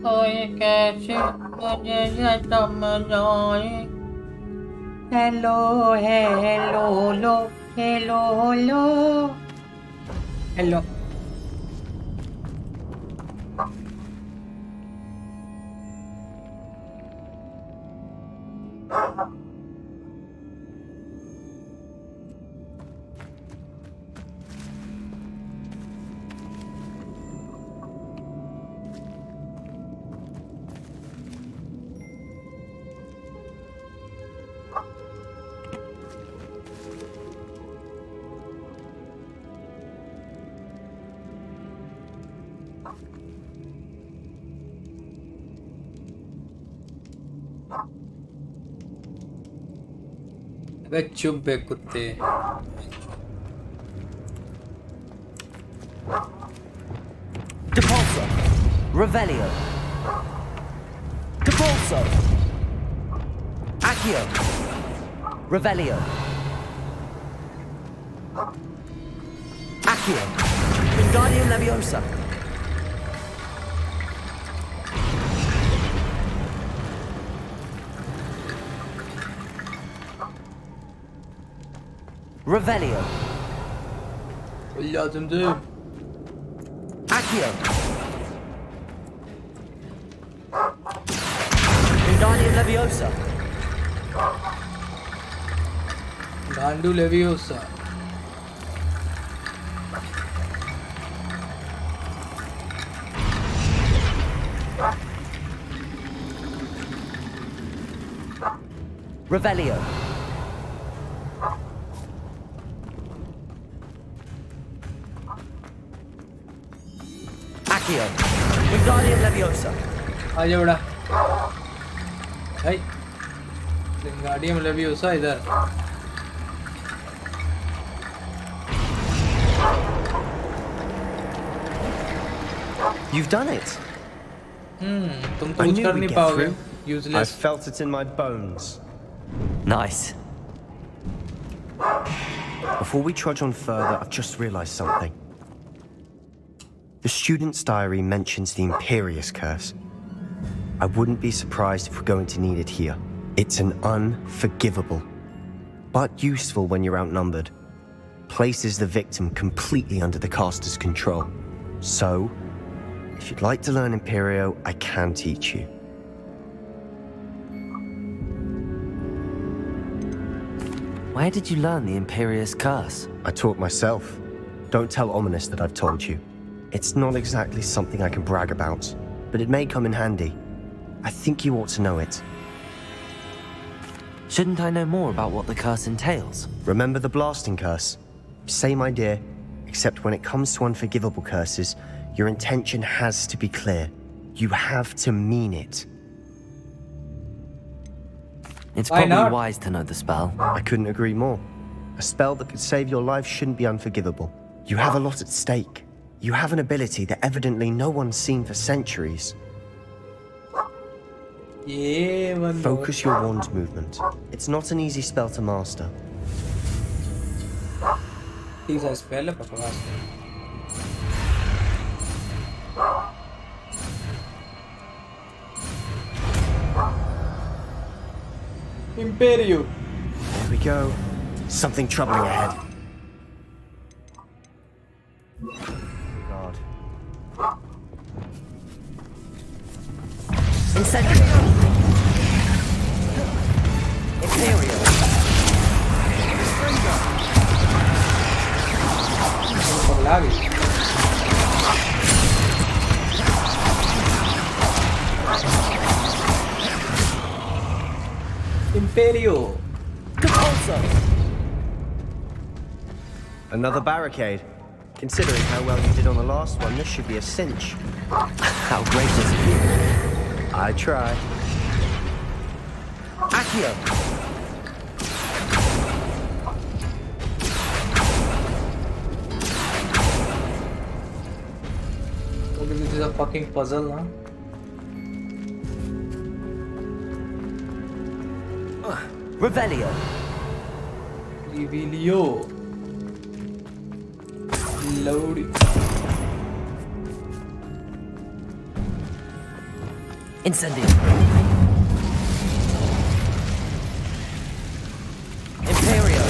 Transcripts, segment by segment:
कोई कैसे मुझे ये समझाए। हेलो हेलो लो, हेलो लो, हेलो। अबे चुप बे कुत्ते। Depulso. Revelio. Depulso. Accio. Revelio. Accio. Wingardium Leviosa. Revelio. lazım değil. Accio. Wingardium Leviosa. गांडू Leviosa. Revelio. Accio. Wingardium Leviosa. आजा बड़ा भाई। गार्डियम लेवियोसा इधर। You've done it. तुम तो I कुछ knew कर we'd नहीं get पाओगे। through. I useless. felt it in my bones. Nice. Before we trudge on further, I've just realized something. The student's diary mentions the Imperious Curse. I wouldn't be surprised if we're going to need it here. It's an unforgivable, but useful when you're outnumbered. Places the victim completely under the caster's control. So, if you'd like to learn Imperio, I can teach you. Where did you learn the Imperious Curse? I taught myself. Don't tell Ominous that I've told you. It's not exactly something I can brag about, but it may come in handy. I think you ought to know it. Shouldn't I know more about what the curse entails? Remember the blasting curse? Same idea, except when it comes to unforgivable curses, your intention has to be clear. You have to mean it. It's Why probably not? wise to know the spell. I couldn't agree more. A spell that could save your life shouldn't be unforgivable. You have a lot at stake. You have an ability that evidently no one's seen for centuries. ये बंदो। Focus your wand movement. It's not an easy spell to master. तीसरा spell है बकवास। Imperio. There we go. Something troubling ahead. God. Incendio. Imperial. पगला गई। Imperio. Depulso. Another barricade. Considering how well you did on the last one, this should be a cinch. How gracious of you. I try. Accio. This is a fucking puzzle, huh? Revelio. Revelio. Load. Incendio. Imperio.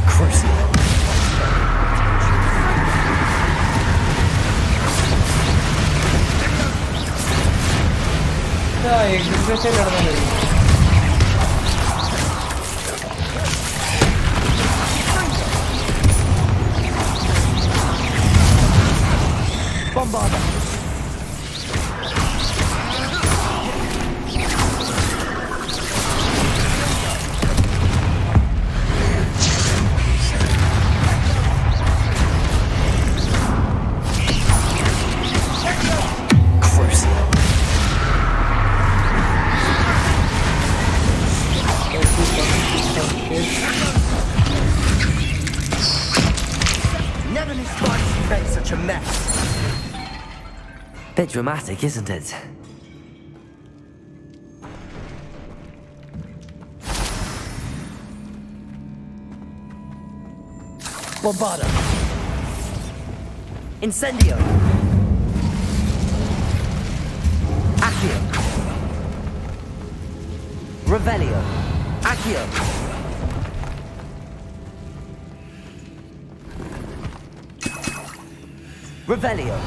Crucio. क्या एक दूसरे से लड़ने लगे Bombarda. Never knew Spiders could make such a mess. Bit dramatic, isn't it? Bombarda. Incendio. Accio. Revelio. Accio. Revelio.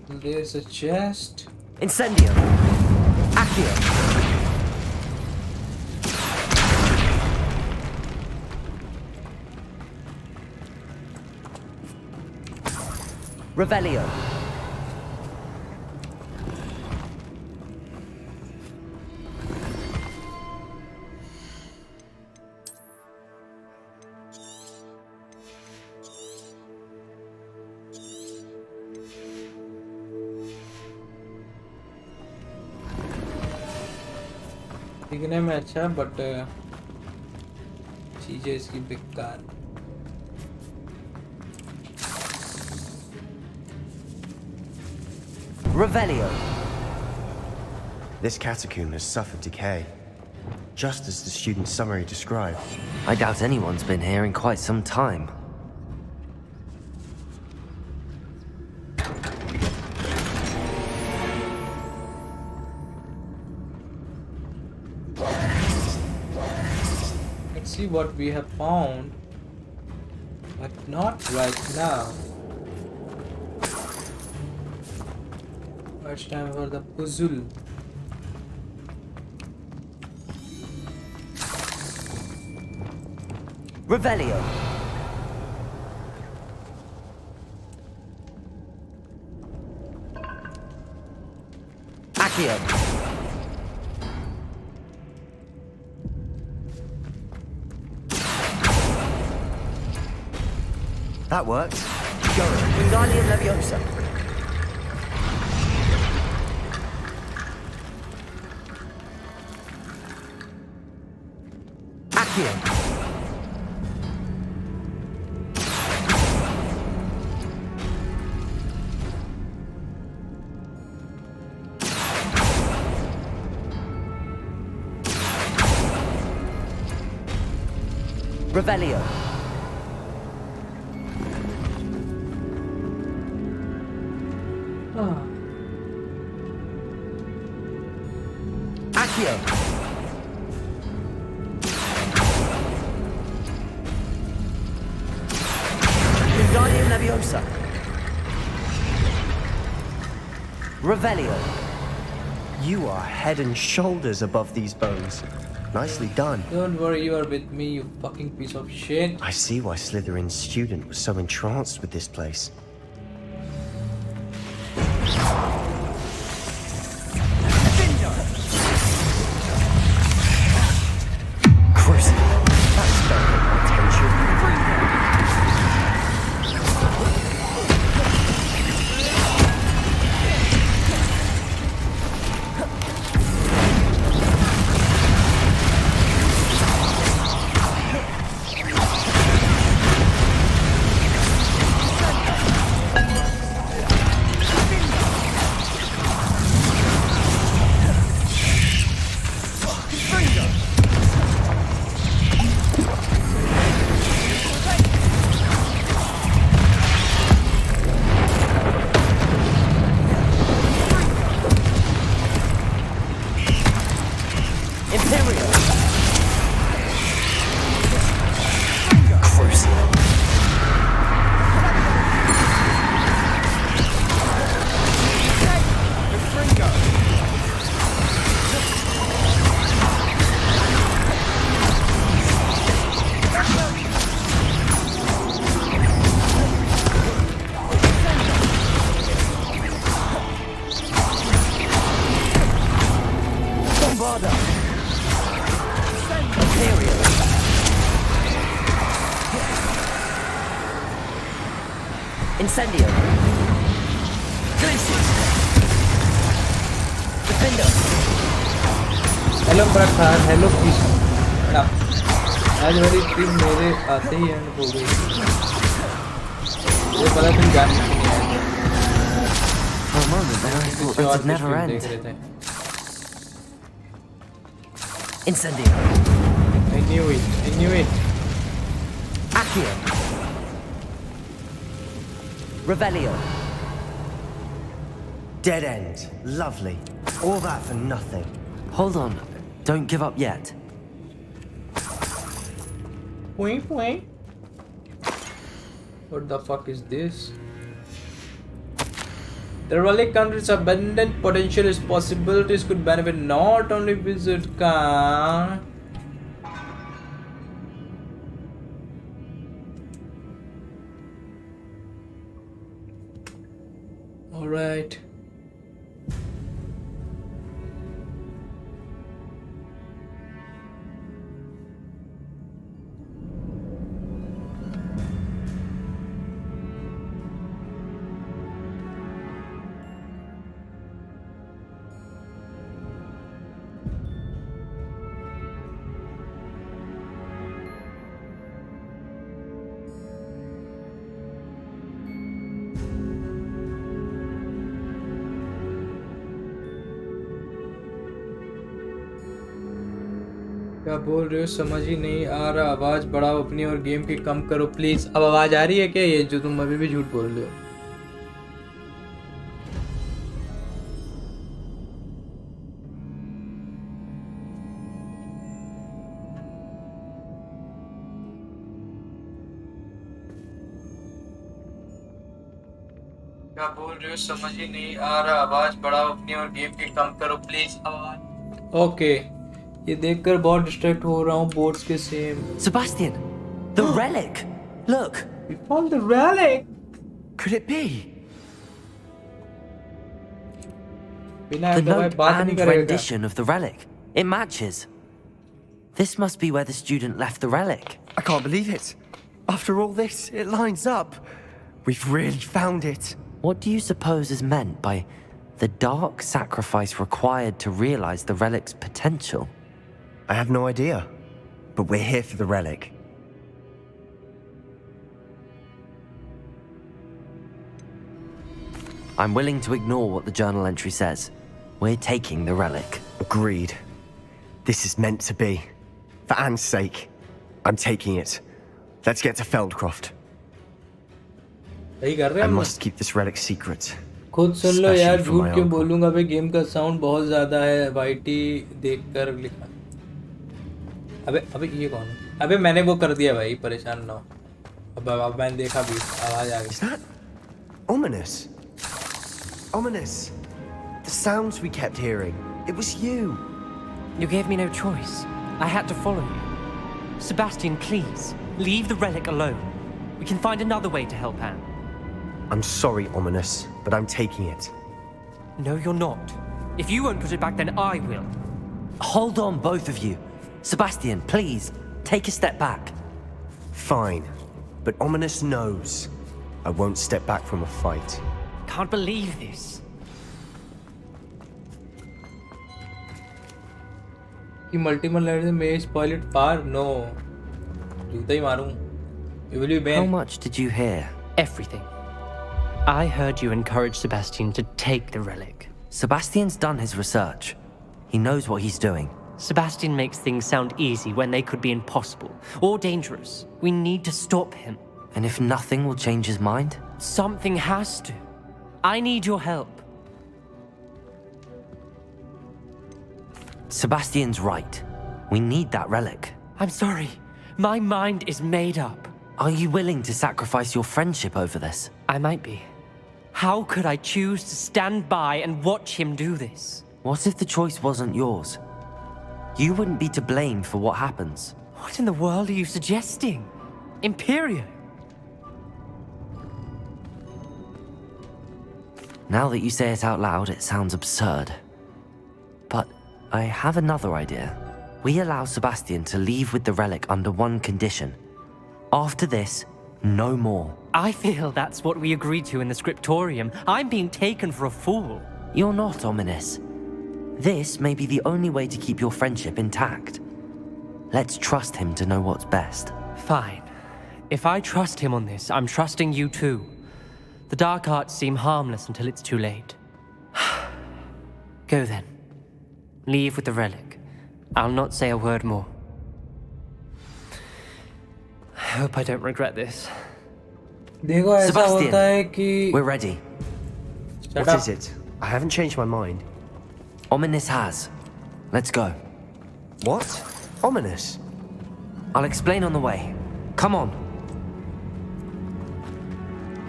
There's a chest. Incendio. Accio. Revelio. दिखने में अच्छा but चीजें इसकी बेकार Revelio. This catacomb has suffered decay, just as the student summary described. I doubt anyone's been here in quite some time. Let's see what we have found, but not right now. It's time for the puzzle. Revelio. Accio. That worked. Go. Wingardium Leviosa. Accio. Revelio. Ah, Accio. Wingardium Leviosa. Revelio. You are head and shoulders above these bones. Nicely done. don't worry, you are with me, you fucking piece of shit. I see why Slytherin's student was so entranced with this place. Crucio. That's not my attention. Incendio. Glacius. Defender. Hello प्रखान, hello Krishna. आज वाली trip मेरे आते ही and हो गई। ये पता तुम जान नहीं आए। For a moment there I thought this would never end. Incendio. I knew it. I knew it. Accio. Revelio. Dead end. Lovely. All that for nothing. Hold on. Don't give up yet. Point, point. What the fuck is this? The relic contains abundant potential. Its possibilities could benefit not only visit Khan. Alright. क्या बोल रहे हो समझ ही नहीं आ रहा। आवाज बढ़ाओ अपनी और गेम की कम करो प्लीज। अब आवाज आ रही है क्या? ये जो तुम अभी भी झूठ बोल रहे हो। क्या बोल रहे हो समझ ही नहीं आ रहा। आवाज बढ़ाओ अपनी और गेम की कम करो प्लीज। आवाज ओके। ये देखकर बहुत डिस्ट्रैक्ट हो रहा हूँ बोर्ड्स के same. Sebastian, the relic. Look. We found the relic. Could it be? बिना The दबाए note बात नहीं and करेगा। rendition of the relic. It matches. This must be where the student left the relic. I can't believe it. After all this, it lines up. We've really found it. What do you suppose is meant by the dark sacrifice required to realize the relic's potential? I have no idea. But we're here for the relic. I'm willing to ignore what the journal entry says. We're taking the relic. Agreed. This is meant to be. For Anne's sake. I'm taking it. Let's get to Feldcroft. यही कर रहे I हैं हम। must keep this relic secret. खुद सुन लो यार, Especially for my झूठ क्यों uncle. बोलूंगा भाई। गेम का साउंड बहुत ज्यादा है। वाईटी देखकर लिखा। अबे ये कौन है? अबे मैंने वो कर दिया भाई, परेशान ना हो। अब मैंने देखा भी, आवाज आ Is गई। that ominous? Ominous. The sounds we kept hearing. It was you. You gave me no choice. I had to follow you. Sebastian, please, leave the relic alone. We can find another way to help Anne. I'm sorry, Ominous, but I'm taking it. No, you're not. If you won't put it back, then I will. Hold on, both of you. Sebastian, please, take a step back. Fine. But Ominous knows I won't step back from a fight. Can't believe this. कि multiple level में spoil it par. No, जूता ही मारूं। You will be How banned. much did you hear? Everything. I heard you encourage Sebastian to take the relic. Sebastian's done his research. He knows what he's doing. Sebastian makes things sound easy when they could be impossible or dangerous. We need to stop him. And if nothing will change his mind? Something has to. I need your help. Sebastian's right. We need that relic. I'm sorry. My mind is made up. Are you willing to sacrifice your friendship over this? I might be. How could I choose to stand by and watch him do this? What if the choice wasn't yours? You wouldn't be to blame for what happens. What in the world are you suggesting? Imperio? Now that you say it out loud, it sounds absurd. But I have another idea. We allow Sebastian to leave with the relic under one condition. After this, No more. I feel that's what we agreed to in the scriptorium. I'm being taken for a fool. You're not ominous. This may be the only way to keep your friendship intact. Let's trust him to know what's best. Fine. If I trust him on this, I'm trusting you too. The dark arts seem harmless until it's too late. Go then. Leave with the relic. I'll not say a word more. I hope I don't regret this. देखो ऐसा Sebastian, होता है कि we're ready. What is it? I haven't changed my mind. Ominous has. Let's go. What? Ominous? I'll explain on the way. Come on.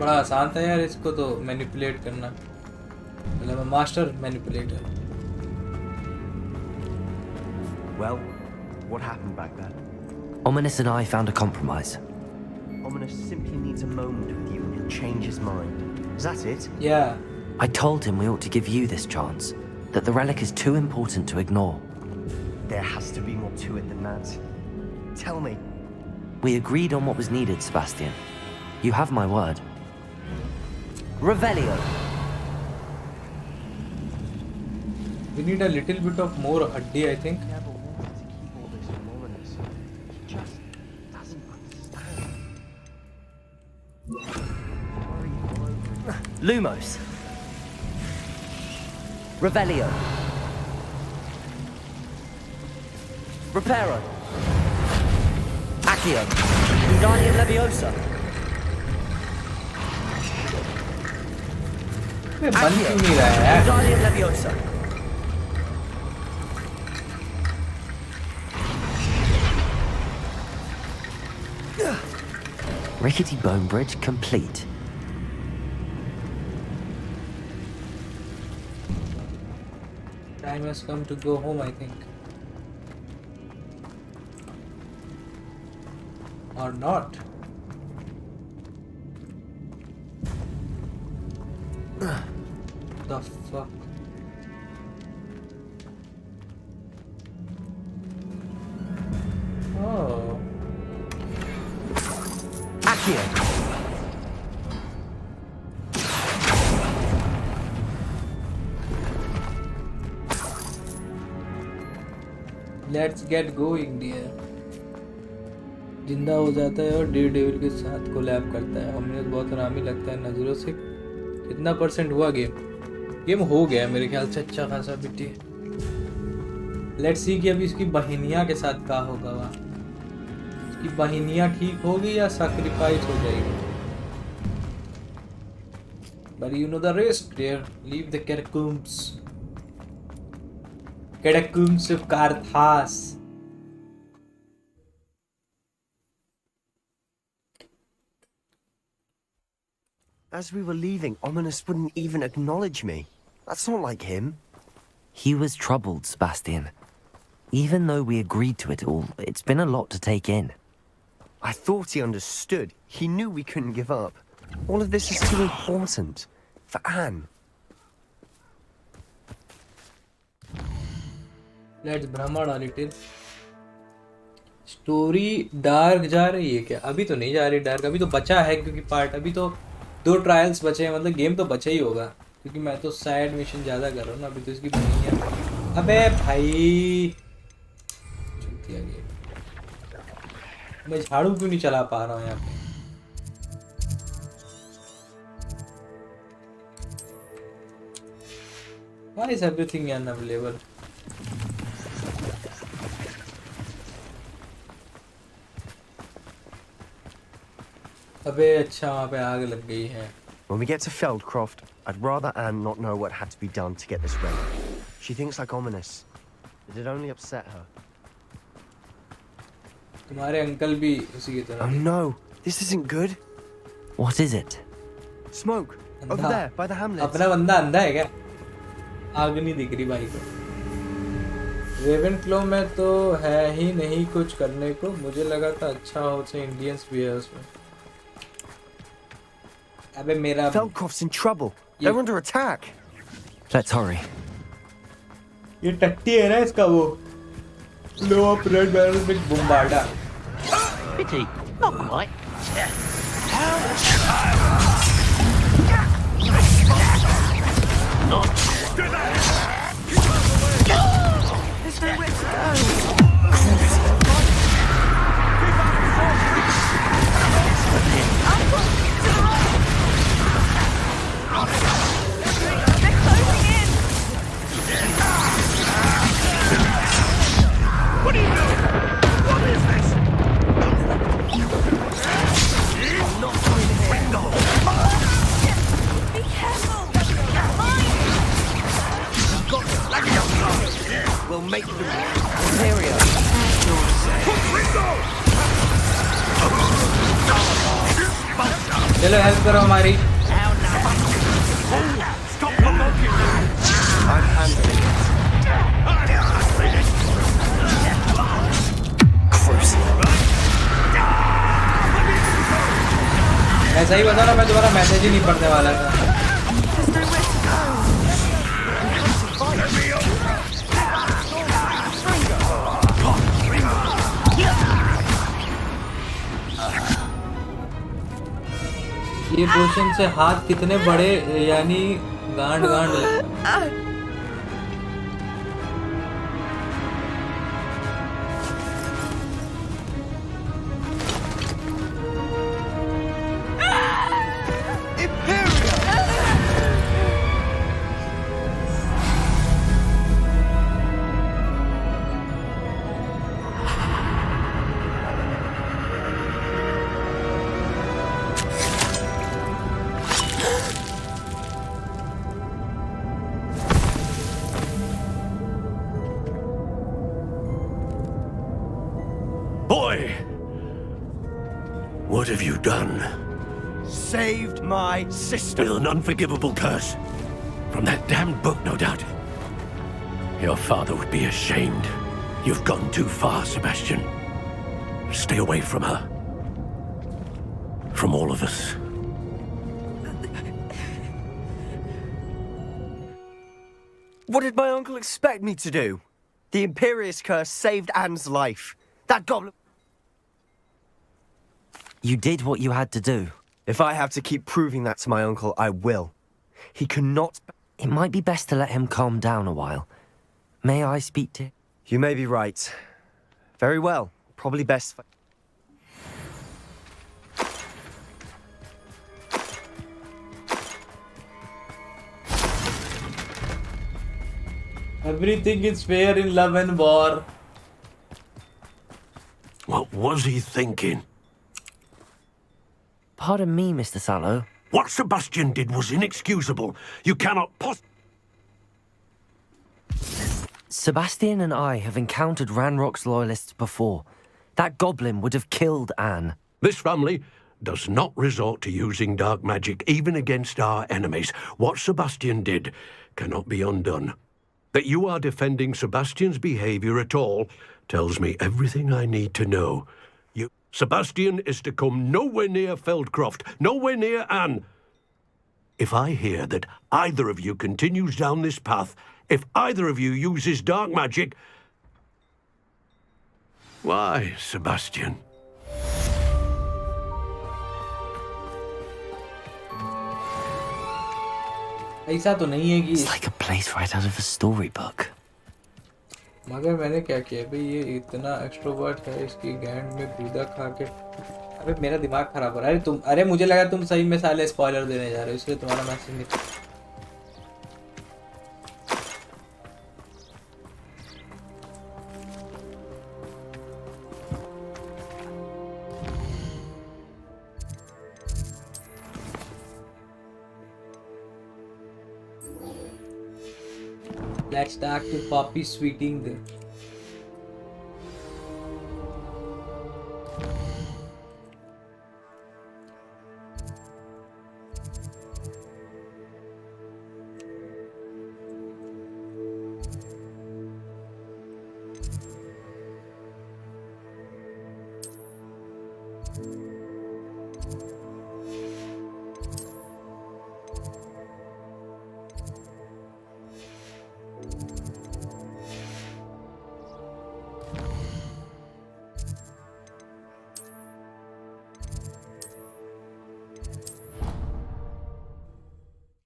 बड़ा आसान था यार इसको तो मैनिपुलेट करना, मतलब मैं master manipulator. Well, what happened back there? Ominous and I found a compromise. Ominous simply needs a moment with you and he'll change his mind. Is that it? Yeah. I told him we ought to give you this chance, that the relic is too important to ignore. There has to be more to it than that. Tell me. We agreed on what was needed, Sebastian. You have my word. Revelio. We need a little bit of more haddi, I think. Never wanted to keep all this from Ominous. He just doesn't understand. Lumos. Revelio. Reparo. Accio. Wingardium Leviosa. बन क्यों नहीं रहा है यार? Wingardium Leviosa. Rickety bone bridge complete. Time has come to go home, I think. Or not. The fuck? Oh. Accio. Let's get going, dear. जिंदा हो जाता है और डेयर डेविल के साथ कोलैब करता है. ओमिनियस बहुत आरामी लगता है नजरों से. कितना % हुआ गेम? गेम हो गया मेरे ख्याल से अच्छा खासा बिट्टी. लेट्स सी कि अभी इसकी बहनिया के साथ क्या होगा. वहाँ इसकी बहनिया ठीक होगी या सैक्रिफाइस हो जाएगी. But you know the risk, dear. Leave the catacombs. Catacombs of Carthage. As we were leaving, Ominous wouldn't even acknowledge me. That's not like him. He was troubled, Sebastian. Even though we agreed to it all, it's been a lot to take in. I thought he understood. He knew we couldn't give up. All of this is too important. For Anne. Let's भ्रमण a little. Story dark जा रही है क्या? अभी तो नहीं जा रही डार्क. अभी तो बचा है क्योंकि पार्ट अभी तो 2 ट्रायल्स बचे हैं. मतलब गेम तो बचा ही होगा क्योंकि मैं तो साइड मिशन ज़्यादा कर रहा हूँ ना. अभी तो इसकी बहनियाँ. अबे भाई चूतिया गेम. मैं झाड़ू क्यों नहीं चला पा रहा हूँ यहाँ पे? Why is everything unavailable? अबे अच्छा वहाँ पे आग लग गई है. When we get to Feldcroft, I'd rather Anne not know what had to be done to get this ready. She thinks like Ominous. It'd only upset her. तुम्हारे uncle भी उसी की तरह. Oh no, this isn't good. What is it? Smoke, over अंधा. there, by the hamlet. अपना बंदा अंधा है क्या? आग नहीं दिख रही भाई को. रेवेनक्लो में तो है ही नहीं कुछ करने को. मुझे लगा था अच्छा हो से इंडियंस भी है उसमें. अबे मेरा Feldcroft's in trouble. They're under attack. Let's hurry. ये टट्टी है ना इसका वो. लो up red barrel big Bombarda. Pity, not quite. make them superior. चलो हेल्प करो हमारी। I'm handling it. मैं सही बता रहा, मैं तुम्हारा मैसेज ही नहीं पढ़ने वाला था। ये पोशन से हाथ कितने बड़े, यानी गांड गांड लगता है। Boy! What have you done? Saved my sister. With an unforgivable curse. From that damned book, no doubt. Your father would be ashamed. You've gone too far, Sebastian. Stay away from her. From all of us. What did my uncle expect me to do? The Imperious Curse saved Anne's life. That goblin... You did what you had to do. If I have to keep proving that to my uncle, I will. He cannot... It might be best to let him calm down a while. May I speak to him? You may be right. Very well. Probably best... Everything is fair in love and war. What was he thinking? Pardon me, Mr. Sallow. What Sebastian did was inexcusable. You cannot Sebastian and I have encountered Ranrock's loyalists before. That goblin would have killed Anne. This family does not resort to using dark magic even against our enemies. What Sebastian did cannot be undone. That you are defending Sebastian's behavior at all tells me everything I need to know. Sebastian is to come nowhere near Feldcroft, nowhere near Anne. If I hear that either of you continues down this path, if either of you uses dark magic... Why, Sebastian? ऐसा तो नहीं है कि It's like a place right out of a storybook. मगर मैंने क्या किया भाई, ये इतना एक्सट्रोवर्ट है, इसकी गैंड में कूदा खा के। अरे मेरा दिमाग खराब हो रहा है। अरे मुझे लगा तुम सही में साले स्पॉइलर देने जा रहे हो, इसलिए तुम्हारा मैसेज नहीं। Let's start to poppy sweeting there.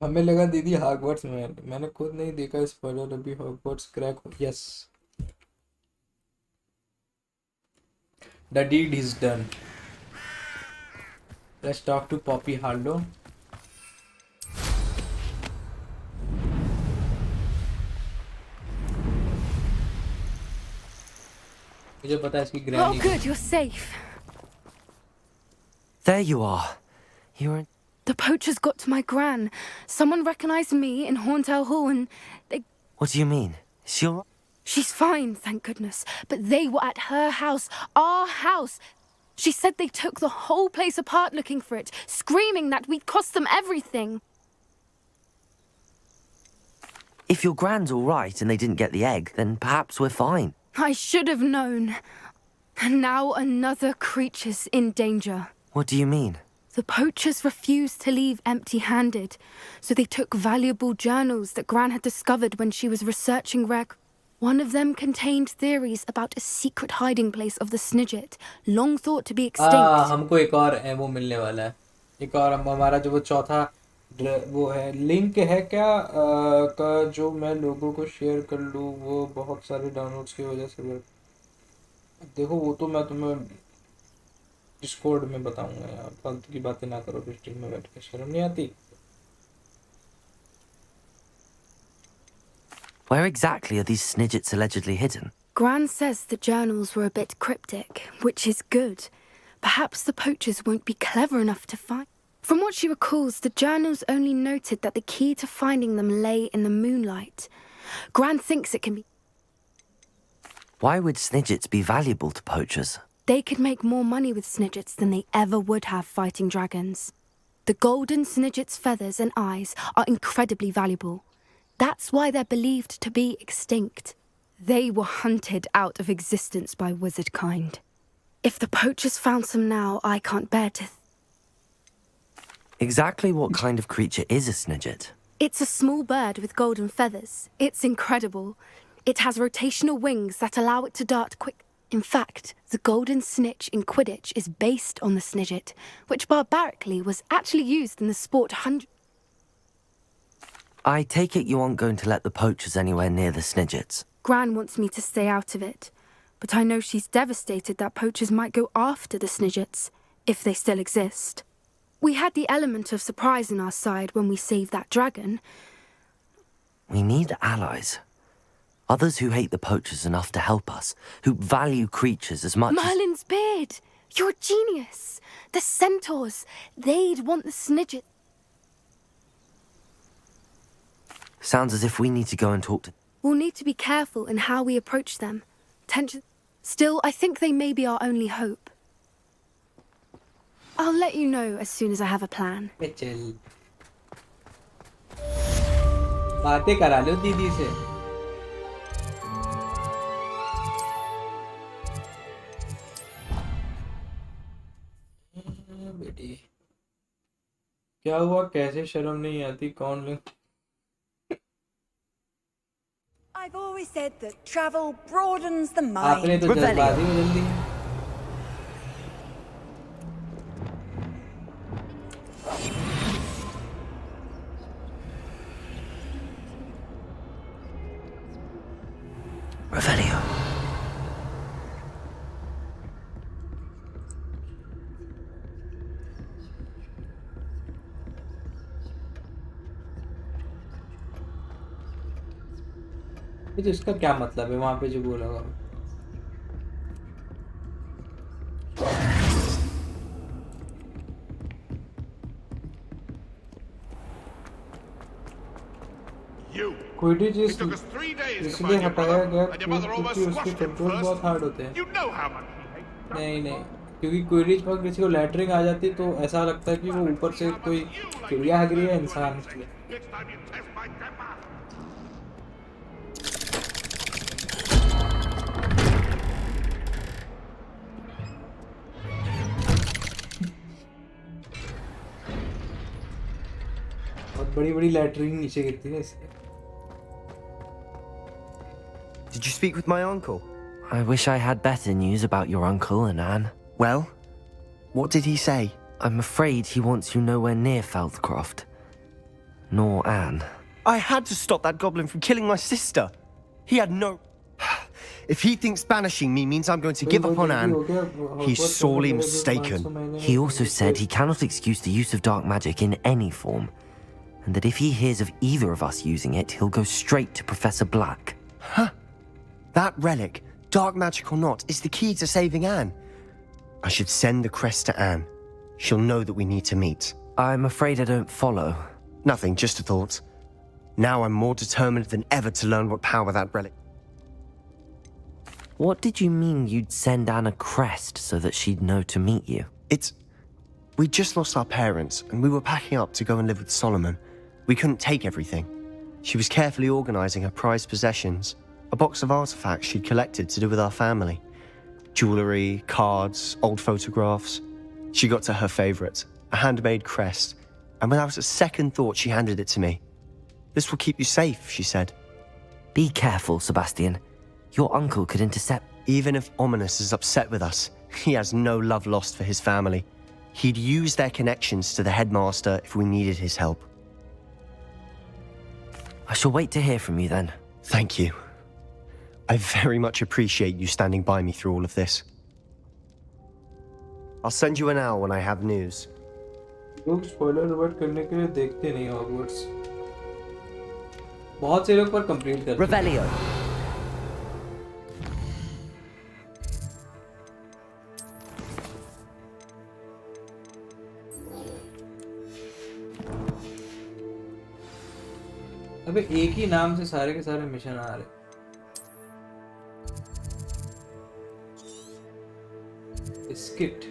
हमें लगा दीदी हॉगवर्ट्स में, मैंने खुद नहीं देखा स्पॉइलर अभी। हॉगवर्ट्स क्रैक हो, yes, the deed is done. Let's talk to Poppy Harlow. मुझे पता है इसकी granny. Oh, good, you're safe. There you are. You're in... The poachers got to my gran. Someone recognized me in Hauntel Hall and they... What do you mean? She's fine, thank goodness. But they were at her house, our house. She said they took the whole place apart looking for it, screaming that we'd cost them everything. If your grand's all right and they didn't get the egg, then perhaps we're fine. I should have known. And now another creature's in danger. What do you mean? The poachers refused to leave empty-handed, so they took valuable journals that Gran had discovered when she was researching One of them contained theories about a secret hiding place of the Snidget, long thought to be extinct. हमको एक और ammo मिलने वाला है. एक और हमारा जो वो चौथा वो है लिंक है क्या का जो मैं लोगों को शेयर कर लूँ वो बहुत सारे डाउनलोड्स की वजह से देखो वो तो मैं तुम्हें डिस्कॉर्ड में बताऊंगा यार. फालतू की बातें ना करो स्ट्रीम में बैठ के, शर्म नहीं आती. Where exactly are these Snidgets allegedly hidden? Gran says the journals were a bit cryptic, which is good. Perhaps the poachers won't be clever enough to find. From what she recalls, the journals only noted that the key to finding them lay in the moonlight. Gran thinks it can be. Why would Snidgets be valuable to poachers? They could make more money with Snidgets than they ever would have fighting dragons. The golden Snidget's feathers and eyes are incredibly valuable. That's why they're believed to be extinct. They were hunted out of existence by wizard kind. If the poachers found some now, I can't bear to... Exactly what kind of creature is a Snidget? It's a small bird with golden feathers. It's incredible. It has rotational wings that allow it to dart quick. In fact, the golden snitch in Quidditch is based on the Snidget, which barbarically was actually used in the sport I take it you aren't going to let the poachers anywhere near the Snidgets. Gran wants me to stay out of it, but I know she's devastated that poachers might go after the Snidgets, if they still exist. We had the element of surprise on our side when we saved that dragon. We need allies. Others who hate the poachers enough to help us, who value creatures as much Merlin's beard! You're a genius! The centaurs! They'd want the Snidget. Sounds as if we need to go and talk to... We'll need to be careful in how we approach them. Still, I think they may be our only hope. I'll let you know as soon as I have a plan. चल बातें करा लो दीदी से. बेटी क्या हुआ, कैसे शर्म नहीं आती, कौन ले? I've always said that travel broadens the आपने mind. तो जल्दबाजी में जल्दी है. Revelio. ये तो इसका क्या मतलब है वहां पे जो बोला होगा? क्विडिच इसलिए हटाया गया क्योंकि उसके कंट्रोल बहुत हार्ड होते हैं. नहीं नहीं, क्योंकि क्विडिच पर किसी को लैटरिंग आ जाती तो ऐसा लगता है कि वो ऊपर से कोई चिड़िया हग रही है इंसान. बहुत बड़ी बड़ी लैटरिंग नीचे गिरती है इसलिए. Did you speak with my uncle? I wish I had better news about your uncle and Anne. Well, what did he say? I'm afraid he wants you nowhere near Feldcroft. Nor Anne. I had to stop that goblin from killing my sister. He had no... If he thinks banishing me means I'm going to give up on Anne, he's sorely mistaken. He also said he cannot excuse the use of dark magic in any form, and that if he hears of either of us using it, he'll go straight to Professor Black. Huh? That relic, dark magic or not, is the key to saving Anne. I should send the crest to Anne. She'll know that we need to meet. I'm afraid I don't follow. Nothing, just a thought. Now I'm more determined than ever to learn what power that relic... What did you mean you'd send Anna crest so that she'd know to meet you? We just lost our parents, and we were packing up to go and live with Solomon. We couldn't take everything. She was carefully organizing her prized possessions, a box of artifacts she'd collected to do with our family. Jewelry, cards, old photographs. She got to her favorite, a handmade crest, and without a second thought, she handed it to me. This will keep you safe, she said. Be careful, Sebastian. Your uncle could intercept. Even if Ominous is upset with us, he has no love lost for his family. He'd use their connections to the headmaster if we needed his help. I shall wait to hear from you then. Thank you. I very much appreciate you standing by me through all of this. I'll send you an owl when I have news. लोग spoiler avoid करने के लिए देखते नहीं Hogwarts. बहुत से लोग पर कंप्लेंट करते हैं। Revelio. अबे एक ही नाम से सारे के सारे मिशन आ रहे। Skit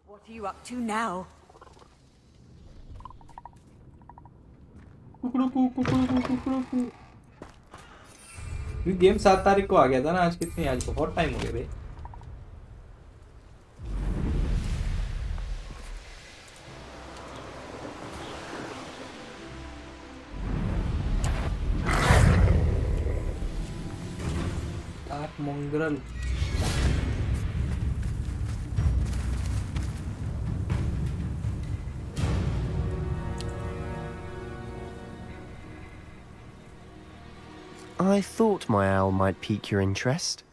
What are you up to now? ये गेम 7 तारीख को आ गया था ना। आज कितनी, आज बहुत टाइम हो गया भाई। आठ मंगल I thought my owl might pique your interest.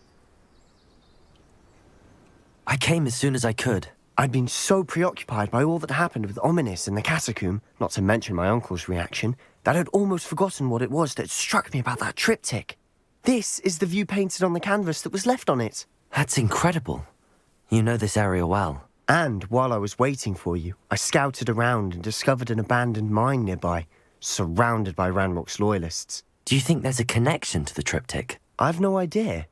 I came as soon as I could. I'd been so preoccupied by all that happened with Ominous in the catacomb, not to mention my uncle's reaction, that I'd almost forgotten what it was that struck me about that triptych. This is the view painted on the canvas that was left on it. That's incredible. You know this area well. And while I was waiting for you, I scouted around and discovered an abandoned mine nearby, surrounded by Ranrock's loyalists. Do you think there's a connection to the triptych? I've no idea,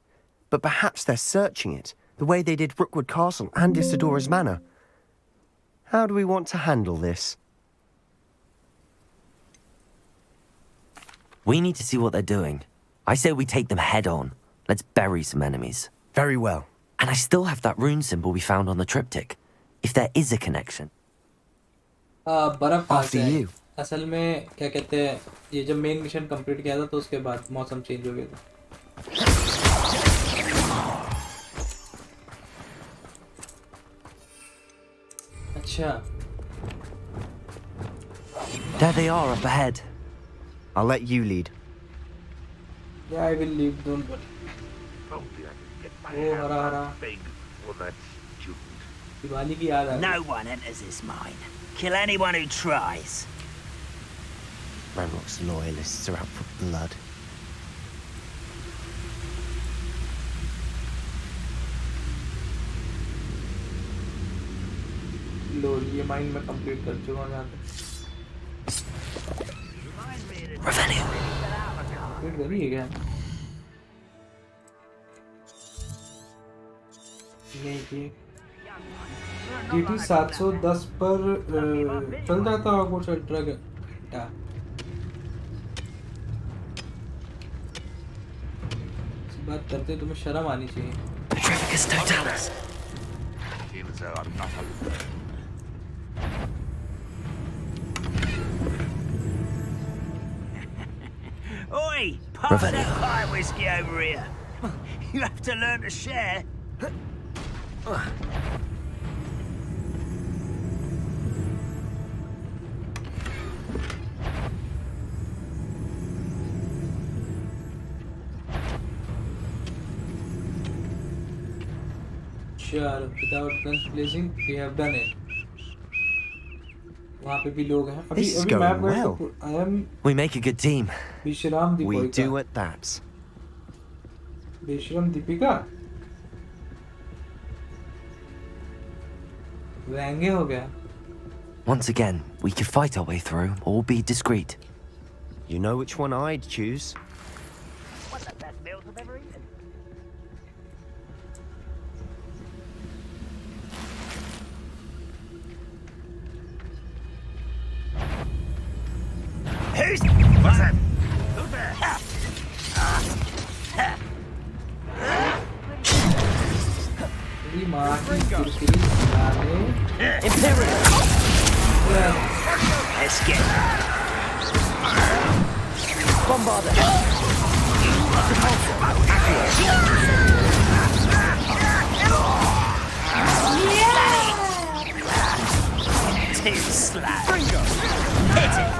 but perhaps they're searching it, the way they did Rookwood Castle and Isidora's Manor. How do we want to handle this? We need to see what they're doing. I say we take them head on. Let's bury some enemies. Very well. And I still have that rune symbol we found on the triptych. If there is a connection. बर्फ After you. असल में क्या कहते हैं, ये जब main mission complete किया था तो उसके बाद मौसम चेंज हो गया था। अच्छा। There they are up ahead. I'll let you lead. Yeah, I will leave, don't worry. Oh, हरा हरा। दिवाली की याद आ गई। No one enters this mine. Kill anyone who tries. Ranrock's loyalists are out for blood. लो ये mine में complete कर चुका हूँ यहाँ पे। Revelio. कंप्लीट करी है क्या? नहीं की। GT 710 पर चल जाता हॉगवर्ट्स अल्ट्रा का। बात करते तुम्हें शर्म आनी चाहिए। Petrificus totalis. Oi! Pass that pie whiskey over here. You have to learn to share. Sure, without guns blazing, we have done it. वहाँ पे भी लोग हैं। अभी This is अभी going map well. I am We make a good team. बेशरम We Deepika. do at that. बेशरम दीपिका। व्यंग्य हो गया। Once again, we could fight our way through or be discreet. You know which one I'd choose? What's the best meals I've ever eaten? Who's... What's that? Who's there? तेरी माँ की किरकिरी साले। Imperial! Yeah. Let's get... Bombarder! Too slack. Hit it!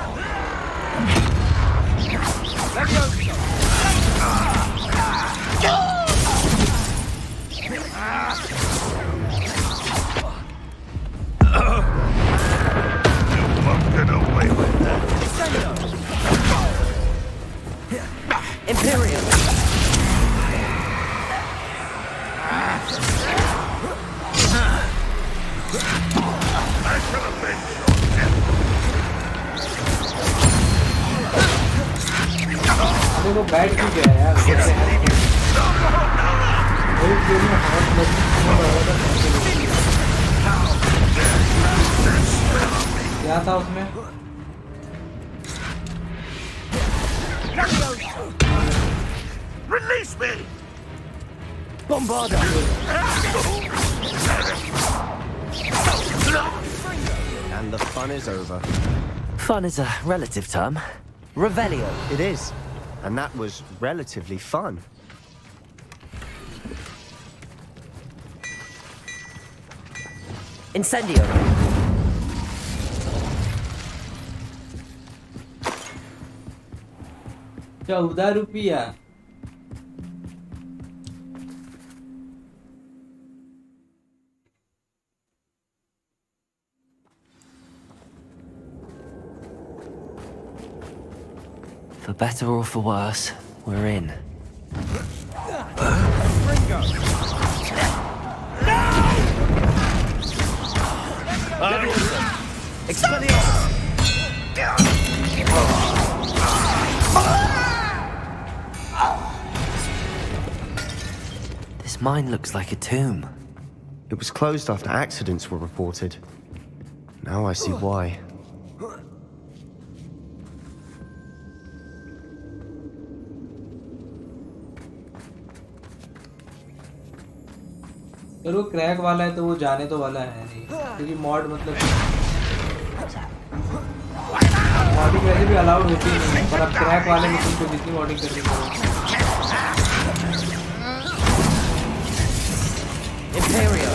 Get away with that. Imperial! I shall avenge your death. अरे वो बैठ क्यों गया यार? कैसे है? वही क्यों नहीं हाथ लगी? क्या था उसमें? Release me! Bombarder! And the fun is over. Fun is a relative term. Revelio. It is. And that was relatively fun. Incendio. 14 रुपया। For better or for worse, we're in. This mine looks like a tomb. It was closed after accidents were reported. Now I see why. अगर वो crack वाला है तो वो जाने तो वाला है नहीं, क्योंकि मॉड मतलब मॉडिंग वैसे भी अलाउड होती ही नहीं है, पर अब क्रैक वाले में तुमको जितनी मॉडिंग करनी पड़ेगी। Imperial!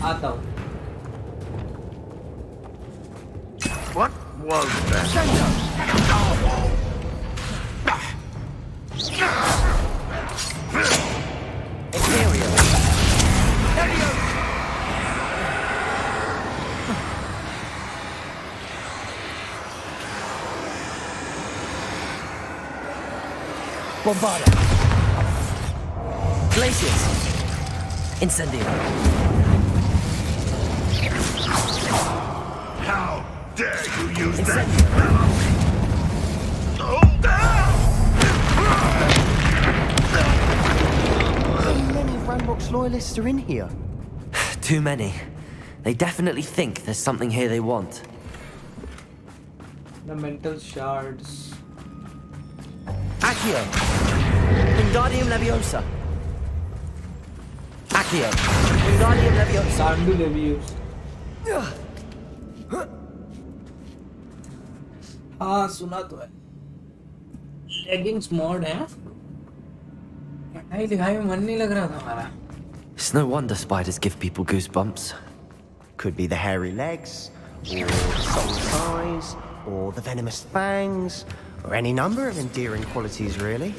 आता हूँ। What was that? Imperial! Bombarder! Glaciers. Incendio. How dare you use that? Incendio! How many Ranrock's loyalists are in here? Too many. They definitely think there's something here they want. The mental shards. Accio. Wingardium Leviosa. Accio. Wingardium Leviosa. सांडू लेवियोस। हाँ सुना तो है। Leggings mod है। पढ़ाई लिखाई में मन नहीं लग रहा था हमारा। It's no wonder spiders give people goosebumps. Could be the hairy legs, or the soul's eyes, or the venomous fangs, or any number of endearing qualities, really.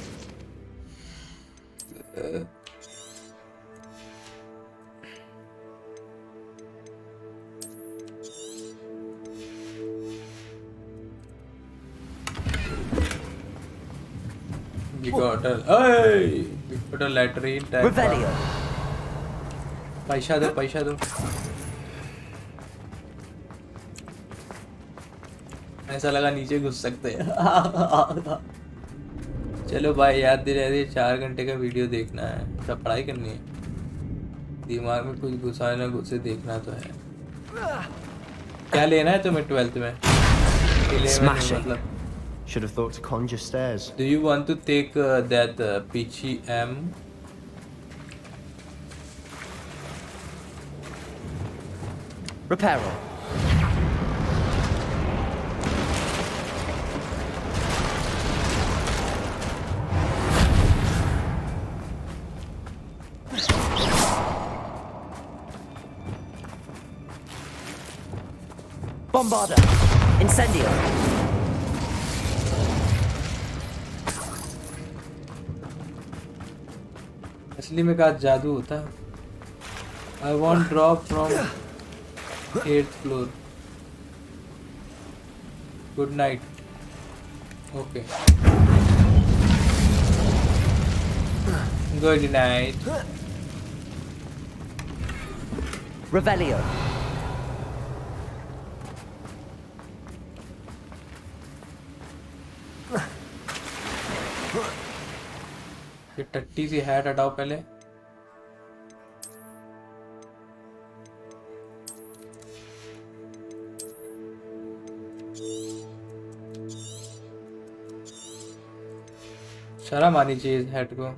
water. Hey! Big water latrine type. Revelio. पैसा दो. ऐसा लगा नीचे घुस सकते हैं. चलो भाई, याद दिला 4 घंटे का वीडियो देखना है, सब पढ़ाई करनी है. दिमाग में कुछ घुसा ना घुसे देखना तो है. क्या लेना है तुम्हें 12th में? Smashing. मतलब Should have thought to conjure stairs. Do you want to take that peachy M? Reparo. Bombarda. Incendio. असली में का जादू होता. I want drop from 8th floor. Good night. Okay. Good night. Revelio. ये टट्टी सी hat हटाओ पहले. शर्म आनी चाहिए इस हैट को.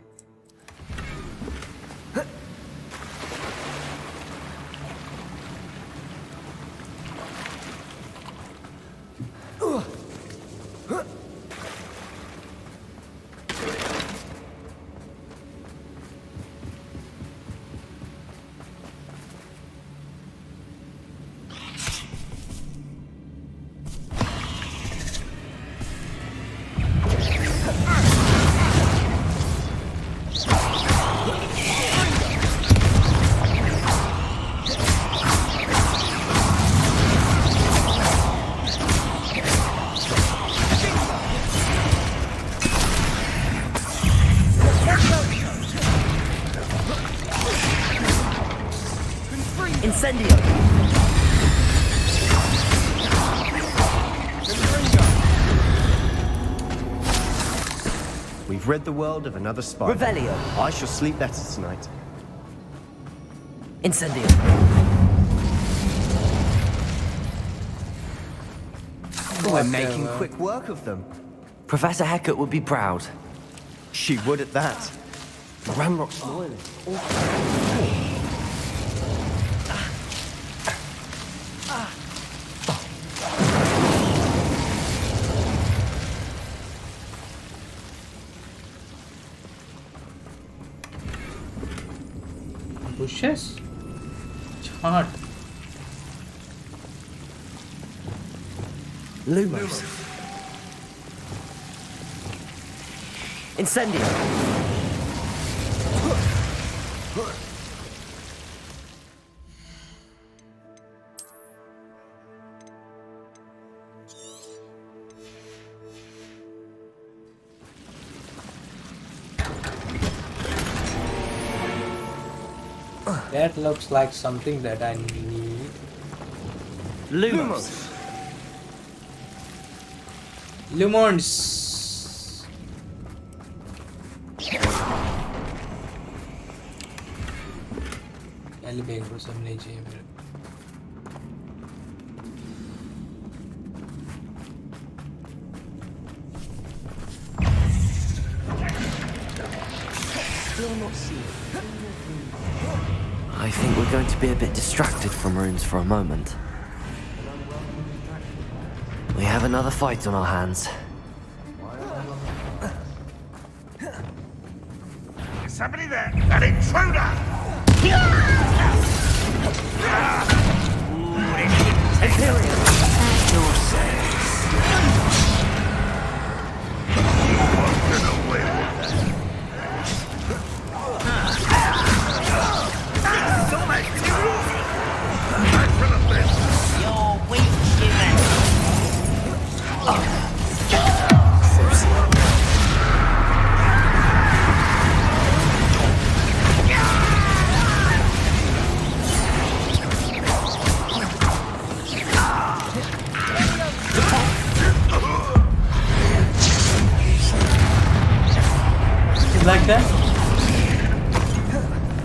Incendio. We've rid the world of another spy. Revelio. I shall sleep better tonight. Incendio. We're making quick work of them. Professor Hecat would be proud. She would at that. Ramrock's loyalty. Bushes? Chart. Lumos. Incendio. That looks like something that I need. Lumos. Lumons. पहले bag को सब नहीं चाहिए मेरे. I think we're going to be a bit distracted from runes for a moment. We have another fight on our hands. Is somebody there? An intruder!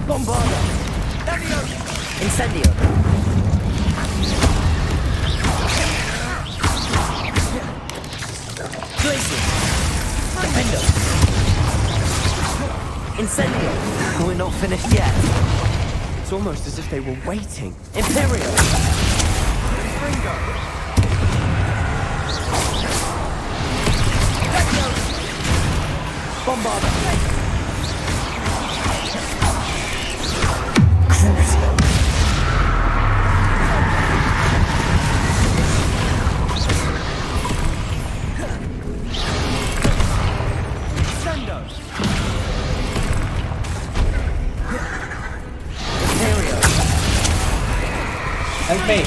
Bombarda! Incendio! Glacier! Defendo! Incendio! We're not finished yet. It's almost as if they were waiting. Imperial! Bombarda! Help me!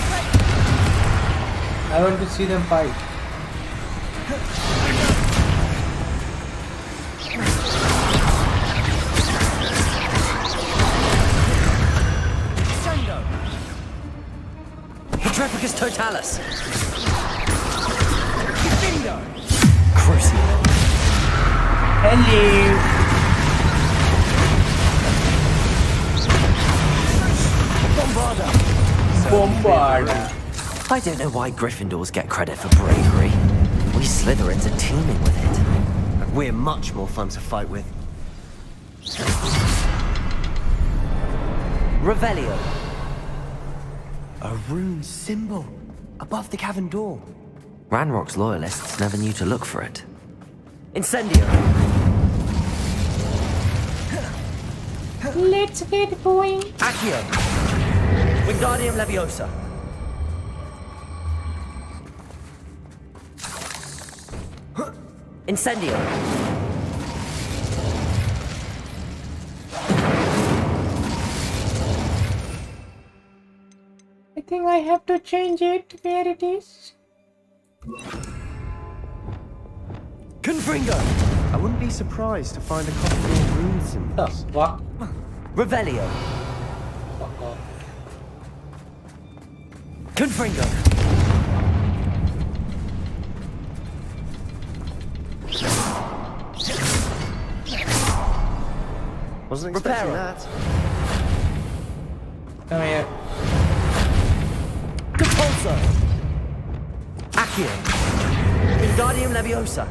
I want to see them fight. Petrificus totalis! Crucial! Hello! Bombarda! Bombard! I don't know why Gryffindors get credit for bravery. We Slytherins are teeming with it. And we're much more fun to fight with. Revelio. A rune symbol above the cavern door. Ranrock's loyalists never knew to look for it. Incendio. Let's get going. Accio. Wingardium Leviosa. Incendio. I think I have to change it where it is. Confringo. I wouldn't be surprised to find a couple more rune The symbols. fuck? Revelio. Fuck off. Confringo. Wasn't expecting Reparo. that. Come here. Compulso. Accio. Wingardium Leviosa.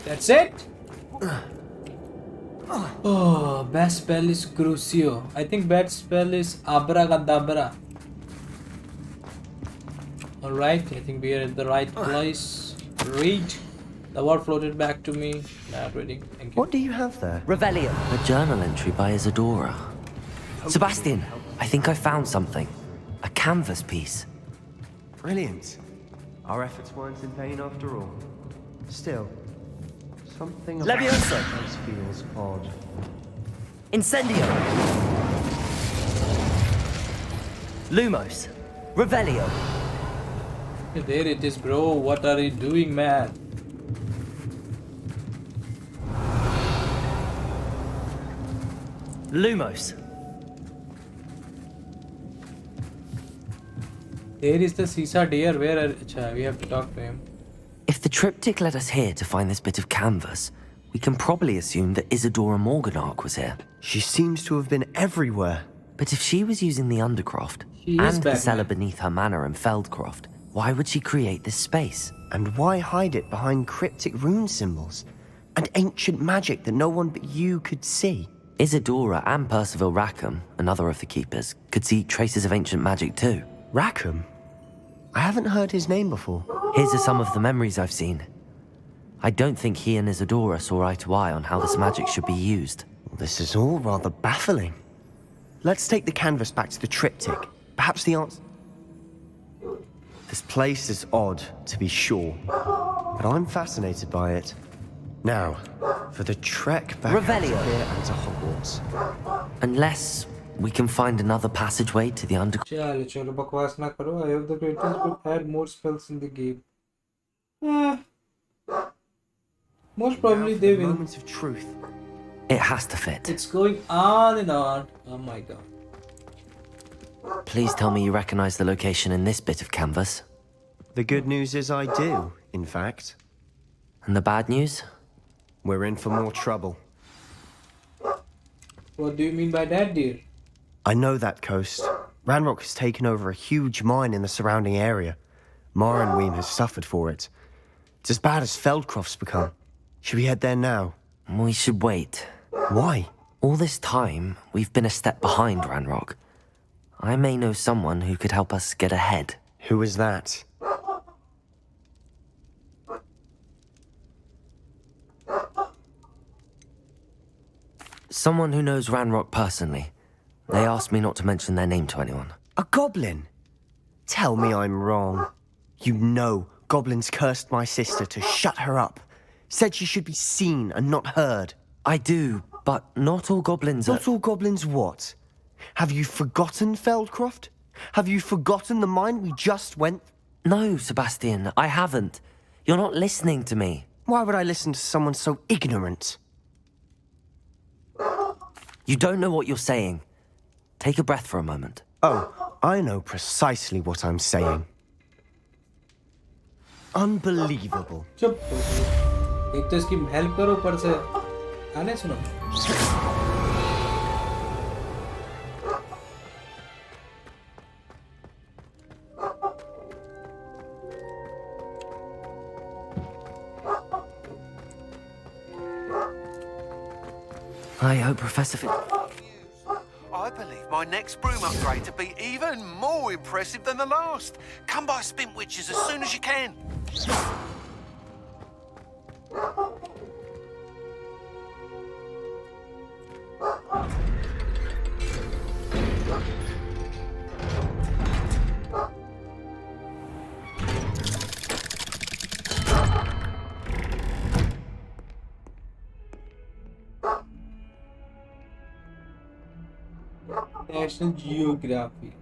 That's it? Oh, best spell is Crucio. I think best spell is Abracadabra. Alright, I think we are at the right place. Read. The word floated back to me. Not reading. Thank you. What do you have there? Revelio. A journal entry by Isadora. Sebastian, I think I found something. A canvas piece. Brilliant. Our efforts weren't in vain after all. Still, something about Leviosa. this feels odd. Incendio. Lumos. Revelio. There it is, bro. What are you doing, man? Lumos. There is the Sisa deer. Where are... Achha, we have to talk to him. If the triptych led us here to find this bit of canvas, we can probably assume that Isadora Morganach was here. She seems to have been everywhere. But if she was using the Undercroft She is and the Batman. cellar beneath her manor in Feldcroft, why would she create this space? And why hide it behind cryptic rune symbols? And ancient magic that no one but you could see? Isadora and Percival Rackham, another of the keepers, could see traces of ancient magic too. Rackham? I haven't heard his name before. His are some of the memories I've seen. I don't think he and Isadora saw eye to eye on how this magic should be used. This is all rather baffling. Let's take the canvas back to the triptych. Perhaps the answer... This place is odd, to be sure, but I'm fascinated by it. Now, for the trek back Revelio. here and to Hogwarts. Unless we can find another passageway to the under... चलो चलो बकवास ना करो. I hope the creators will add more spells in the game. Most probably Now for they the will. moment of truth. It has to fit. It's going on and on. Oh my god. Please tell me you recognize the location in this bit of canvas. The good news is I do, in fact. And the bad news? We're in for more trouble. What do you mean by that, dear? I know that coast. Ranrock has taken over a huge mine in the surrounding area. Morrowind has suffered for it. It's as bad as Feldcroft's become. Should we head there now? We should wait. Why? All this time, we've been a step behind Ranrock. I may know someone who could help us get ahead. Who is that? Someone who knows Ranrock personally. They asked me not to mention their name to anyone. A goblin? Tell me I'm wrong. You know goblins cursed my sister to shut her up. Said she should be seen and not heard. I do, but not all goblins are... Not all goblins what? Have you forgotten Feldcroft? Have you forgotten the mine we just went? No, Sebastian, I haven't. You're not listening to me. Why would I listen to someone so ignorant? You don't know what you're saying. Take a breath for a moment. Oh, I know precisely what I'm saying. Unbelievable. चुप एक तो इसकी help करो ऊपर से आने सुनो I hope Professor I believe my next broom upgrade to be even more impressive than the last. Come by Spint Witches as soon as you can. National Geography.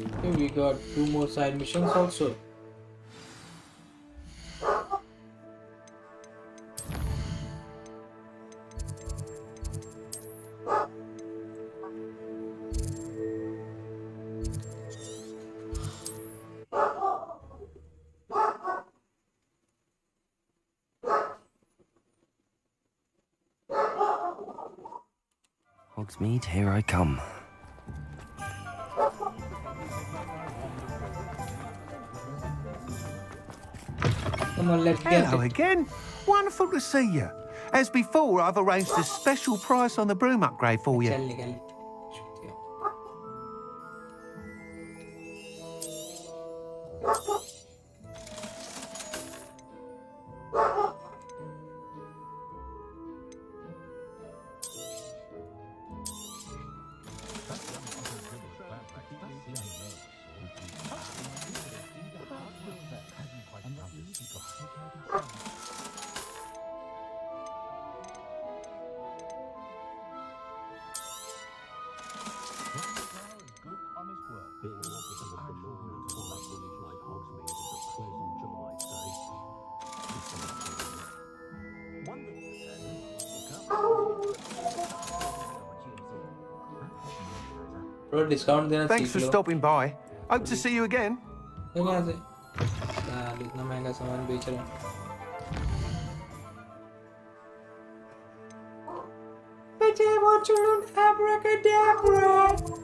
Okay, we got 2 more side missions also. Hogsmeade, here I come. Come on, let's get Hello it. again. Wonderful to see you. As before, I've arranged a special price on the broom upgrade for you. चल निकल शुक्रिया थोड़ा discount देना Thanks for सीख लो stopping by. Hope to see you again. तो यहाँ से यार इतना महंगा सामान बेच रहा हूँ But I want to learn abracadabra.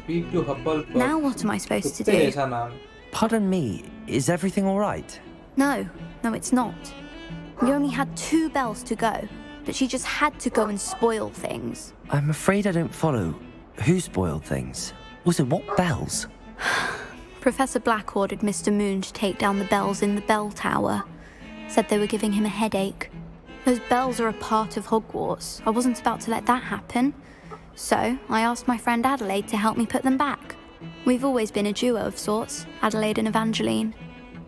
Speak to Hufflepuff. Now what am I supposed to कुत्ते do? जैसा नाम Pardon me, is everything all right? No, it's not. We only had 2 bells to go, but she just had to go and spoil things. I'm afraid I don't follow. Who spoiled things? Also, what bells? Professor Black ordered Mr. Moon to take down the bells in the bell tower. Said they were giving him a headache. Those bells are a part of Hogwarts. I wasn't about to let that happen. So I asked my friend Adelaide to help me put them back. We've always been a duo of sorts, Adelaide and Evangeline.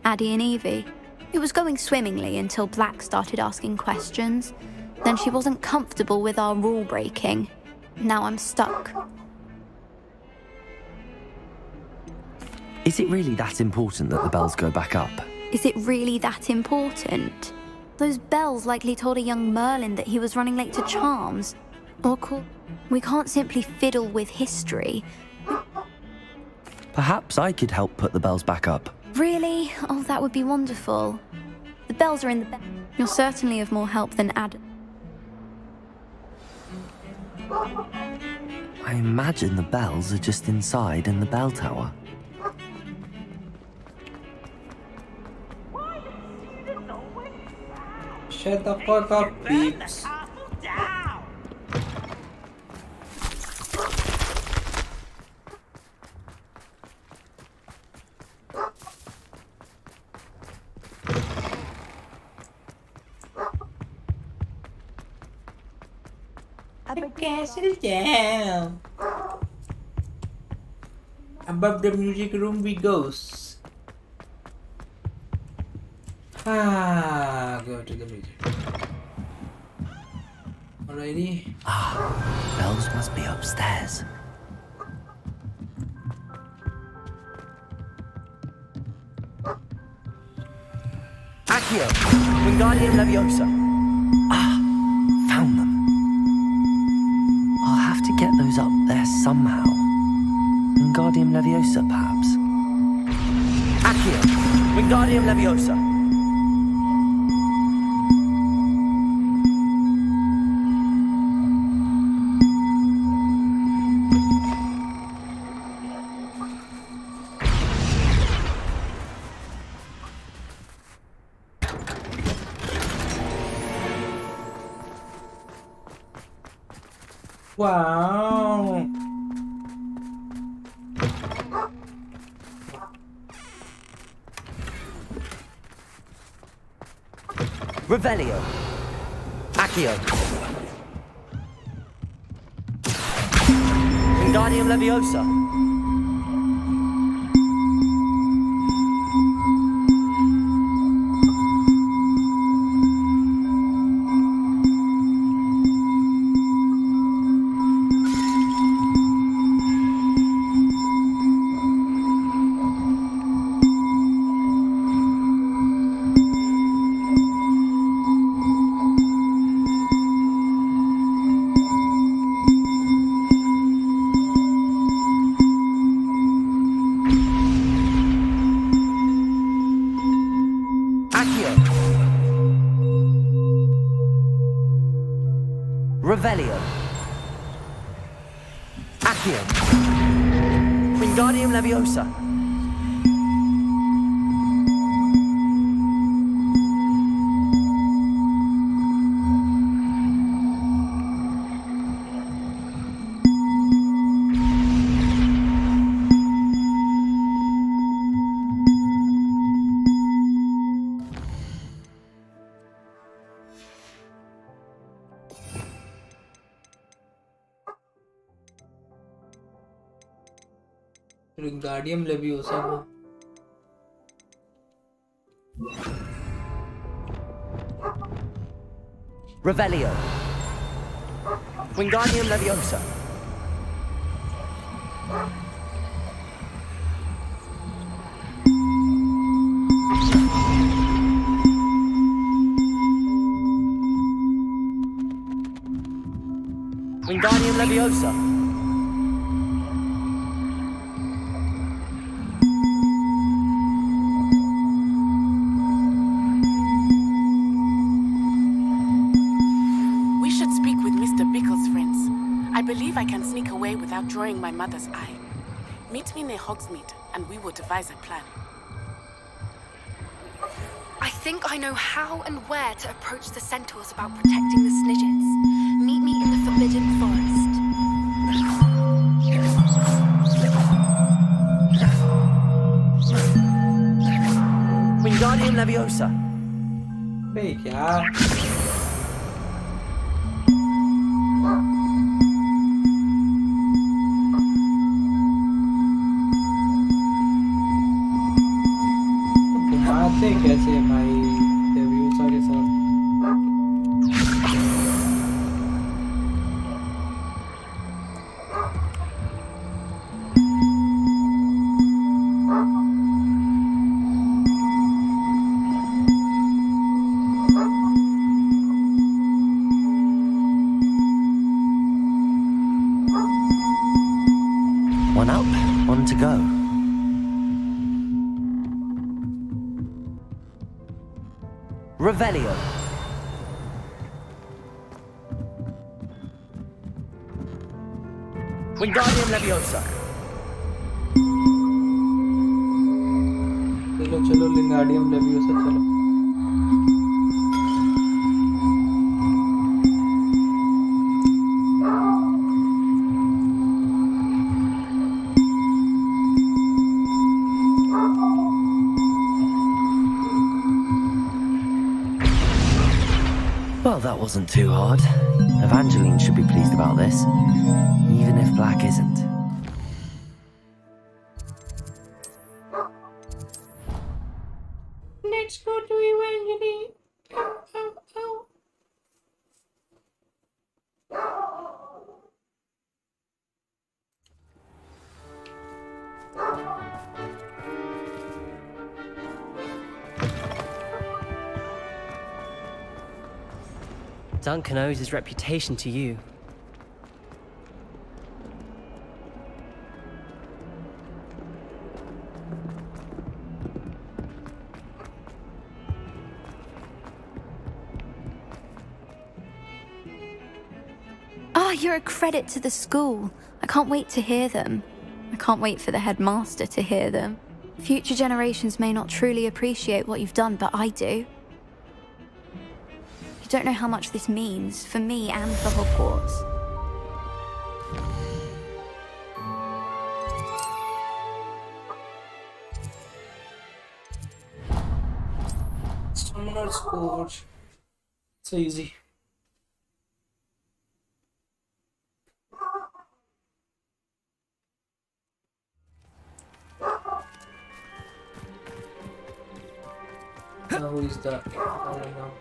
Addie and Evie. It was going swimmingly until Black started asking questions. Then she wasn't comfortable with our rule breaking. Now I'm stuck. Is it really that important that the bells go back up? Is it really that important? Those bells likely told a young Merlin that he was running late to Charms. Or we can't simply fiddle with history. Perhaps I could help put the bells back up. Really? Oh, that would be wonderful. The bells are in the bell. You're certainly of more help than Ad. I imagine the bells are just inside in the bell tower. Shut the fuck up, peeps. The castle down. Above the music room we goes. Go to the music. Alrighty. Bells must be upstairs. Accio! Wingardium Leviosa! Found them. I'll have to get those up there somehow. Wingardium Leviosa, perhaps. Accio! Wingardium Leviosa! Wow. Revelio. Accio. Wingardium Leviosa. Revelio. Accio. Wingardium Leviosa. Wingardium Leviosa को Revelio. Wingardium Leviosa. Wingardium Leviosa. I can sneak away without drawing my mother's eye. Meet me near Hogsmeade, and we will devise a plan. I think I know how and where to approach the centaurs about protecting the Snidgets. Meet me in the Forbidden Forest. Wingardium Leviosa. बे क्या घुमाते कैसे भाई leviosa के साथ One up, one to go. Revelio. Wingardium Leviosa. चलो चलो लिंगार्डियम leviosa चलो Well, that wasn't too hard. Evangeline should be pleased about this, even if Black isn't. Let's go to Evangeline. Duncan owes his reputation to you. You're a credit to the school. I can't wait to hear them. I can't wait for the headmaster to hear them. Future generations may not truly appreciate what you've done, but I do. You don't know how much this means for me and for Hogwarts. Summoner's Coach. So easy. Who is that? I don't know.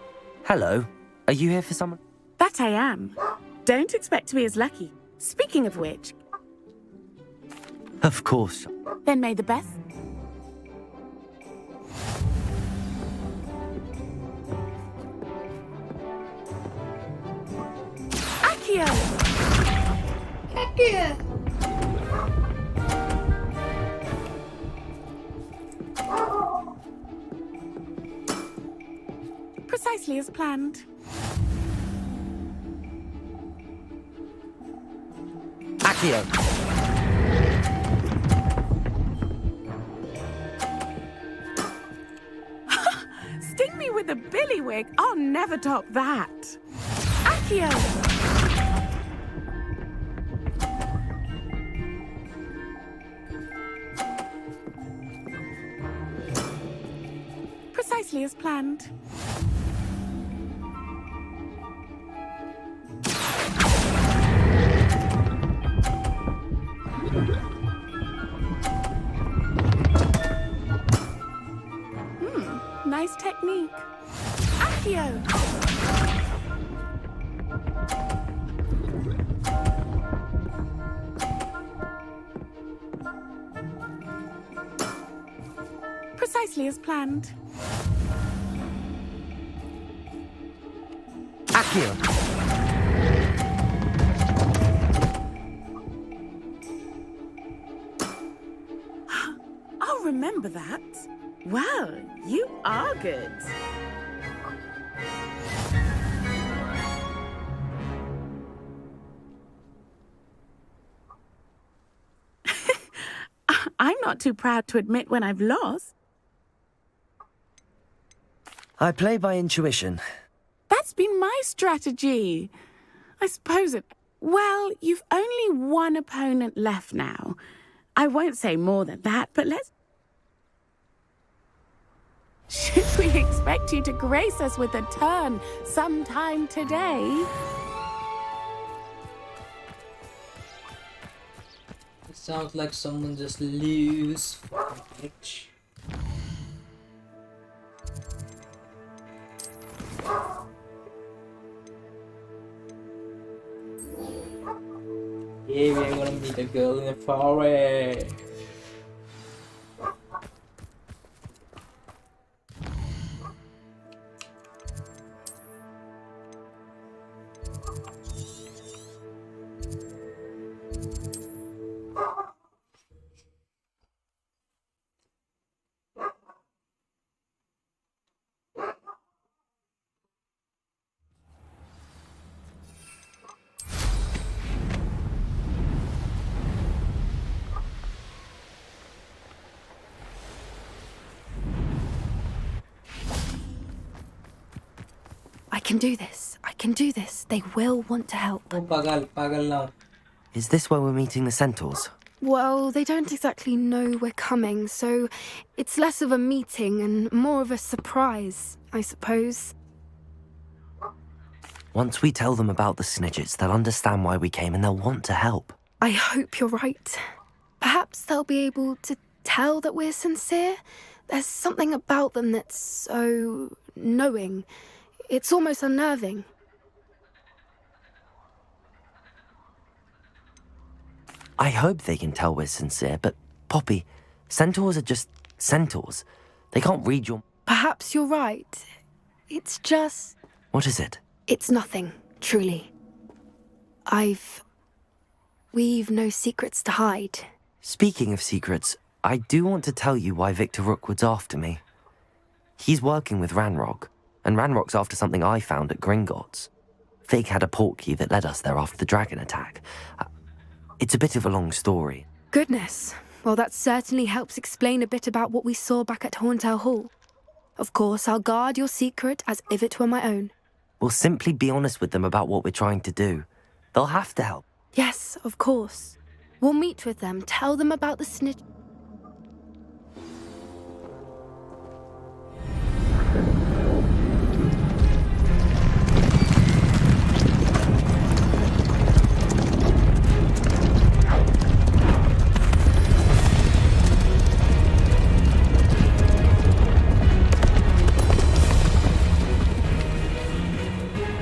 Hello. Are you here for someone? That I am. Don't expect to be as lucky. Speaking of which, Of course. then may the best. Accio! Precisely as planned. Accio. Sting me with a billywig. I'll never top that. Accio! Precisely as planned. Nice technique. Accio! Precisely as planned. Accio. I'll remember that. Well, you are good. I'm not too proud to admit when I've lost. I play by intuition. That's been my strategy. I suppose it... Well, you've only one opponent left now. I won't say more than that, but let's... expect you to grace us with a turn sometime today. It sounds like someone just leaves. Fucking bitch. Yeah, we're gonna meet a girl in the forest. I can do this. I can do this. They will want to help. Oh, pagal now. Is this where we're meeting the centaurs? Well, they don't exactly know we're coming, so it's less of a meeting and more of a surprise, I suppose. Once we tell them about the Snidgets, they'll understand why we came and they'll want to help. I hope you're right. Perhaps they'll be able to tell that we're sincere. There's something about them that's so knowing. It's almost unnerving. I hope they can tell we're sincere, but Poppy, centaurs are just centaurs. They can't read your... Perhaps you're right. It's just... What is it? It's nothing, truly. We've no secrets to hide. Speaking of secrets, I do want to tell you why Victor Rookwood's after me. He's working with Ranrock, and Ranrock's after something I found at Gringotts. Fig had a portkey that led us there after the dragon attack. It's a bit of a long story. Goodness. Well, that certainly helps explain a bit about what we saw back at Horntail Hall. Of course, I'll guard your secret as if it were my own. We'll simply be honest with them about what we're trying to do. They'll have to help. Yes, of course. We'll meet with them, tell them about the snitch...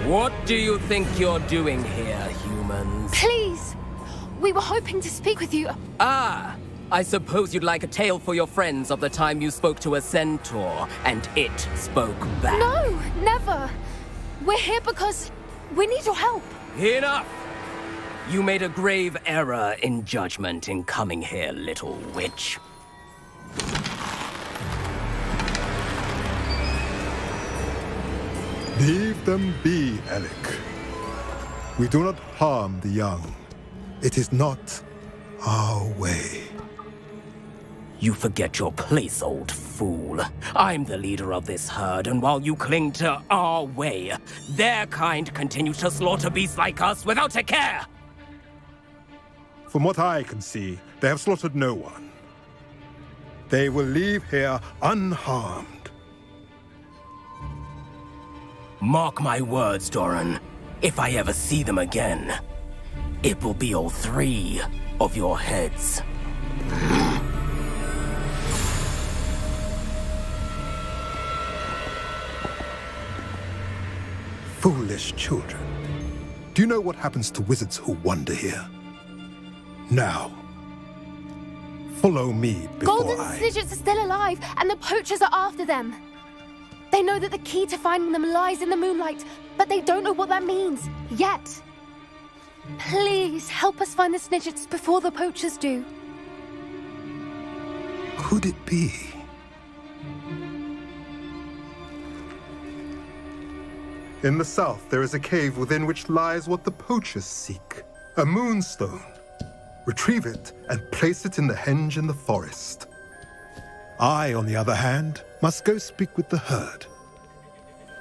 What do you think you're doing here, humans? Please! We were hoping to speak with you. Ah! I suppose you'd like a tale for your friends of the time you spoke to a centaur, and it spoke back. No, never! We're here because we need your help. Enough! You made a grave error in judgment in coming here, little witch. Leave them be, Alec. We do not harm the young. It is not our way. You forget your place, old fool. I'm the leader of this herd, and while you cling to our way, their kind continue to slaughter beasts like us without a care! From what I can see, they have slaughtered no one. They will leave here unharmed. Mark my words, Doran. If I ever see them again, it will be all three of your heads. Foolish children. Do you know what happens to wizards who wander here? Now, follow me before Golden I... Snidgets are still alive, and the poachers are after them. They know that the key to finding them lies in the moonlight, but they don't know what that means, yet. Please, help us find the Snidgets before the poachers do. Could it be? In the south, there is a cave within which lies what the poachers seek. A moonstone. Retrieve it and place it in the henge in the forest. I, on the other hand, must go speak with the herd.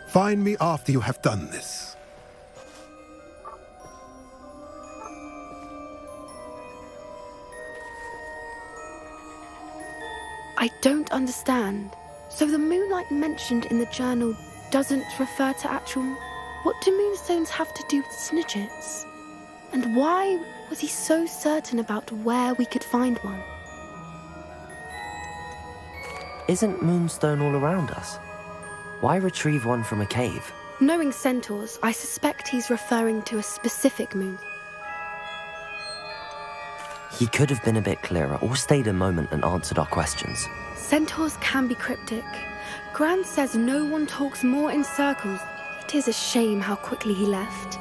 Find me after you have done this. I don't understand. So the moonlight mentioned in the journal doesn't refer to actual... What do moonstones have to do with snidgets? And why was he so certain about where we could find one? Isn't moonstone all around us? Why retrieve one from a cave? Knowing centaurs, I suspect he's referring to a specific moon. He could have been a bit clearer or stayed a moment and answered our questions. Centaurs can be cryptic. Gran says no one talks more in circles. It is a shame how quickly he left.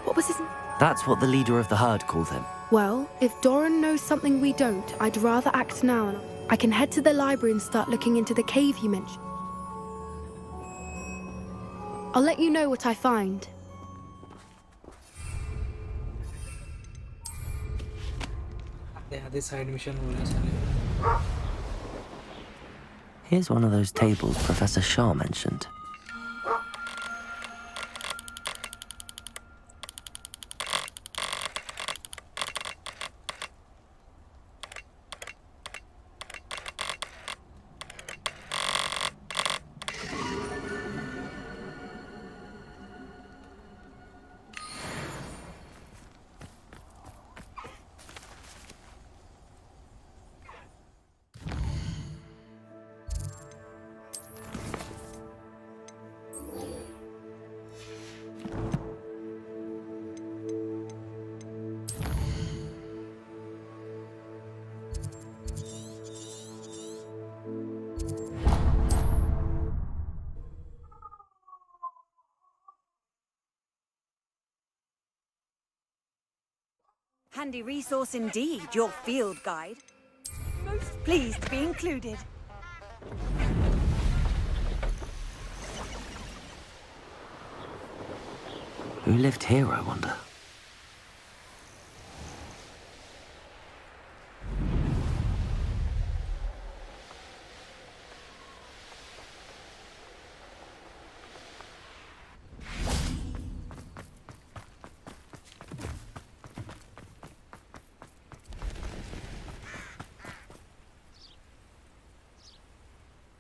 What was his... That's what the leader of the herd called him. Well, if Doran knows something we don't, I'd rather act now. I can head to the library and start looking into the cave you mentioned. I'll let you know what I find. आधे side mission हो रहे हैं. Here's one of those tables Professor Shah mentioned. Handy resource indeed, your field guide. Most pleased to be included. Who lived here, I wonder?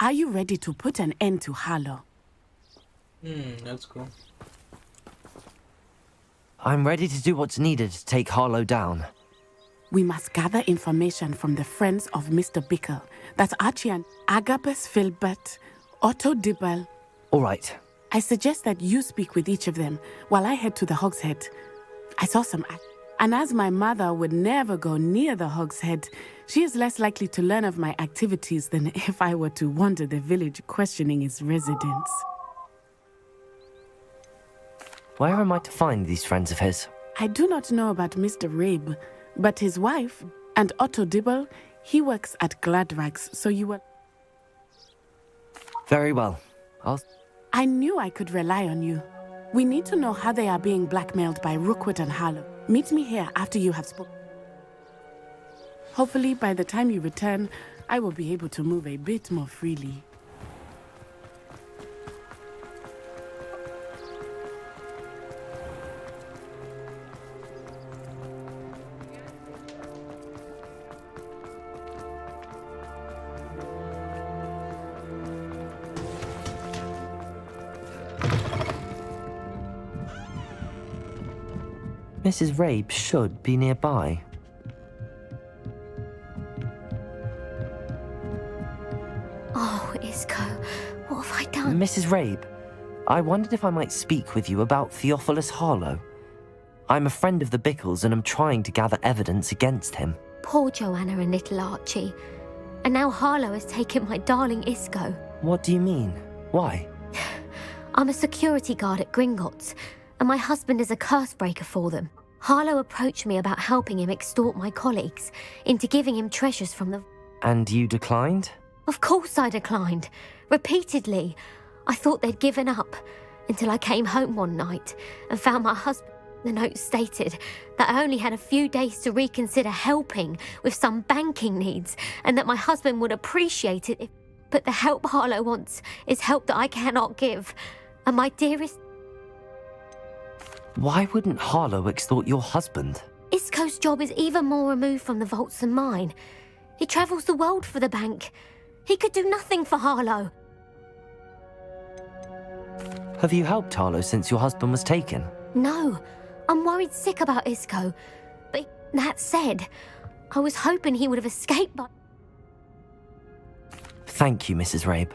Are you ready to put an end to Harlow? Let's go. I'm ready to do what's needed to take Harlow down. We must gather information from the friends of Mr. Bickle. That's Archie and Agapes Filbert, Otto Dibble. All right. I suggest that you speak with each of them while I head to the Hog's Head. I saw some... And as my mother would never go near the Hog's Head, she is less likely to learn of my activities than if I were to wander the village questioning its residents. Where am I to find these friends of his? I do not know about Mr. Rabe, but his wife and Otto Dibble, he works at Gladrags, so you will... Very well. I knew I could rely on you. We need to know how they are being blackmailed by Rookwood and Harlow. Meet me here after you have spoken. Hopefully, by the time you return, I will be able to move a bit more freely. Mrs. Rabe should be nearby. Oh, Isco, what have I done? Mrs. Rabe, I wondered if I might speak with you about Theophilus Harlow. I'm a friend of the Bickles and am trying to gather evidence against him. Poor Joanna and little Archie. And now Harlow has taken my darling Isco. What do you mean? Why? I'm a security guard at Gringotts, and my husband is a curse breaker for them. Harlow approached me about helping him extort my colleagues into giving him treasures from the... And you declined? Of course I declined. Repeatedly. I thought they'd given up until I came home one night and found my husband. The note stated that I only had a few days to reconsider helping with some banking needs and that my husband would appreciate it if... But the help Harlow wants is help that I cannot give. And my dearest... Why wouldn't Harlow extort your husband? Isco's job is even more removed from the vaults than mine. He travels the world for the bank. He could do nothing for Harlow. Have you helped Harlow since your husband was taken? No, I'm worried sick about Isco. But that said, I was hoping he would have escaped by... Thank you, Mrs. Rabe.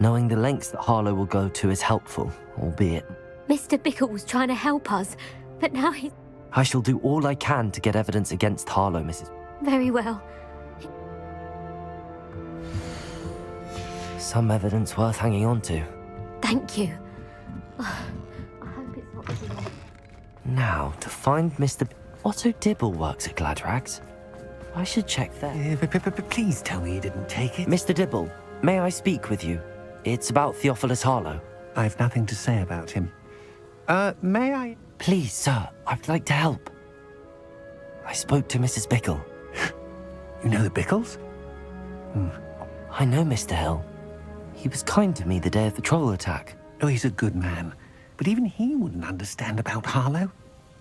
Knowing the lengths that Harlow will go to is helpful, albeit... Mr. Bickle was trying to help us, but now he's... I shall do all I can to get evidence against Harlow, Mrs. Very well. Some evidence worth hanging on to. Thank you. I hope it's not the delay. Now, to find Mr. Otto Dibble works at Gladrags. I should check there. Please tell me you didn't take it. Mr. Dibble, may I speak with you? It's about Theophilus Harlow. I've nothing to say about him. May I? Please, sir, I'd like to help. I spoke to Mrs. Bickle. You know the Bickles? I know Mr. Hill. He was kind to me the day of the troll attack. Oh, he's a good man. But even he wouldn't understand about Harlow.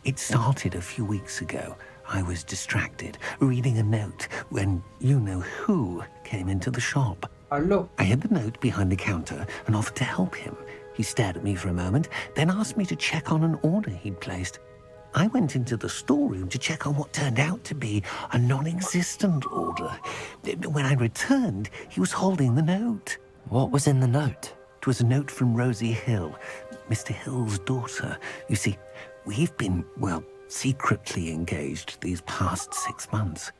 It started a few weeks ago. I was distracted, reading a note, when you-know-who came into the shop. Hello. I hid the note behind the counter and offered to help him. He stared at me for a moment, then asked me to check on an order he'd placed. I went into the storeroom to check on what turned out to be a non-existent order. When I returned, he was holding the note. What was in the note? It was a note from Rosie Hill, Mr. Hill's daughter. You see, we've been, well, secretly engaged these past 6 months.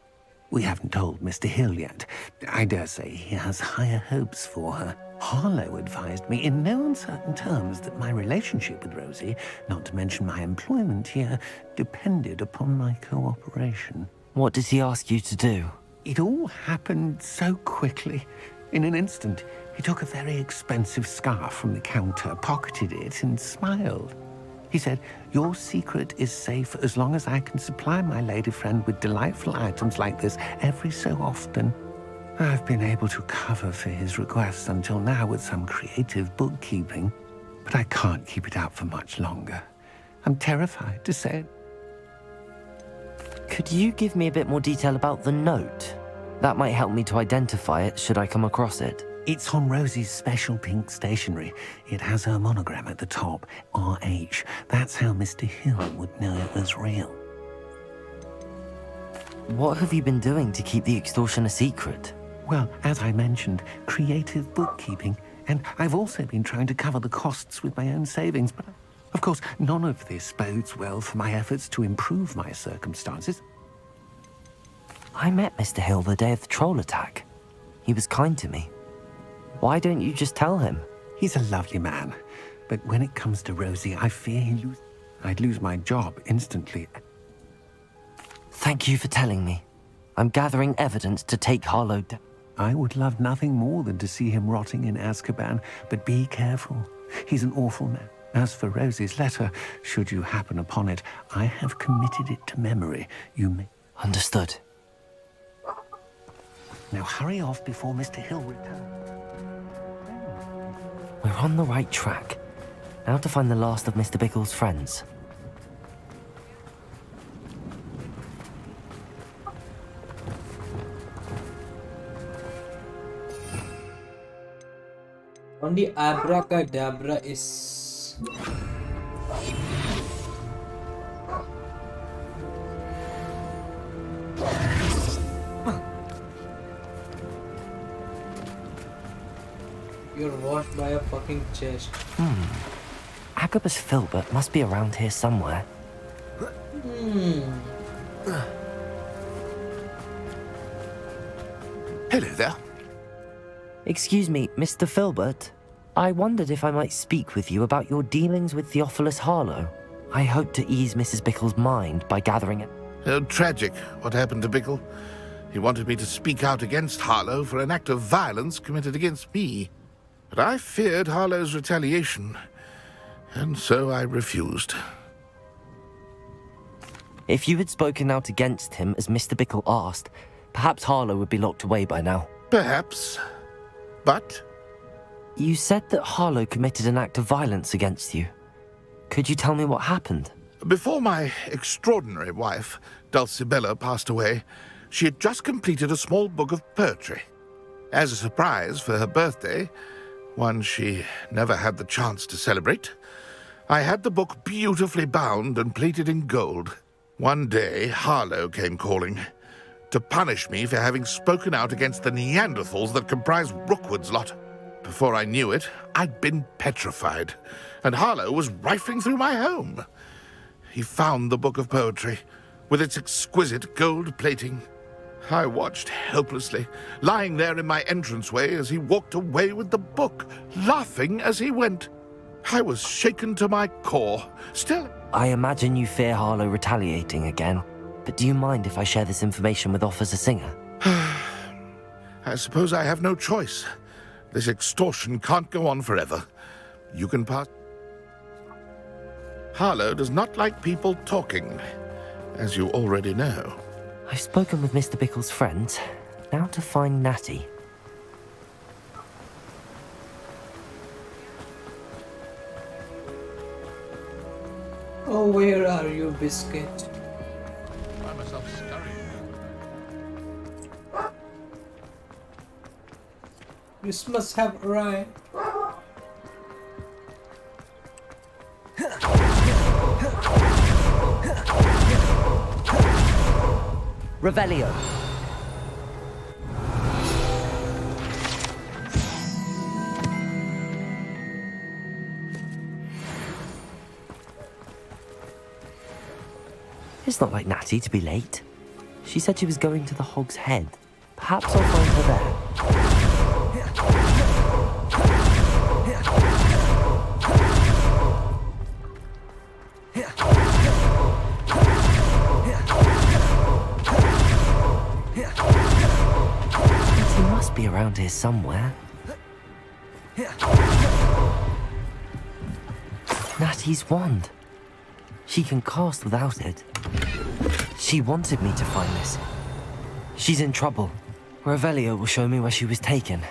We haven't told Mr. Hill yet. I dare say he has higher hopes for her. Harlow advised me in no uncertain terms that my relationship with Rosie, not to mention my employment here, depended upon my cooperation. What did he ask you to do? It all happened so quickly. In an instant, he took a very expensive scarf from the counter, pocketed it, and smiled. He said, "Your secret is safe as long as I can supply my lady friend with delightful items like this every so often." I've been able to cover for his requests until now with some creative bookkeeping, but I can't keep it up for much longer. I'm terrified to say it. Could you give me a bit more detail about the note? That might help me to identify it should I come across it. It's on Rosie's special pink stationery. It has her monogram at the top, RH. That's how Mr. Hill would know it was real. What have you been doing to keep the extortion a secret? Well, as I mentioned, creative bookkeeping. And I've also been trying to cover the costs with my own savings. But, of course, none of this bodes well for my efforts to improve my circumstances. I met Mr. Hill the day of the troll attack. He was kind to me. Why don't you just tell him? He's a lovely man. But when it comes to Rosie, I fear I'd lose my job instantly. Thank you for telling me. I'm gathering evidence to take Harlow down. I would love nothing more than to see him rotting in Azkaban, but be careful. He's an awful man. As for Rosie's letter, should you happen upon it, I have committed it to memory. You may... Understood. Now hurry off before Mr. Hill returns. We're on the right track. Now to find the last of Mr. Bickle's friends. Only abracadabra is... You're washed by a fucking chest. Agabus Filbert must be around here somewhere. Hello there. Excuse me, Mr. Filbert. I wondered if I might speak with you about your dealings with Theophilus Harlow. I hope to ease Mrs. Bickle's mind by gathering it. Tragic, what happened to Bickle. He wanted me to speak out against Harlow for an act of violence committed against me. But I feared Harlow's retaliation, and so I refused. If you had spoken out against him as Mr. Bickle asked, perhaps Harlow would be locked away by now. Perhaps. But? You said that Harlow committed an act of violence against you. Could you tell me what happened? Before my extraordinary wife, Dulcibella, passed away, she had just completed a small book of poetry. As a surprise for her birthday, one she never had the chance to celebrate, I had the book beautifully bound and plated in gold. One day, Harlow came calling to punish me for having spoken out against the Neanderthals that comprise Rookwood's lot. Before I knew it, I'd been petrified, and Harlow was rifling through my home. He found the book of poetry, with its exquisite gold plating. I watched helplessly, lying there in my entranceway as he walked away with the book, laughing as he went. I was shaken to my core. Still, I imagine you fear Harlow retaliating again, but do you mind if I share this information with Officer Singer? I suppose I have no choice. This extortion can't go on forever. You can pass. Harlow does not like people talking, as you already know. I've spoken with Mr. Bickle's friends. Now to find Natty. Oh, where are you, Biscuit? Find myself scurrying. Christmas have arrived. Revelio. It's not like Natty to be late. She said she was going to the Hog's Head. Perhaps I'll find her there. He must be around here somewhere. Natty's wand. She can cast without it. She wanted me to find this. She's in trouble. Revelio will show me where she was taken.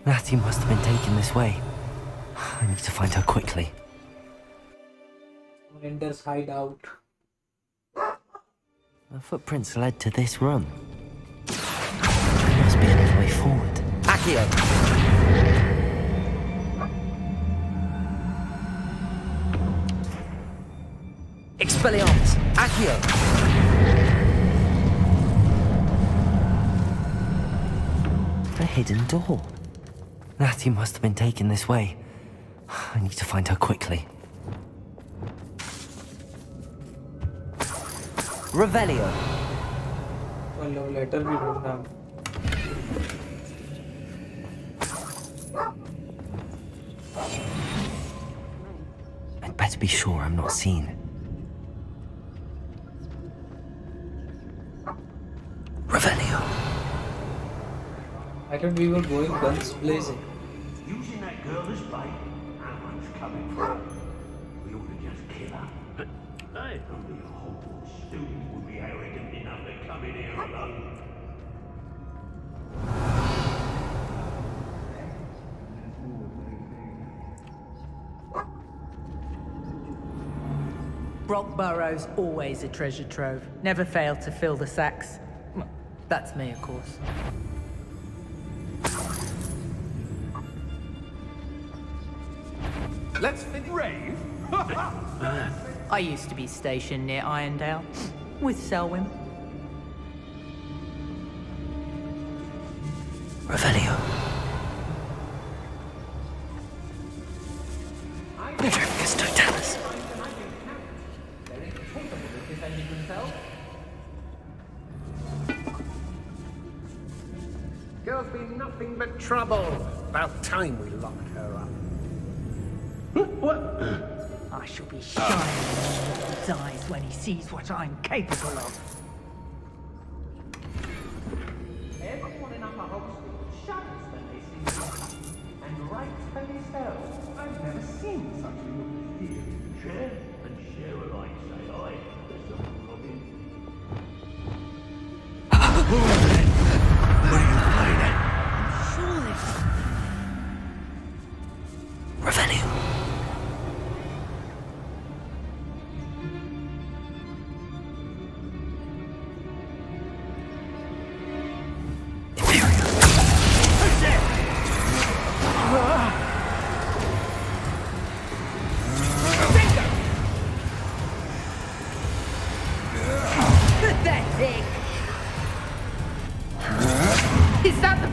Natty must have been taken this way. I need to find her quickly. Ender's hideout. The footprints led to this room. There must be another way forward. Accio! Expelliarmus! Accio! A hidden door. Natty must have been taken this way. I need to find her quickly. Revelio. Love letter भी ढूंढना. I'd better be sure I'm not seen. Revelio. I thought we were going guns blazing. Using that girl as bait? How much coming for her? We ought to just kill her. Hey, only a Hogwarts student would be arrogant enough to come in here alone. Brockborough's always a treasure trove. Never failed to fill the sacks. Well, that's me, of course. Let's fit rave. I used to be stationed near Irondale with Selwyn. Revelio. Nevericus totalis. Girl's been nothing but trouble. About time we locked her up. What? I shall be shining in his eyes when he sees what I'm capable of. Everyone in Upper Hogsmeade shudders when they see you. And right for themselves. I've never seen such a look of fear. Share and share alike, say I. There's something from him. Revelio.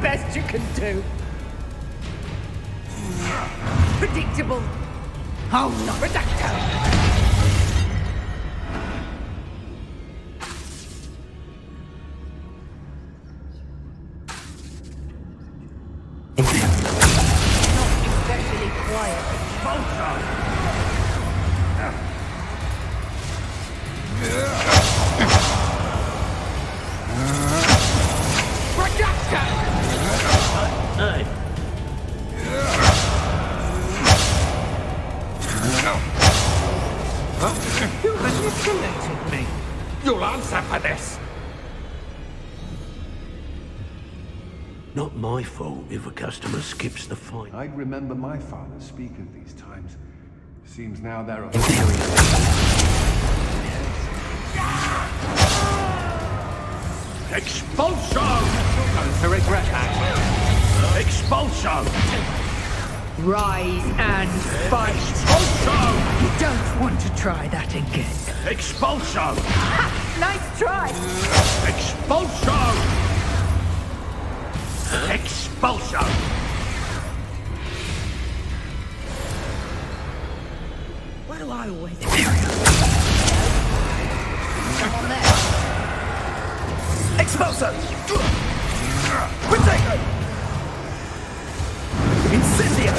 best you can do. Predictable. Oh, no. Reducto. Especially quiet. You manipulated me. You'll answer for this. Not my fault if a customer skips the fight. I'd remember my father speak of these times. Seems now there are... Expulso! You're going to regret that. Expulso! Rise and fight. Expulso! You don't want to try that again. Expulso! Nice try. Expulso! Expulso! Why do I always... Come on there. Expulso! Protego! Incendio!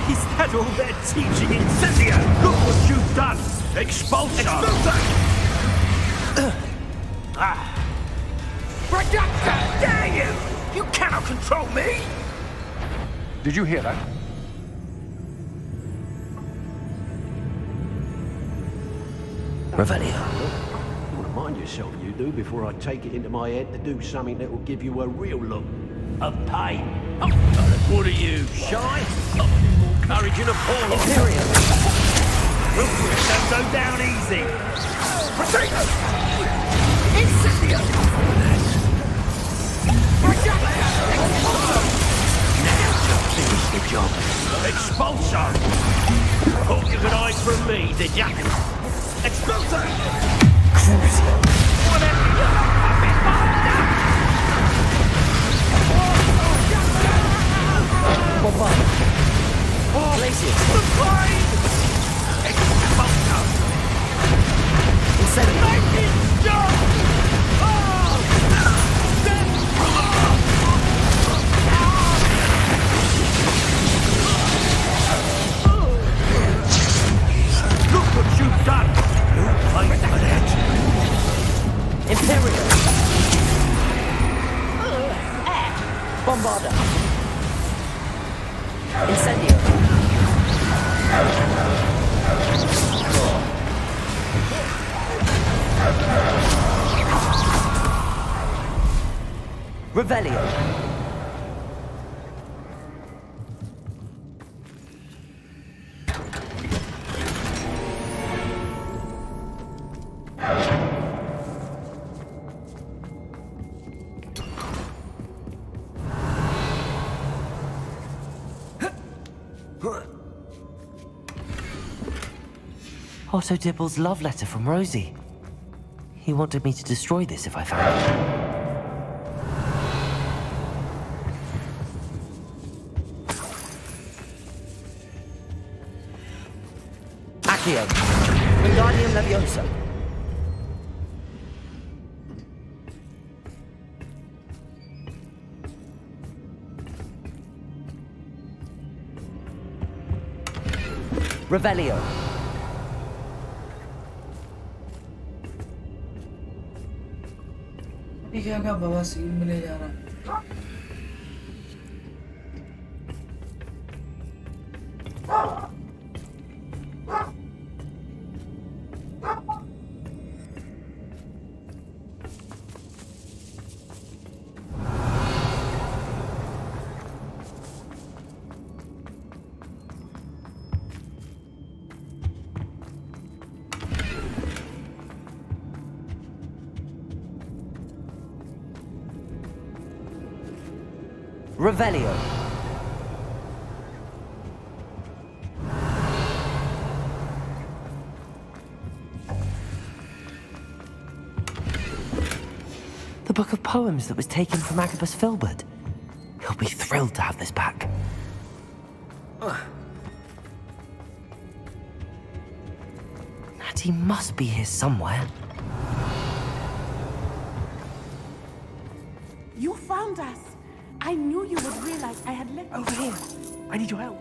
Is that all they're teaching? Incendio! Look what you've done! Expulso! Expulso! Reductor! Dare you! You cannot control me! Did you hear that? Revelio. You want to mind yourself, you do, before I take it into my head to do something that will give you a real look of pain. Oh, what are you, shy? Oh, more courage in a ball. Imperium! Don't go down easy! Protego! Incendio! Finish the job. Expulso! Thought you could hide from me, did ya? Expulso! Whatever you Bombard! Glacier! The plane! Expulso! Incendio! Make it stop! Look what you've done! You'll pay for that! Imperial! Bombarda! Incendio! Revelio! Otto Dibble's love letter from Rosie. He wanted me to destroy this if I found it. Accio! Wingardium Leviosa! Revelio! ये क्या क्या बवासीर मिले जा रहा Revelio! The book of poems that was taken from Agabus Filbert. He'll be thrilled to have this back. Natty must be here somewhere. You found us. I knew you would realize I had left. Over here. I need your help.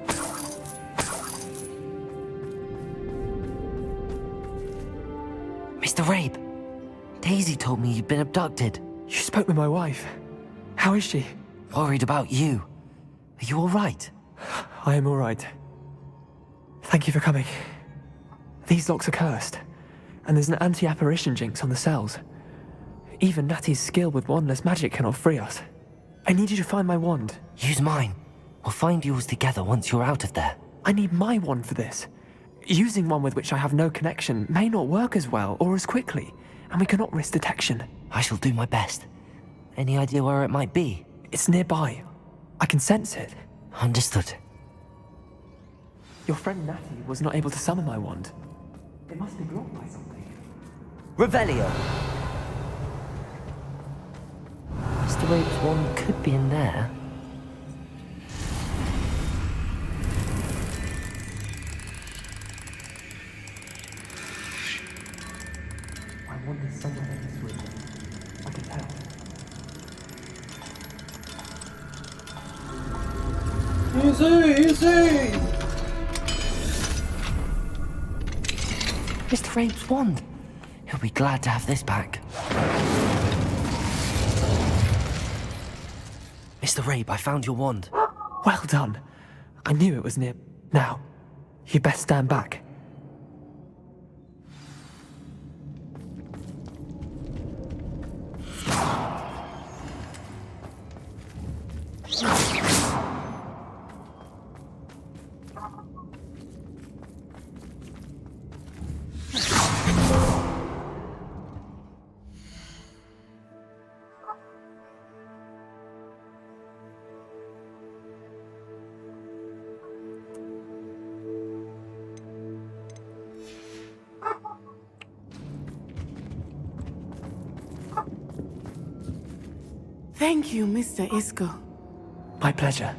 Mr. Rabe, Daisy told me you'd been abducted. You spoke with my wife. How is she? Worried about you. Are you all right? I am all right. Thank you for coming. These locks are cursed, and there's an anti-apparition jinx on the cells. Even Natty's skill with wandless magic cannot free us. I need you to find my wand. Use mine. We'll find yours together once you're out of there. I need my wand for this. Using one with which I have no connection may not work as well or as quickly, and we cannot risk detection. I shall do my best. Any idea where it might be? It's nearby. I can sense it. Understood. Your friend Natty was not able to summon my wand. It must be blocked by something. Revelio! Mr. Rabe's wand could be in there. My wand is somewhere in this room. I can tell. Easy! Mr. Rabe's wand. He'll be glad to have this back. Mr. Rabe, I found your wand. Well done. I knew it was near. Now, you best stand back. Thank you, Mr. Isco. My pleasure.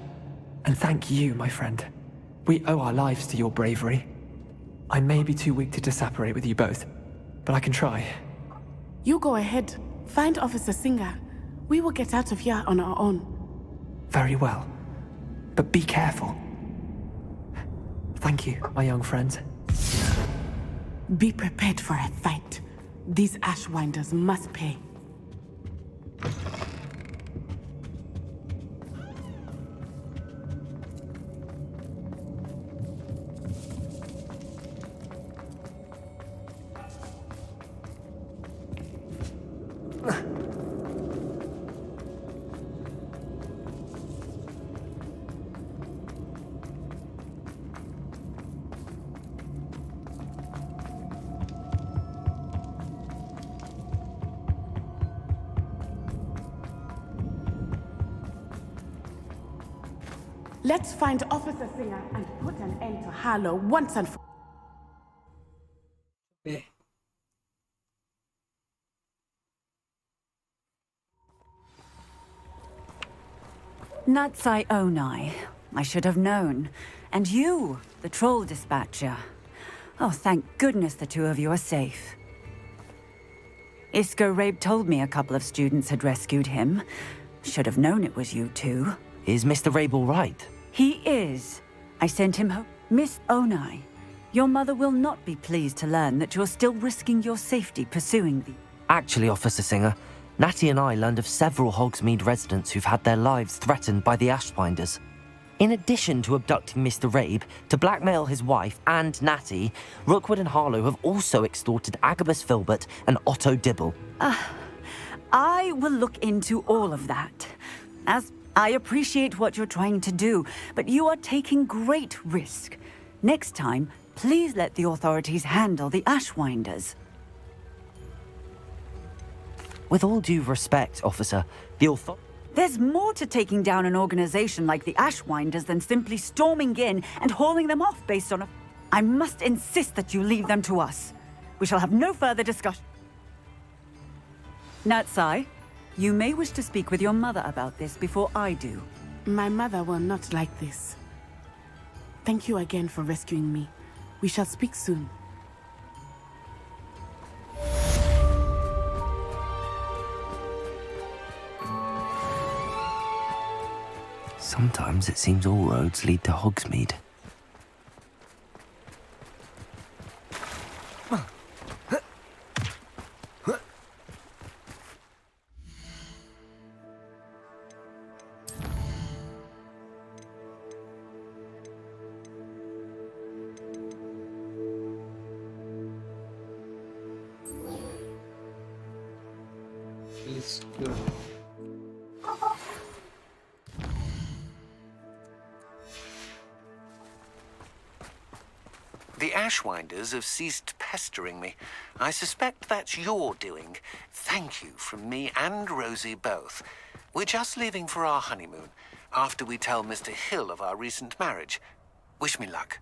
And thank you, my friend. We owe our lives to your bravery. I may be too weak to disapparate with you both, but I can try. You go ahead. Find Officer Singer. We will get out of here on our own. Very well. But be careful. Thank you, my young friends. Be prepared for a fight. These Ashwinders must pay. Let's find Officer Singer and put an end to Harlow once and for all. Natsai Onai. I should have known. And you, the troll dispatcher. Oh, thank goodness the two of you are safe. Isco Rabe told me a couple of students had rescued him. Should have known it was you two. Is Mr. Rabe all right? He is. I sent him home. Miss Onai, your mother will not be pleased to learn that you're still risking your safety pursuing the... Actually, Officer Singer, Natty and I learned of several Hogsmeade residents who've had their lives threatened by the Ashwinders. In addition to abducting Mr. Rabe to blackmail his wife and Natty, Rookwood and Harlow have also extorted Agabus Filbert and Otto Dibble. I will look into all of that. As I appreciate what you're trying to do, but you are taking great risk. Next time, please let the authorities handle the Ashwinders. With all due respect, officer, There's more to taking down an organization like the Ashwinders than simply storming in and hauling them off based on a... I must insist that you leave them to us. We shall have no further discussion. Natsai, you may wish to speak with your mother about this before I do. My mother will not like this. Thank you again for rescuing me. We shall speak soon. Sometimes it seems all roads lead to Hogsmeade. It's good. The Ashwinders have ceased pestering me. I suspect that's your doing. Thank you from me and Rosie both. We're just leaving for our honeymoon, after we tell Mr. Hill of our recent marriage. Wish me luck.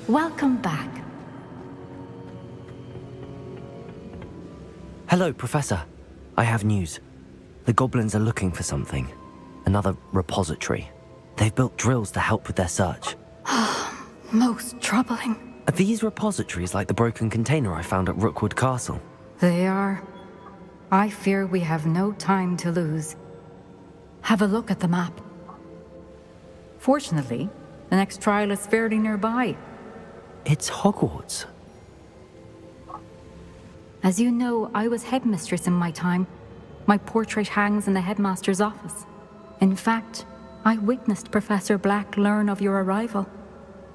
Welcome back. Hello, Professor. I have news. The goblins are looking for something. Another repository. They've built drills to help with their search. Most troubling. Are these repositories like the broken container I found at Rookwood Castle? They are. I fear we have no time to lose. Have a look at the map. Fortunately, the next trial is fairly nearby. It's Hogwarts. As you know, I was headmistress in my time. My portrait hangs in the headmaster's office. In fact, I witnessed Professor Black learn of your arrival.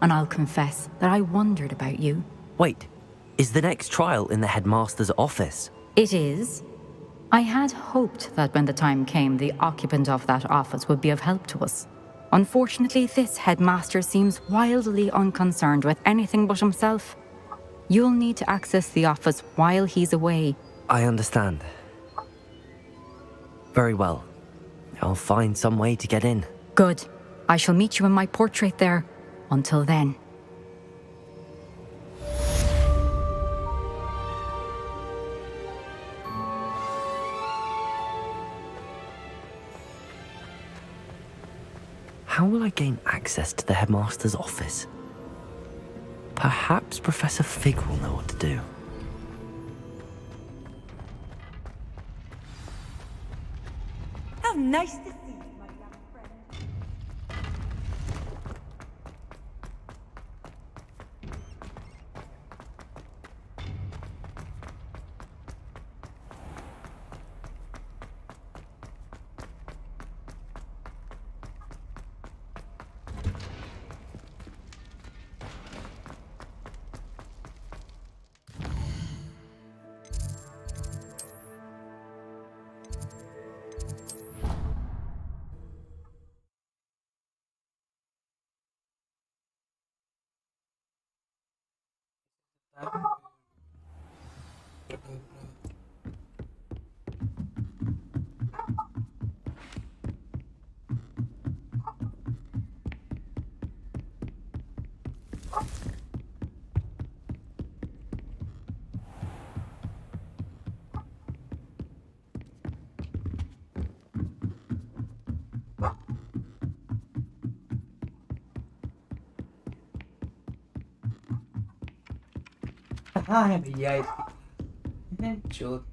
And I'll confess that I wondered about you. Wait, is the next trial in the headmaster's office? It is. I had hoped that when the time came, the occupant of that office would be of help to us. Unfortunately, this headmaster seems wildly unconcerned with anything but himself. You'll need to access the office while he's away. I understand. Very well. I'll find some way to get in. Good. I shall meet you in my portrait there. Until then. How will I gain access to the headmaster's office? Perhaps Professor Fig will know what to do. How nice to see you, my young friend. कहाँ है भैया इसकी चोट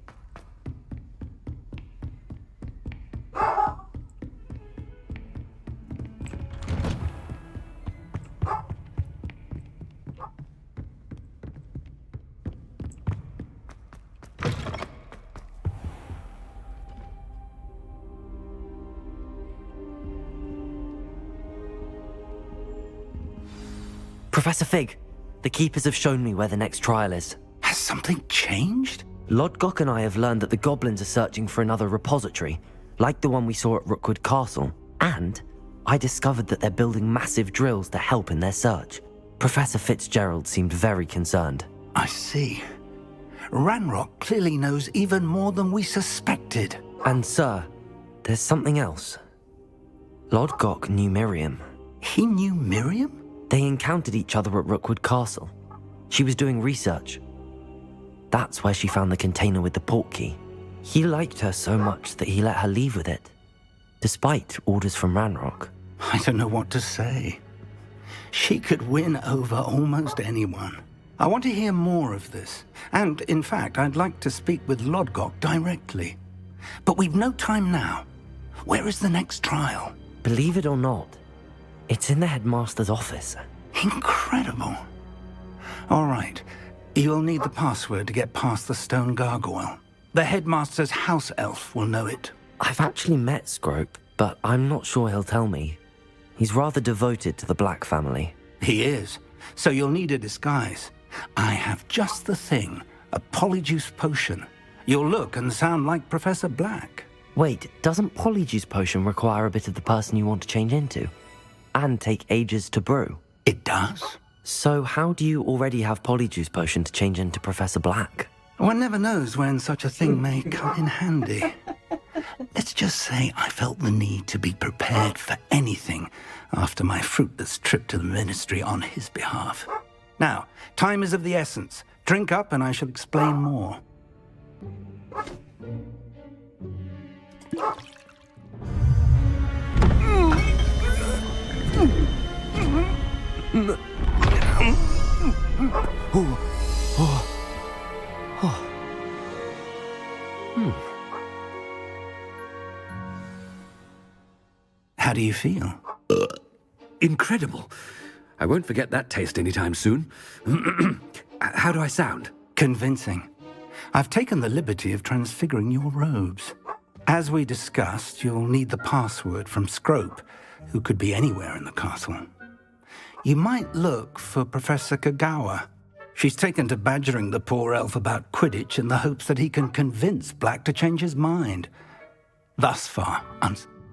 Professor Fig, the Keepers have shown me where the next trial is. Has something changed? Lodgok and I have learned that the goblins are searching for another repository, like the one we saw at Rookwood Castle. And I discovered that they're building massive drills to help in their search. Professor Fitzgerald seemed very concerned. I see. Ranrock clearly knows even more than we suspected. And sir, there's something else. Lodgok knew Miriam. He knew Miriam? They encountered each other at Rookwood Castle. She was doing research. That's where she found the container with the portkey. He liked her so much that he let her leave with it, despite orders from Ranrock. I don't know what to say. She could win over almost anyone. I want to hear more of this. And, in fact, I'd like to speak with Lodgok directly. But we've no time now. Where is the next trial? Believe it or not, it's in the headmaster's office. Incredible. All right. You'll need the password to get past the stone gargoyle. The headmaster's house elf will know it. I've actually met Scrope, but I'm not sure he'll tell me. He's rather devoted to the Black family. He is. So you'll need a disguise. I have just the thing. A polyjuice potion. You'll look and sound like Professor Black. Wait, doesn't Polyjuice Potion require a bit of the person you want to change into? And take ages to brew? It does. So how do you already have Polyjuice Potion to change into Professor Black? One never knows when such a thing may come in handy. Let's just say I felt the need to be prepared for anything after my fruitless trip to the Ministry on his behalf. Now, time is of the essence. Drink up and I shall explain more. How do you feel? Incredible. I won't forget that taste anytime soon. How do I sound? Convincing. I've taken the liberty of transfiguring your robes. As we discussed, you'll need the password from Scrope, who could be anywhere in the castle. You might look for Professor Kagawa. She's taken to badgering the poor elf about Quidditch in the hopes that he can convince Black to change his mind. Thus far,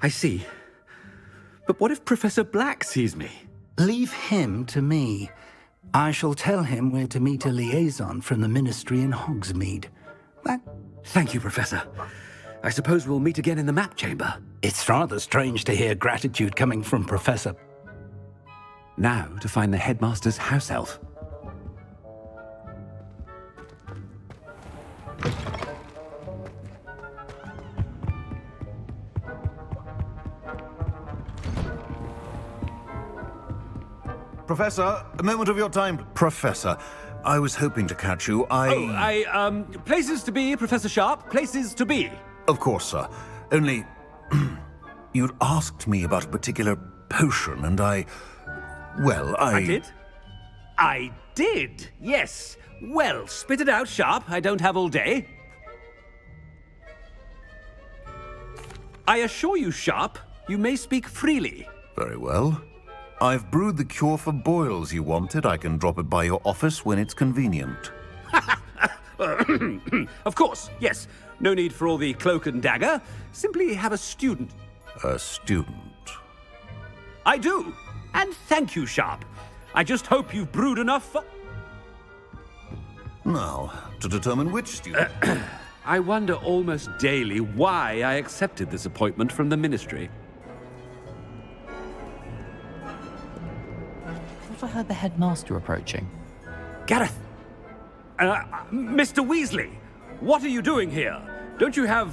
I see. But what if Professor Black sees me? Leave him to me. I shall tell him where to meet a liaison from the Ministry in Hogsmeade. Thank you, Professor. I suppose we'll meet again in the map chamber. It's rather strange to hear gratitude coming from Professor. Now to find the headmaster's house elf. Professor, a moment of your time. Professor, I was hoping to catch you. Places to be, Professor Sharp. Places to be. Of course, sir. Only, you'd asked me about a particular potion, and I did? I did, yes. Well, spit it out, Sharp. I don't have all day. I assure you, Sharp, you may speak freely. Very well. I've brewed the cure for boils you wanted. I can drop it by your office when it's convenient. Of course, yes. No need for all the cloak and dagger. Simply have a student. A student? I do. And thank you, Sharp. I just hope you've brewed enough for... Now, to determine which student... I wonder almost daily why I accepted this appointment from the Ministry. I heard the headmaster approaching. Gareth! Mr. Weasley! What are you doing here? Don't you have,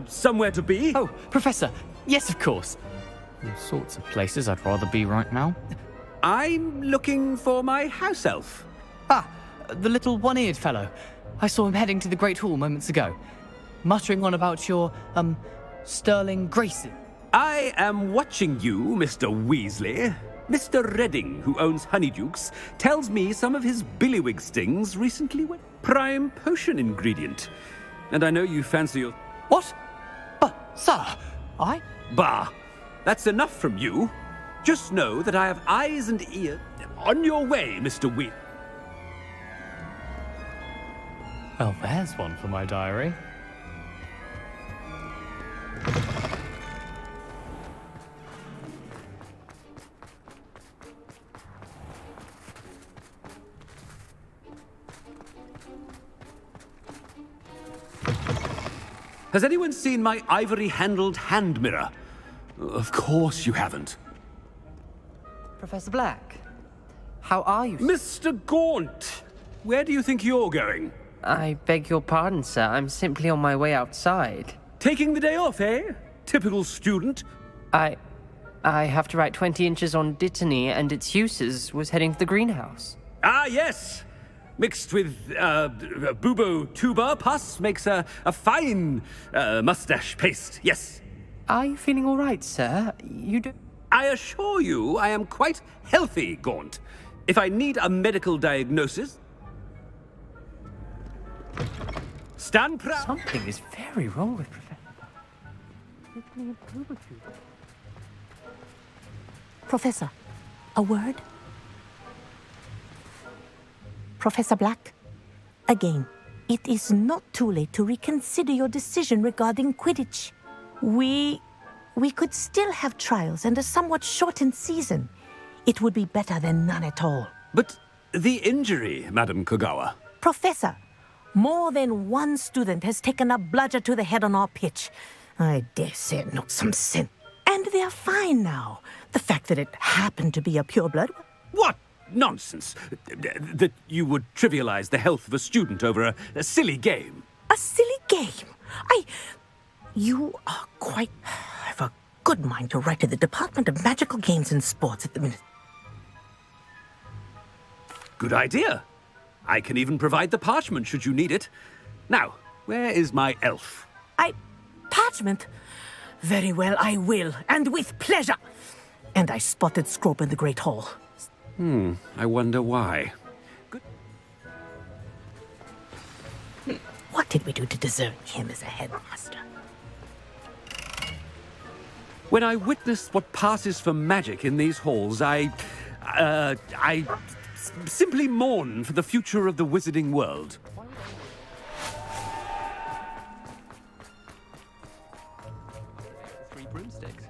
somewhere to be? Oh, Professor! Yes, of course! All sorts of places I'd rather be right now. I'm looking for my house elf. Ah, the little one-eared fellow. I saw him heading to the Great Hall moments ago, muttering on about your, sterling graces. I am watching you, Mr. Weasley. Mr. Redding, who owns Honeydukes, tells me some of his billywig stings recently were prime potion ingredient. And I know you fancy your... What? But, sir, I... Bah! That's enough from you. Just know that I have eyes and ears. On your way, Mr. Wheat. Well, there's one for my diary. Has anyone seen my ivory-handled hand mirror? Of course you haven't. Professor Black, how are you? Mr. Gaunt, where do you think you're going? I beg your pardon, sir. I'm simply on my way outside. Taking the day off, eh? Typical student. I have to write 20 inches on Dittany and its uses. Was heading to the greenhouse. Ah, yes! Mixed with bubo tuber pus makes a fine mustache paste, yes. Are you feeling all right, sir? You do... I assure you I am quite healthy, Gaunt. If I need a medical diagnosis... Stand proud. Something is very wrong with Professor, a word? Professor Black, again, it is not too late to reconsider your decision regarding Quidditch. We could still have trials and a somewhat shortened season. It would be better than none at all. But the injury, Madam Kogawa. Professor, more than one student has taken a bludger to the head on our pitch. I dare say it knocked some sense. And they're fine now. The fact that it happened to be a pureblood... What nonsense! That you would trivialize the health of a student over a silly game. A silly game? You are quite... I have a good mind to write to the Department of Magical Games and Sports at the minute. Good idea. I can even provide the parchment should you need it. Now, where is my elf? Parchment? Very well, I will, and with pleasure. And I spotted Scrope in the Great Hall. I wonder why. What did we do to deserve him as a headmaster? When I witness what passes for magic in these halls, I simply mourn for the future of the wizarding world. Three broomsticks.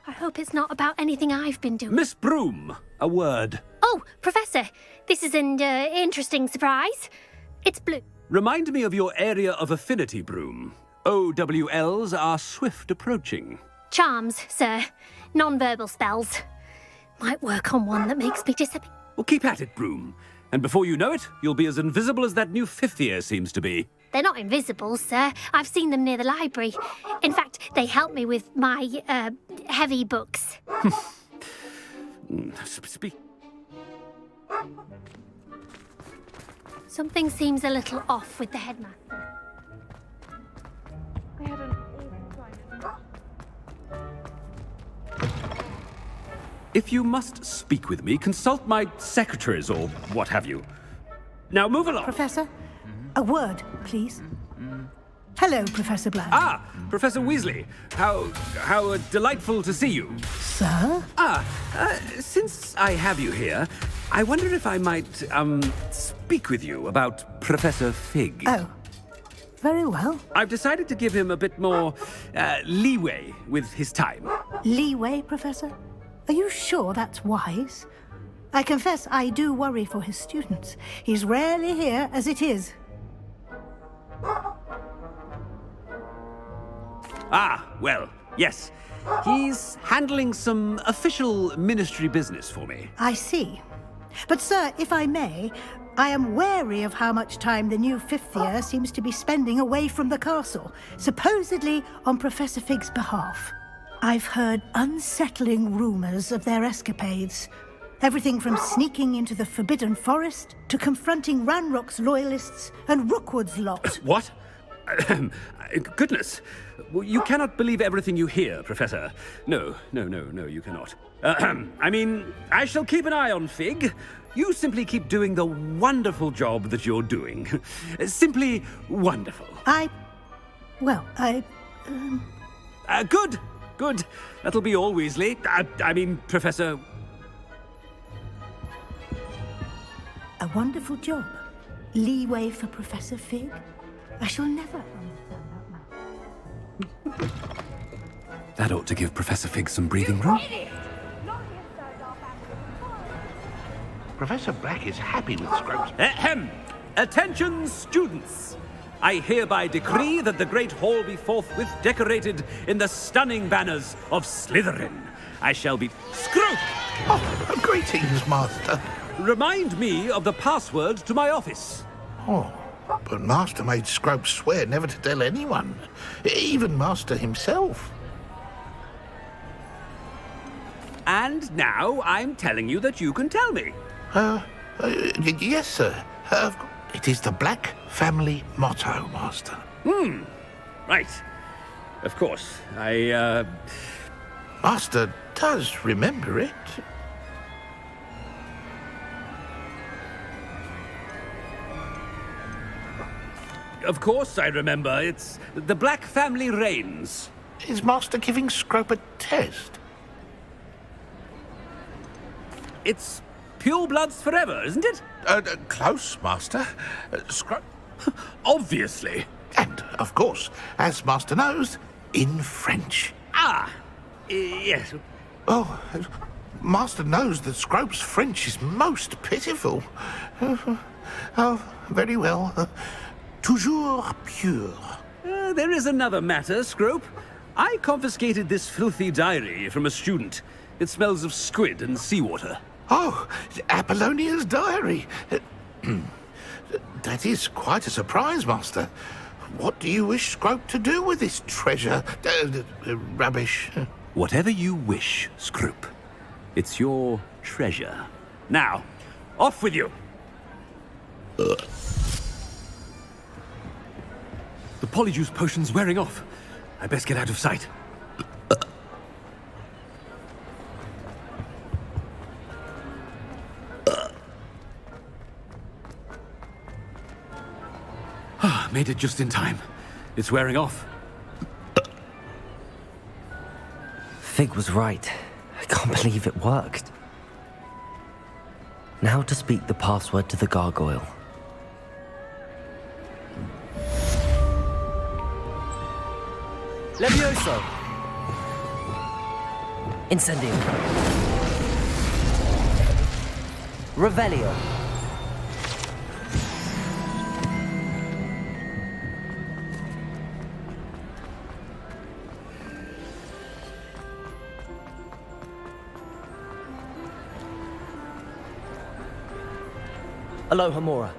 I hope it's not about anything I've been doing. Miss Broom, a word. Oh, Professor, this is an interesting surprise. It's blue. Remind me of your area of affinity, Broom. OWLs are swift approaching. Charms, sir. Non-verbal spells. Might work on one that makes me disappear. Well, keep at it, Broom. And before you know it, you'll be as invisible as that new fifth year seems to be. They're not invisible, sir. I've seen them near the library. In fact, they help me with my, heavy books. Speak. Something seems a little off with the headmaster. If you must speak with me, consult my secretaries or what have you. Now move along. Professor, a word, please. Hello, Professor Black. Ah, Professor Weasley. How delightful to see you. Sir? Since I have you here, I wonder if I might, speak with you about Professor Fig. Oh, very well. I've decided to give him a bit more, leeway with his time. Leeway, Professor? Are you sure that's wise? I confess I do worry for his students. He's rarely here as it is. Ah, well, yes. He's handling some official ministry business for me. I see. But, sir, if I may, I am wary of how much time the new fifth year seems to be spending away from the castle, supposedly on Professor Fig's behalf. I've heard unsettling rumors of their escapades. Everything from sneaking into the Forbidden Forest to confronting Ranrock's loyalists and Rookwood's lot. What? Goodness. You cannot believe everything you hear, Professor. No, you cannot. I mean, I shall keep an eye on Fig. You simply keep doing the wonderful job that you're doing. Simply wonderful. I Well, Good, good. That'll be all, Weasley. I mean, Professor... A wonderful job. Leeway for Professor Fig. I shall never understand That ought to give Professor Fig some breathing room. Professor Black is happy with Scrope's... Ahem! Attention, students! I hereby decree that the Great Hall be forthwith decorated in the stunning banners of Slytherin. I shall be... Scrope! Oh, greetings, Master. Remind me of the password to my office. Oh, but Master made Scrope swear never to tell anyone, even Master himself. And now I'm telling you that you can tell me. Yes, sir. It is the Black family motto, Master. Right. Of course, Master does remember it. Of course I remember. It's the Black family reigns. Is Master giving Scrope a test? It's pure bloods forever, isn't it? Close, Master. Scrope... Obviously. And, of course, as Master knows, in French. Yes. Oh, Master knows that Scrope's French is most pitiful. Oh, very well. Toujours pure. There is another matter, Scrope. I confiscated this filthy diary from a student. It smells of squid and seawater. Oh, Apollonia's diary. That is quite a surprise, Master. What do you wish Scrope to do with this treasure? Rubbish. Whatever you wish, Scrope. It's your treasure. Now, off with you. The polyjuice potion's wearing off. I best get out of sight. Made it just in time. It's wearing off. Fig was right. I can't believe it worked. Now to speak the password to the gargoyle. Levioso! Incendio. Revelio. Alohomora.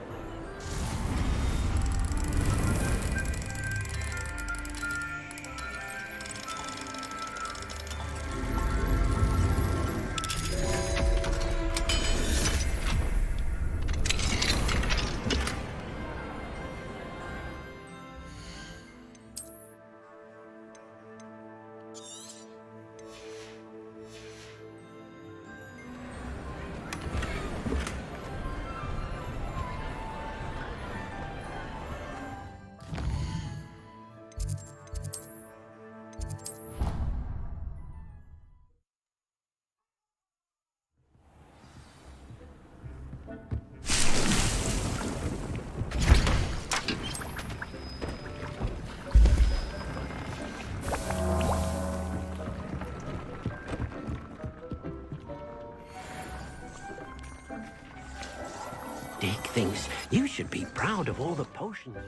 Dick thinks you should be proud of all the potions.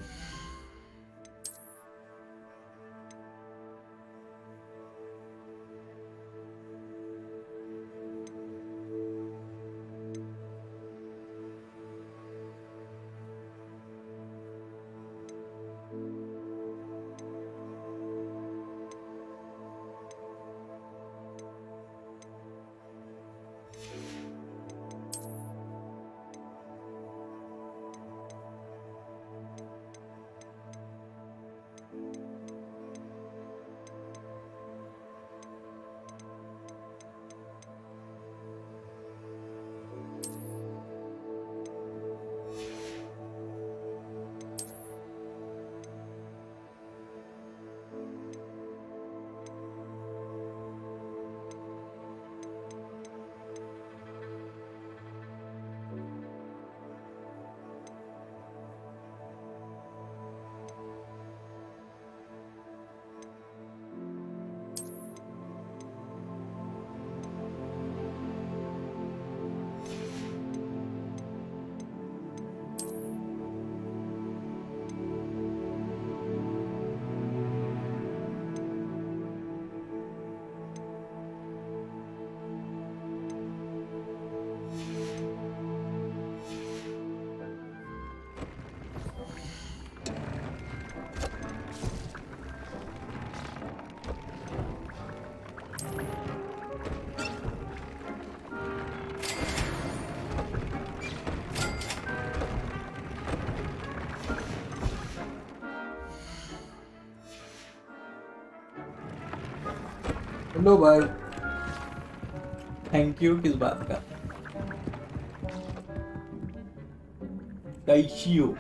लो भाई, thank you किस बात का? कैसी हो?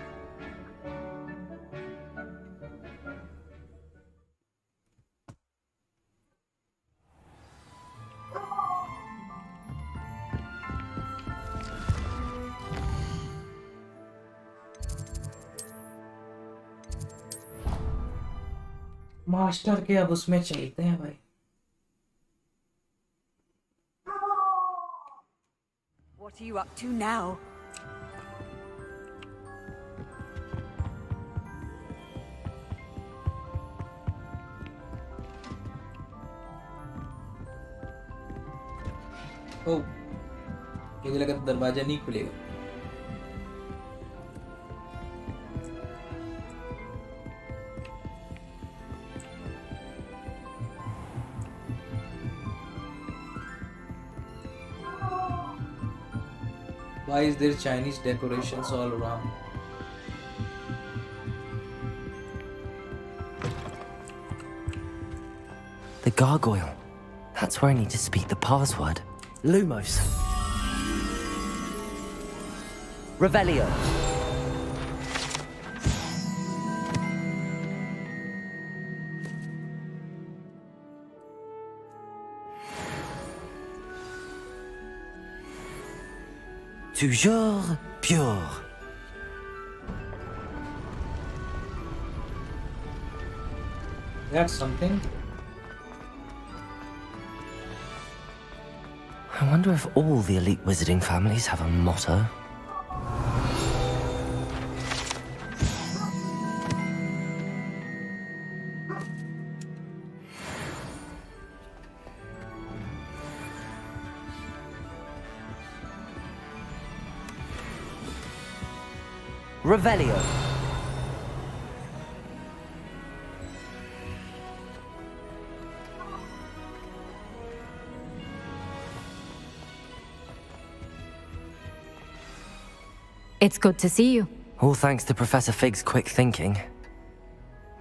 Master के अब उसमें चलते हैं भाई. What are you up to now? ओ, मुझे लगा दरवाजा नहीं खुलेगा. Why is there Chinese decorations all around? The gargoyle. That's where I need to speak the password. Lumos. Revelio. Toujours pure. That's something. I wonder if all the elite wizarding families have a motto. Revelio. It's good to see you. All thanks to Professor Fig's quick thinking.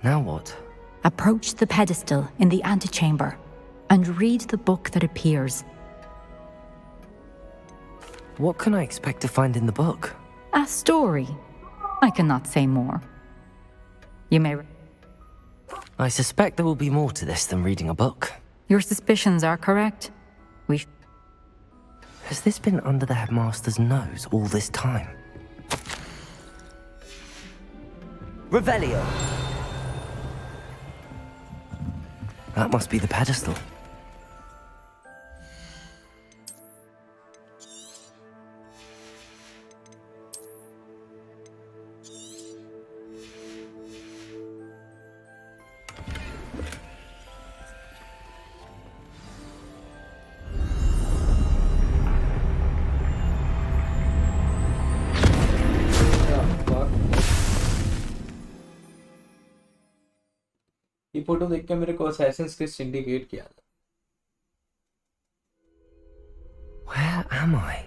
Now what? Approach the pedestal in the antechamber and read the book that appears. What can I expect to find in the book? A story. I cannot say more. You may... I suspect there will be more to this than reading a book. Your suspicions are correct. Has this been under the headmaster's nose all this time? Revelio. That must be the pedestal. ये photo देख के मेरे को Assassin's creed syndicate की याद आई. Where am I?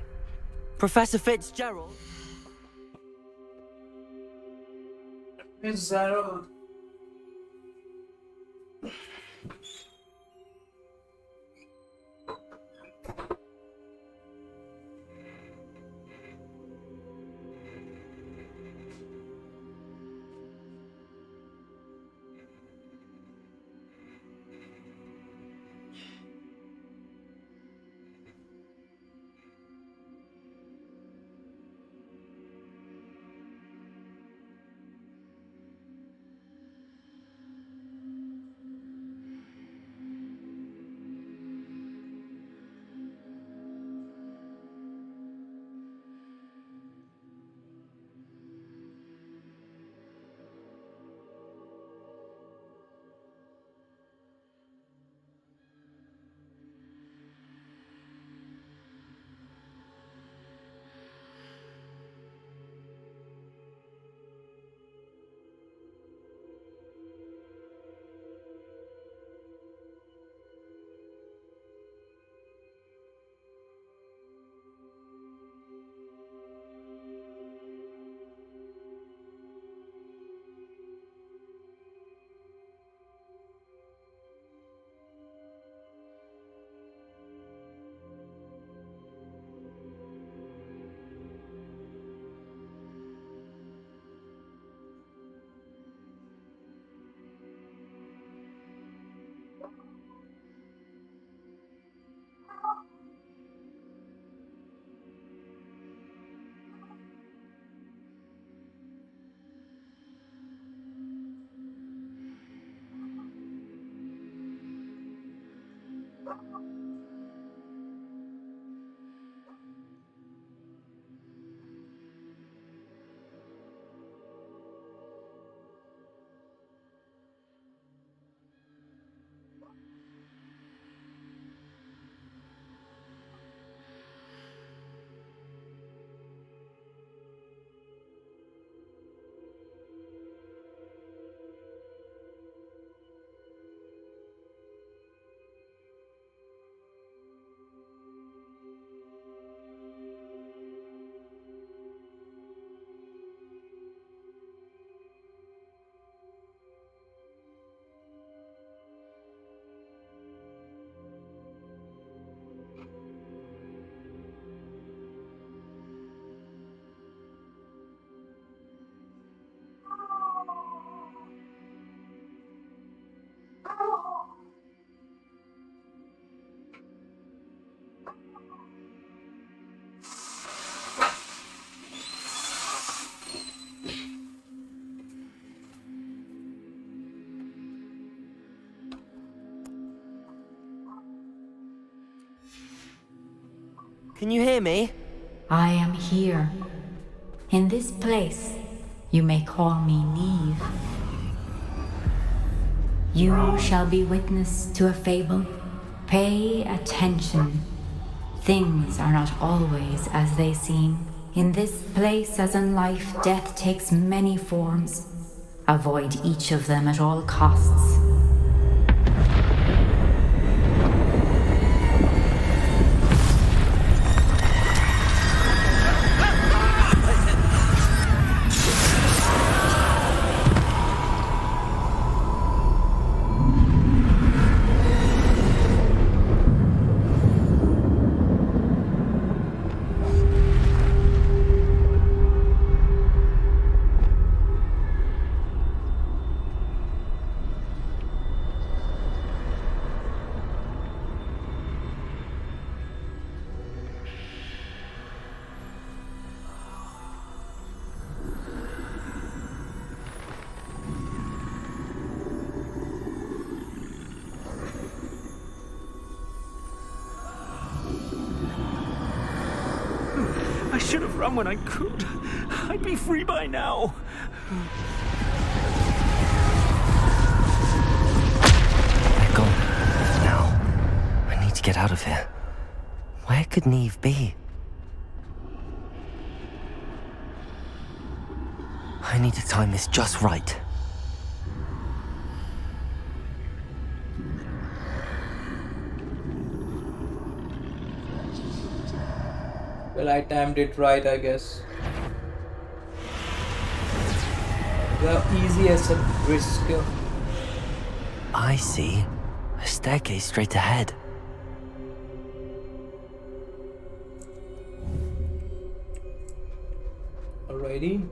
Professor Fitzgerald. Fitzgerald. Can you hear me? I am here. In this place, you may call me Neve. You shall be witness to a fable. Pay attention. Things are not always as they seem. In this place, as in life, death takes many forms. Avoid each of them at all costs. I should have run when I could. I'd be free by now. They're gone. Now, I need to get out of here. Where could Neve be? I need to time this just right. Well, I timed it right, I guess. The easiest risk. I see. A staircase straight ahead. Alrighty.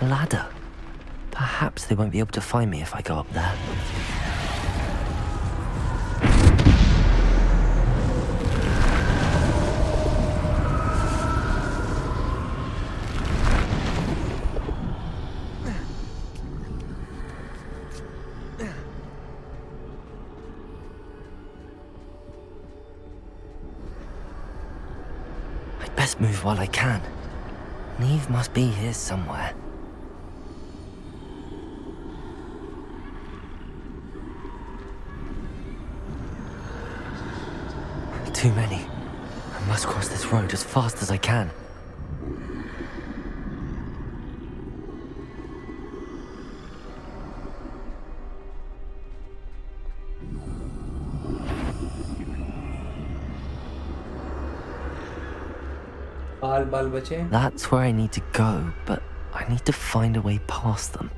A ladder. Perhaps they won't be able to find me if I go up there. I'd best move while I can. Neve must be here somewhere. Too many. I must cross this road as fast as I can. बाल बाल बचे. That's where I need to go, but I need to find a way past them.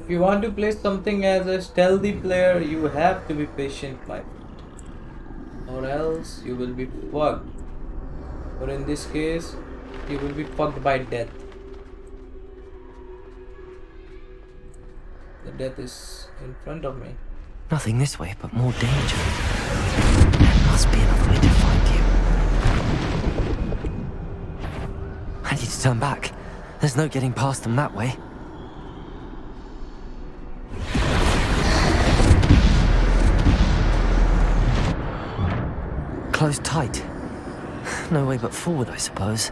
If you want to play something as a stealthy player, you have to be patient, my friend, or else you will be fucked. Or in this case, you will be fucked by death. The death is in front of me. Nothing this way, but more danger. There must be another way to find you. I need to turn back. There's no getting past them that way. Closed tight. No way but forward, I suppose.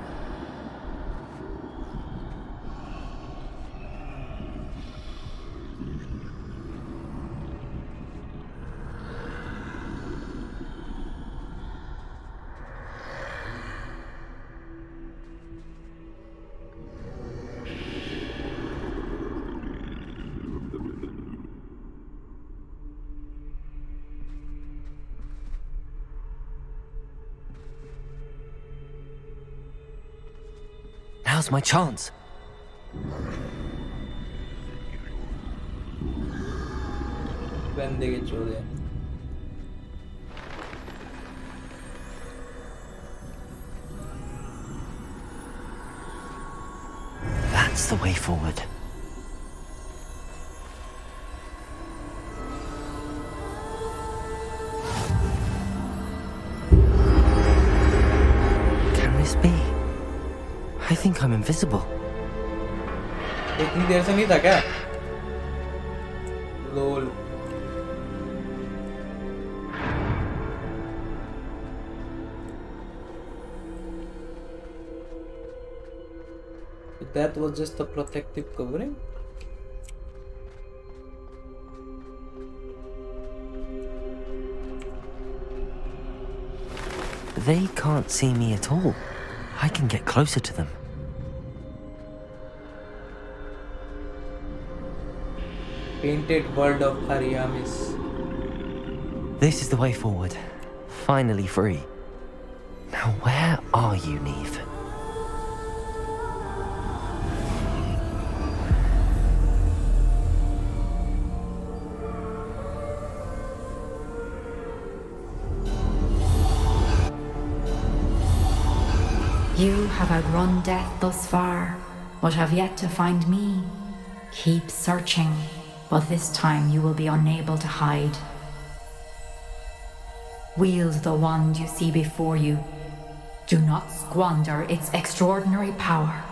Now's my chance. When they get through there. That's the way forward. Can this be? I think I'm invisible. इतनी देर से नहीं था क्या? Lol. That was just a protective covering. They can't see me at all. I can get closer to them. Painted world of Ariamis. This is the way forward. Finally free. Now where are you, Neve? You have outrun death thus far, but have yet to find me. Keep searching, but this time you will be unable to hide. Wield the wand you see before you. Do not squander its extraordinary power.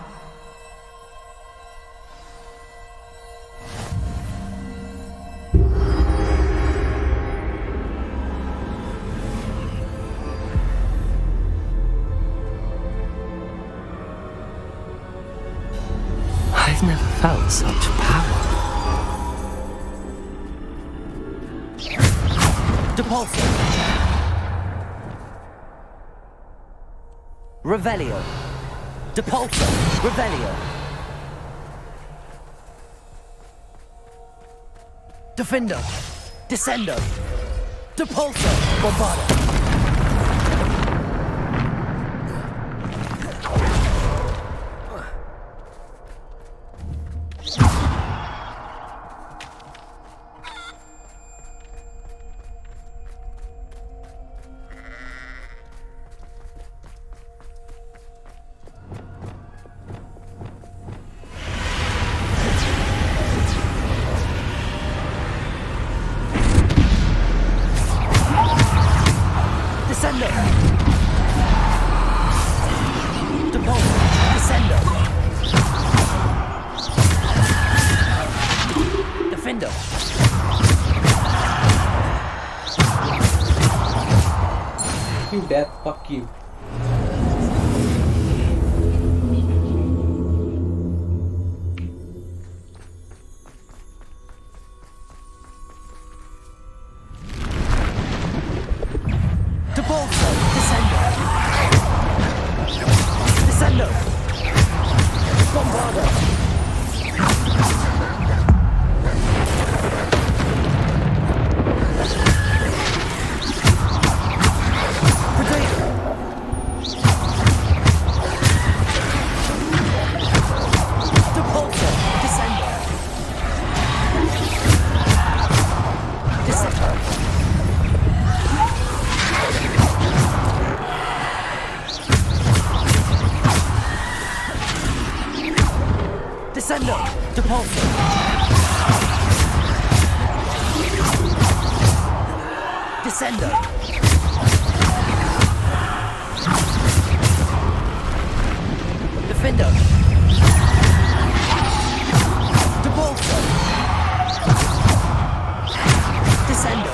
I've never felt such power. Depulso. Revelio. Depulso. Revelio. Defendo. Descendo. Depulso. Bombardo. Descendo. Depulso. Descendo. Defendo. You death, fuck you. Depulso. Descendo. Descendo! Depulso! Descendo! Defendo! Depulso! Descendo!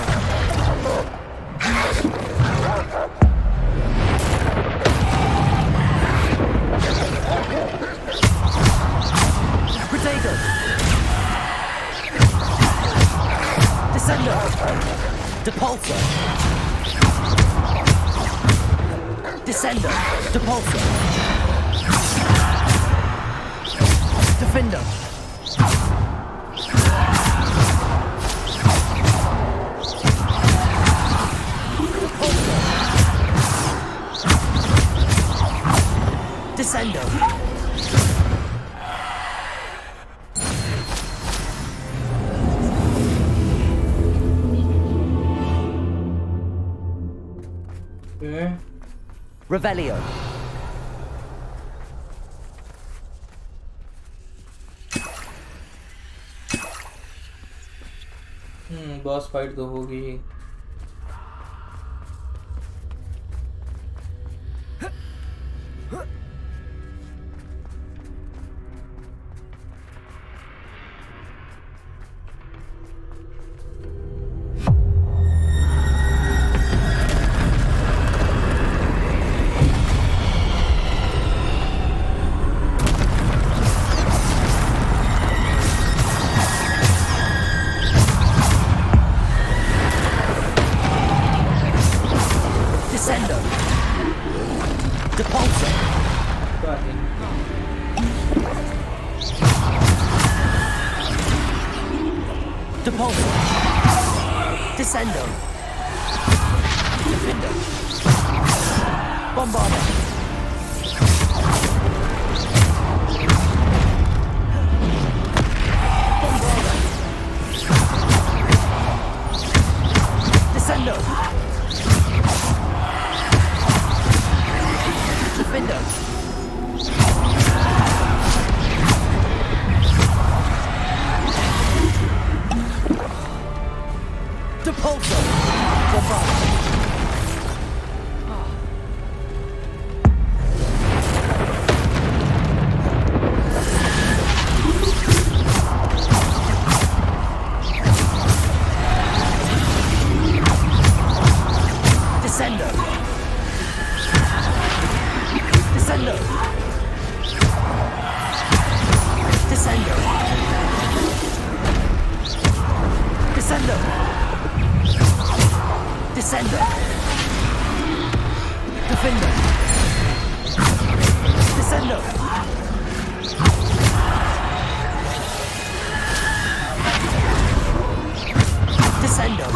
Protego! Descendo! Depulso! Descendo! Depulso! Defendo! Descendo! Revelio. Boss fight तो होगी ही। Descendo. Defendo. Bombarda. Bombarda. Descendo. Defendo. Depulso! Bombarda! Descendo! Descendo! Descendo! Descendo! Descendo! Defendo! Descendo! Descendo!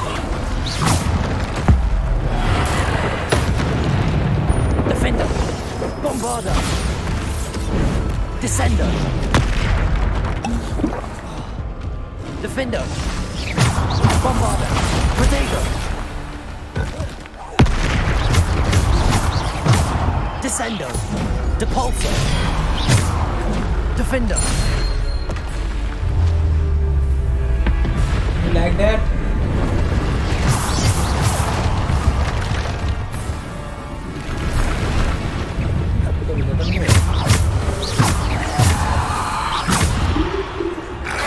Defendo! Bombarda! Descendo! Defendo! Bombarda! Protego! Descendo! Depulso! Defendo! You like that?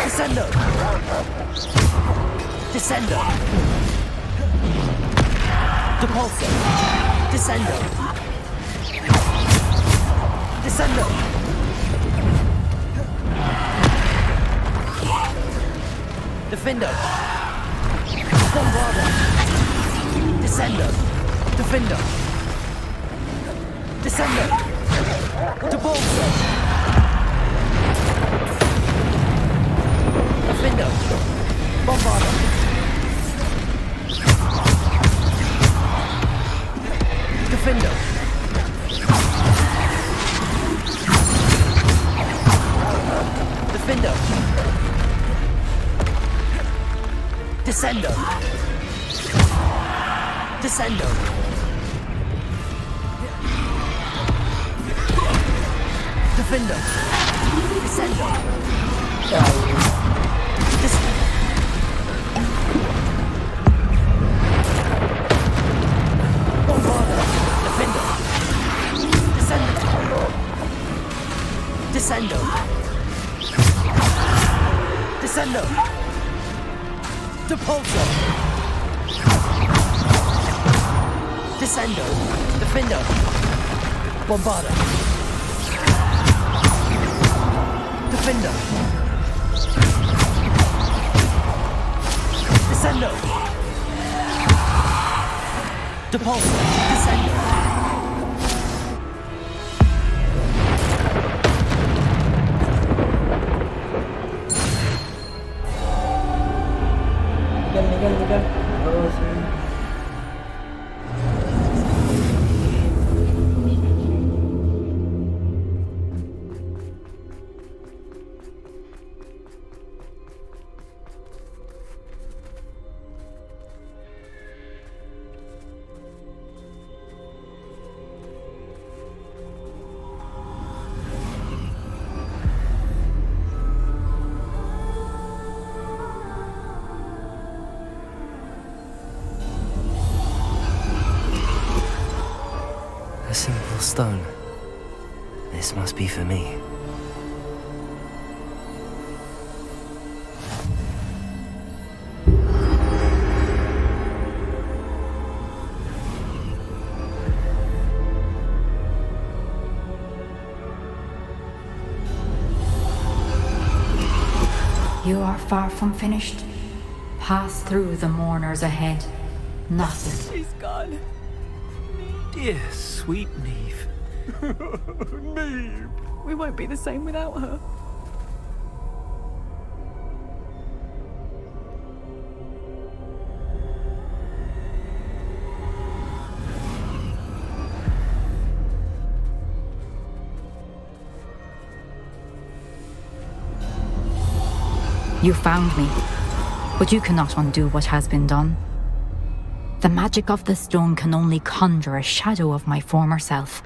Descendo! Descendo! Depulso! Descendo! Descendo! Defendo! Bombarda! Descendo! Defendo! Descendo! Depulso! Defendo! Bombarda! Defendo! Defendo! Descendo! Descendo! Defendo! Descendo! Descendo! Depulso! Descendo! Defendo! Bombarda! Defendo! Descendo! Depulso! Descendo! निकल और से A simple stone. This must be for me. You are far from finished. Pass through the mourners ahead. Nothing. She's gone. Dear sweet Neve. Neve! We won't be the same without her. You found me, but you cannot undo what has been done. The magic of the stone can only conjure a shadow of my former self.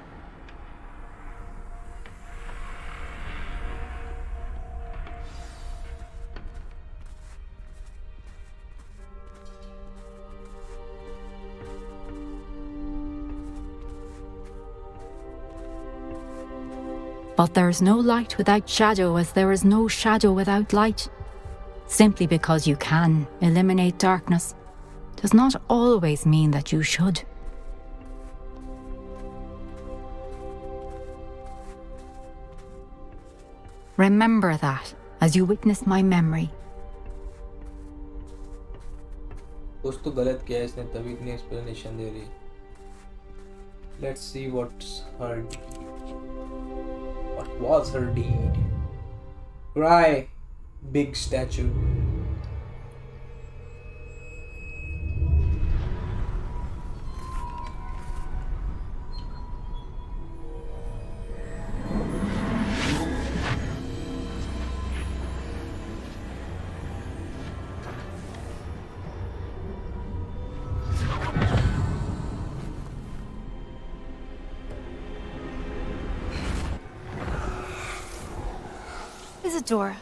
But there is no light without shadow, as there is no shadow without light. Simply because you can eliminate darkness does not always mean that you should. Remember that as you witness my memory. कुछ तो गलत किया है इसने, तभी इतनी explanation दे रही है. Let's see what's her deed. What was her deed? Cry, big statue. Isadora,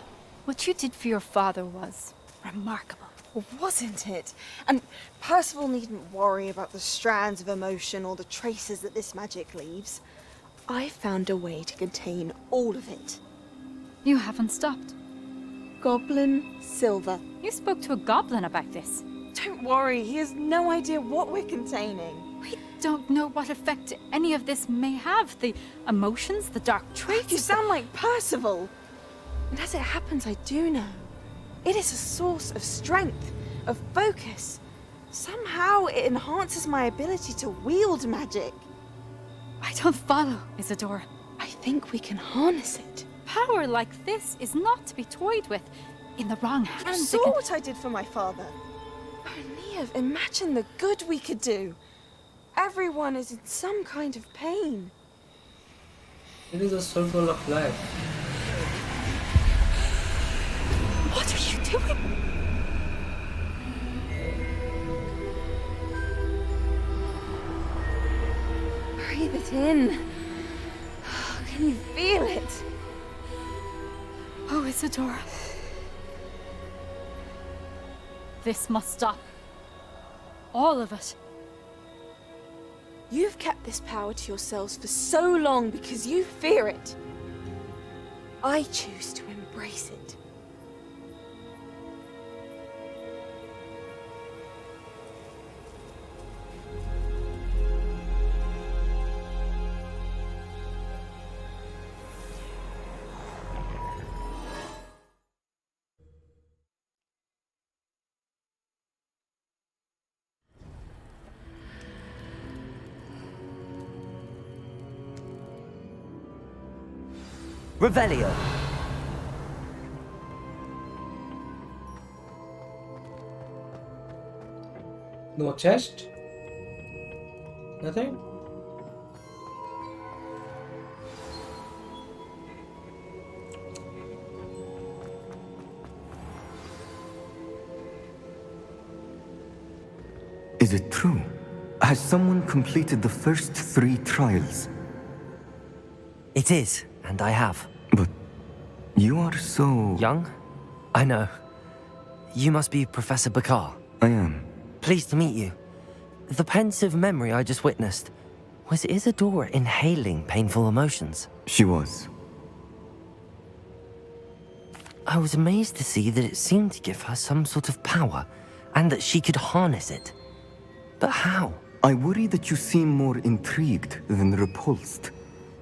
what you did for your father was remarkable. Well, wasn't it? And Percival needn't worry about the strands of emotion or the traces that this magic leaves. I found a way to contain all of it. You haven't stopped. Goblin Silver. You spoke to a goblin about this. Don't worry, he has no idea what we're containing. We don't know what effect any of this may have. The emotions, the dark traits. You sound like Percival. And as it happens, I do know. It is a source of strength, of focus. Somehow it enhances my ability to wield magic. I don't follow, Isadora. I think we can harness it. Power like this is not to be toyed with. In the wrong You hands, saw what I did for my father. Oh, Neve, imagine the good we could do. Everyone is in some kind of pain. It is a circle of life. What are you doing? Breathe it in. Can you feel it? Oh, Isadora. This must stop. All of it. You've kept this power to yourselves for so long because you fear it. I choose to embrace it. Revelio. No chest? Nothing? Is it true? Has someone completed the first 3 trials? It is, and I have. But you are so... Young? I know. You must be Professor Bakar. I am. Pleased to meet you. The pensive memory I just witnessed, was Isadora inhaling painful emotions? She was. I was amazed to see that it seemed to give her some sort of power, and that she could harness it. But how? I worry that you seem more intrigued than repulsed.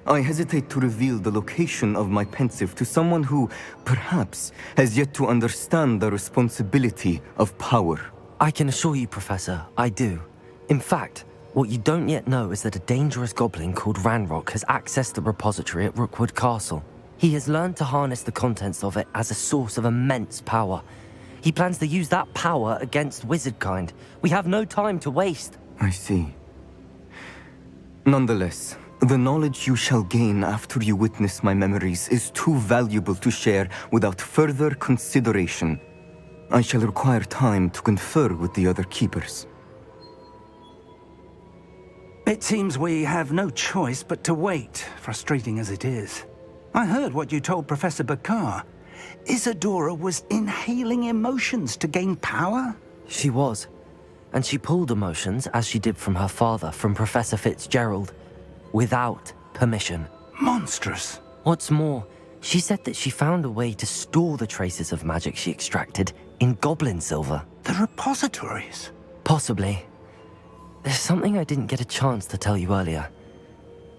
I hesitate to reveal the location of my pensive to someone who, perhaps, has yet to understand the responsibility of power. I can assure you, Professor, I do. In fact, what you don't yet know is that a dangerous goblin called Ranrock has accessed the repository at Rookwood Castle. He has learned to harness the contents of it as a source of immense power. He plans to use that power against wizardkind. We have no time to waste. I see. Nonetheless, the knowledge you shall gain after you witness my memories is too valuable to share without further consideration. I shall require time to confer with the other keepers. It seems we have no choice but to wait, frustrating as it is. I heard what you told Professor Bakar. Isadora was inhaling emotions to gain power? She was. And she pulled emotions, as she did from her father, from Professor Fitzgerald, without permission. Monstrous. What's more, she said that she found a way to store the traces of magic she extracted in goblin silver. The repositories? Possibly. There's something I didn't get a chance to tell you earlier.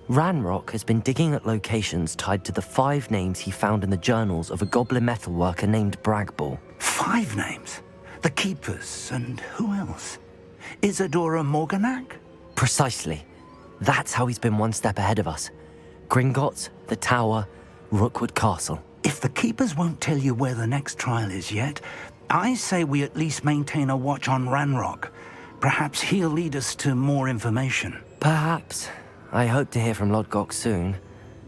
Ranrock has been digging at locations tied to the 5 names he found in the journals of a goblin metalworker named Bragball. 5 names? The Keepers, and who else? Isadora Morganac? Precisely. That's how he's been one step ahead of us. Gringotts, the Tower, Rookwood Castle. If the Keepers won't tell you where the next trial is yet, I say we at least maintain a watch on Ranrock. Perhaps he'll lead us to more information. Perhaps. I hope to hear from Lodgok soon.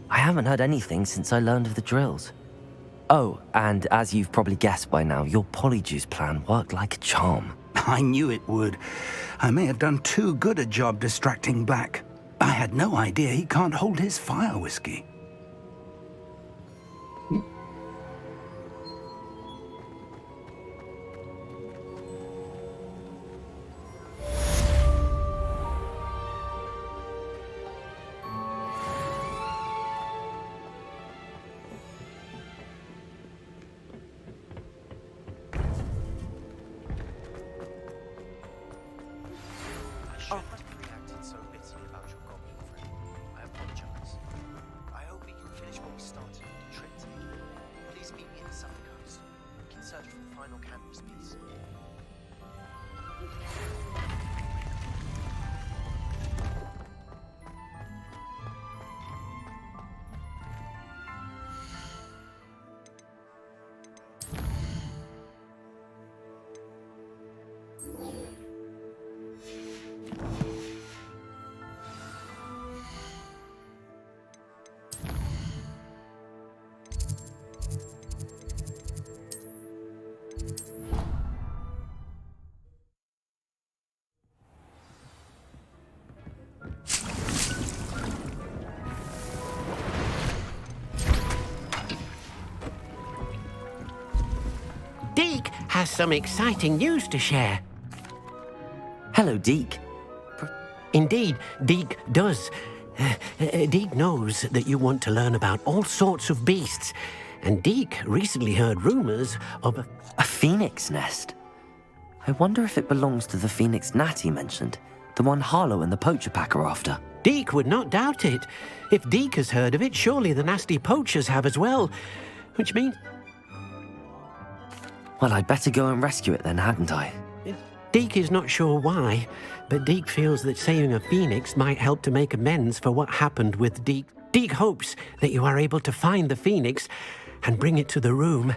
I haven't heard anything since I learned of the drills. Oh, and as you've probably guessed by now, your Polyjuice plan worked like a charm. I knew it would. I may have done too good a job distracting Black. I had no idea he can't hold his fire whiskey. Deke has some exciting news to share. Hello, Deke. Indeed, Deke does. Deke knows that you want to learn about all sorts of beasts, and Deke recently heard rumors of a phoenix nest. I wonder if it belongs to the phoenix gnat he mentioned, the one Harlow and the poacher pack are after. Deke would not doubt it. If Deke has heard of it, surely the nasty poachers have as well, which means... Well, I'd better go and rescue it then, hadn't I? Deke is not sure why, but Deke feels that saving a phoenix might help to make amends for what happened with Deke. Deek hopes that you are able to find the phoenix and bring it to the room.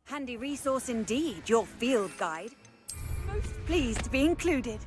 Handy resource indeed, your field guide. Most pleased to be included.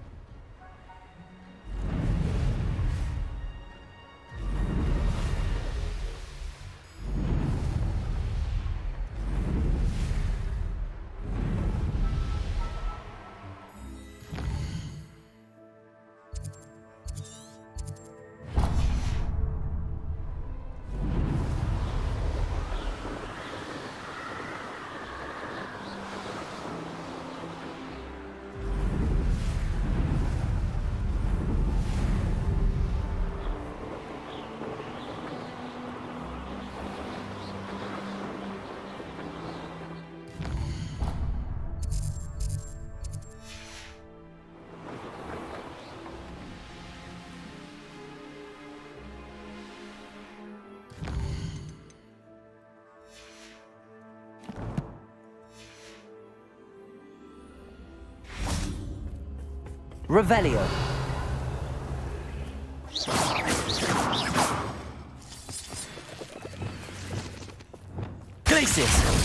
Revelio. Glacis.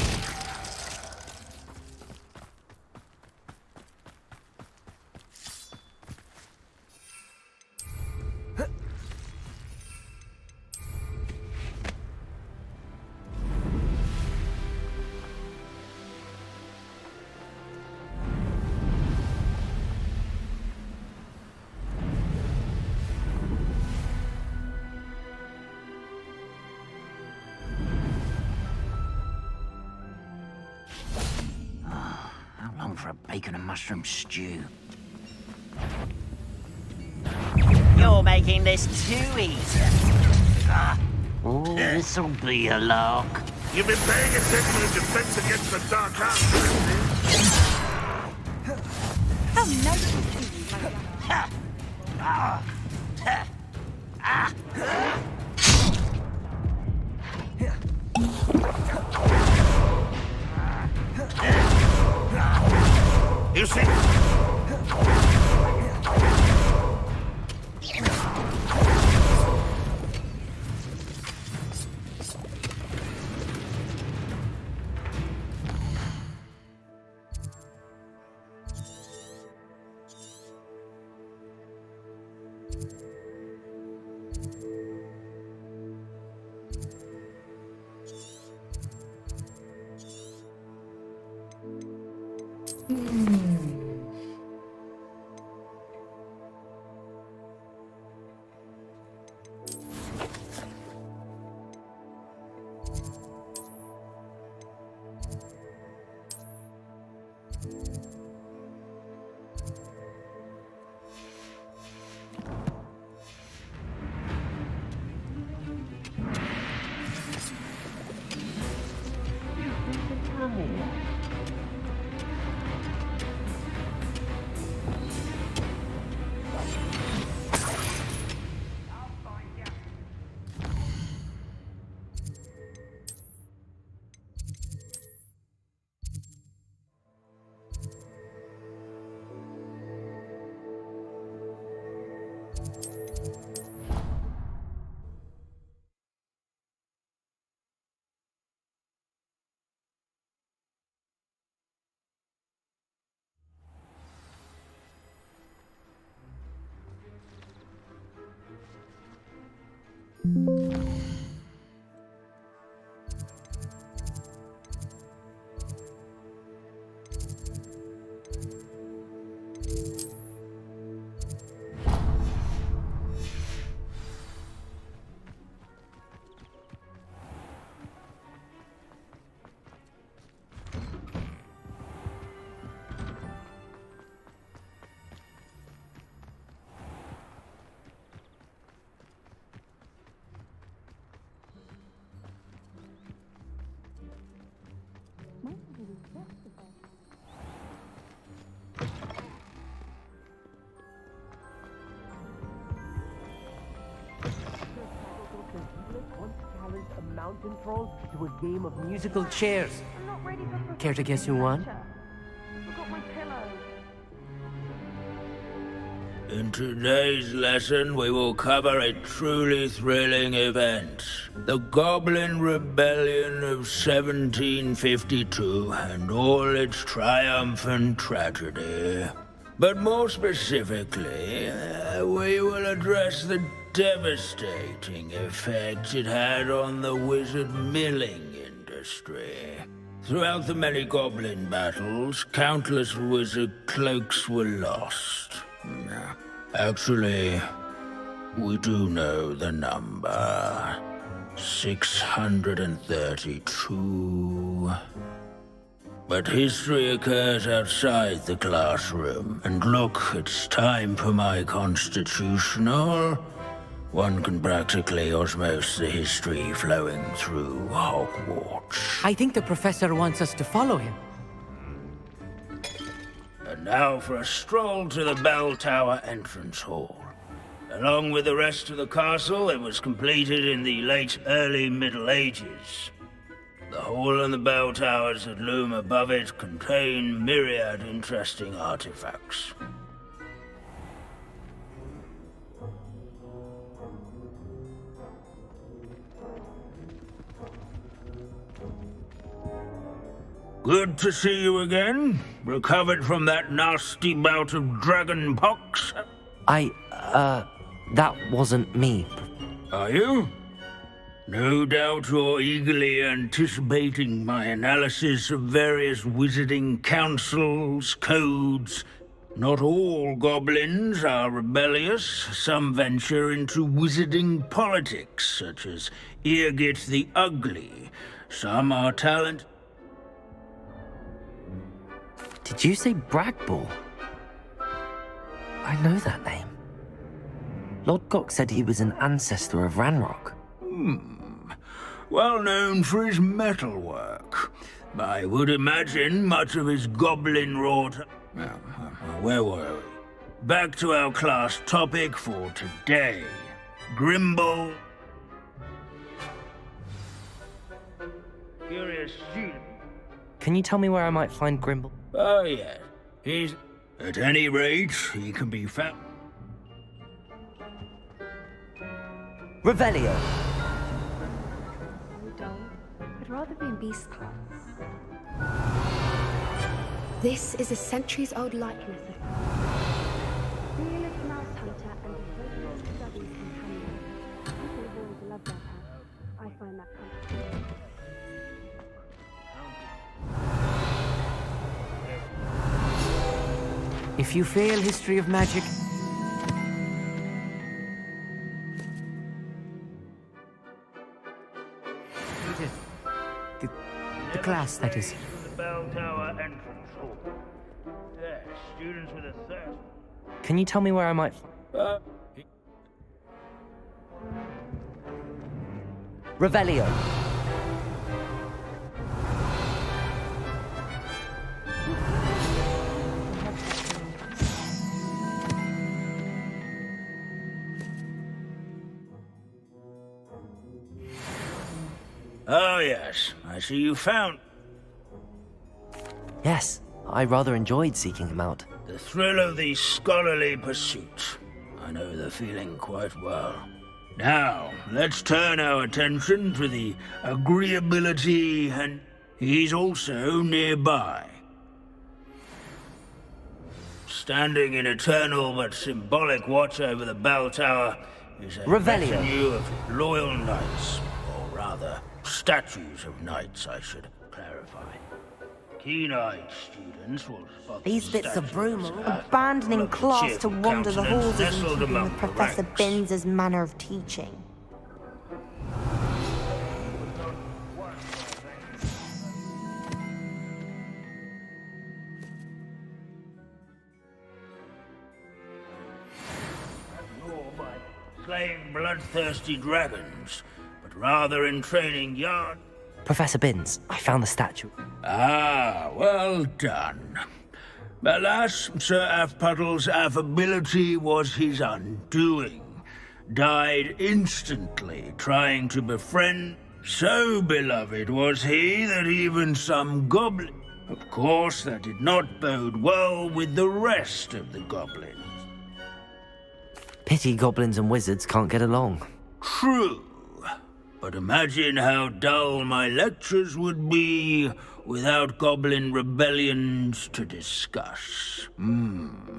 For a bacon and mushroom stew. You're making this too easy. Oh, this'll be a lark. You've been paying attention to Defense Against the Dark Arts. How nice to see you, my You see? A mountain troll to a game of musical chairs. Care to guess who won? In today's lesson, we will cover a truly thrilling event. The Goblin Rebellion of 1752 and all its triumphant tragedy. But more specifically, we will address the devastating effect it had on the wizard milling industry. Throughout the many goblin battles, countless wizard cloaks were lost. Actually, we do know the number. 632. But history occurs outside the classroom. And look, it's time for my constitutional. One can practically osmose the history flowing through Hogwarts. I think the professor wants us to follow him. And now for a stroll to the bell tower entrance hall. Along with the rest of the castle, it was completed in the late early Middle Ages. The hall and the bell towers that loom above it contain myriad interesting artifacts. Good to see you again. Recovered from that nasty bout of dragon pox? That wasn't me. Are you? No doubt you're eagerly anticipating my analysis of various wizarding councils, codes. Not all goblins are rebellious. Some venture into wizarding politics, such as Eargit the Ugly. Some are talented. Did you say Bragball? I know that name. Lord Gok said he was an ancestor of Ranrock. Well known for his metalwork. I would imagine much of his goblin wrought... Where were we? Back to our class topic for today. Grimble... Curious student. Can you tell me where I might find Grimble? Oh, yes. He's... At any rate, he can be found... Revelio. I'd rather be in Beast class. This is a centuries-old likeness of fearless mouse hunter and devoted studies companion. People have always loved that path. I find that comforting. If you fail history of magic... The class, that is. The bell tower entrance hall. There, students with a thirst. Can you tell me where I might... Revelio. Oh, yes. I see you found... Yes, I rather enjoyed seeking him out. The thrill of the scholarly pursuit. I know the feeling quite well. Now, let's turn our attention to the agreeability, and he's also nearby. Standing in eternal but symbolic watch over the bell tower is a retinue of loyal knights, or rather, statues of knights, I should clarify. Keen-eyed students will spot These bits of broom are abandoning class to wander the halls in keeping with Professor Binns' manner of teaching. Nor by slaying bloodthirsty dragons, but rather in training yard. Professor Binns, I found the statue. Ah, well done. Alas, Sir Afpuddle's affability was his undoing. Died instantly, trying to befriend. So beloved was he that even some goblin... Of course, that did not bode well with the rest of the goblins. Pity goblins and wizards can't get along. True. But imagine how dull my lectures would be without goblin rebellions to discuss.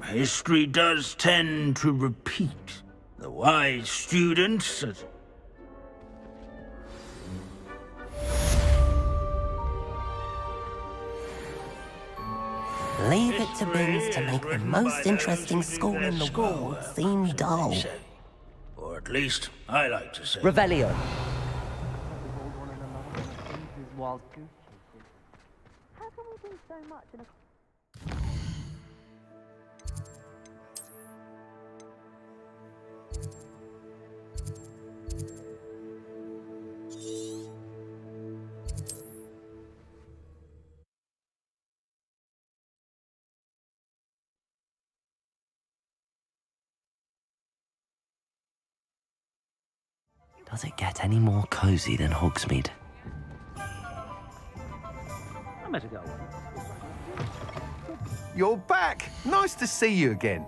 History does tend to repeat. The wise students... Leave it to Bins to make the most interesting school in the world seem dull. Or at least, I like to say... Revelio. How can we do so much in a... Does it get any more cozy than Hogsmeade? You're back! Nice to see you again.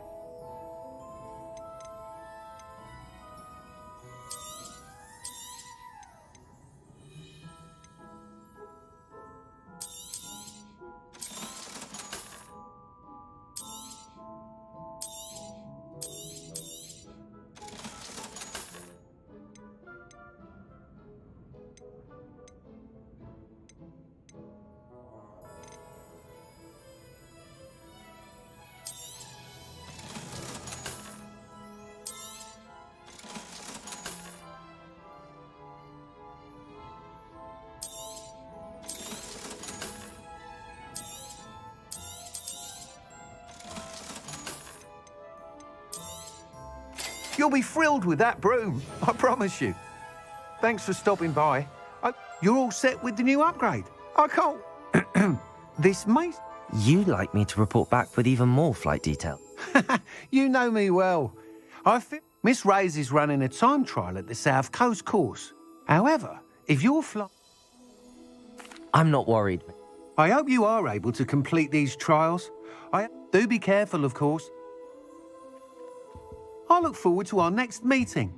You'll be thrilled with that broom, I promise you. Thanks for stopping by. You're all set with the new upgrade. I can't... This may... You'd like me to report back with even more flight detail. You know me well. I think Miss Reyes is running a time trial at the South Coast course. However, if you're I'm not worried. I hope you are able to complete these trials. Do be careful, of course. I look forward to our next meeting.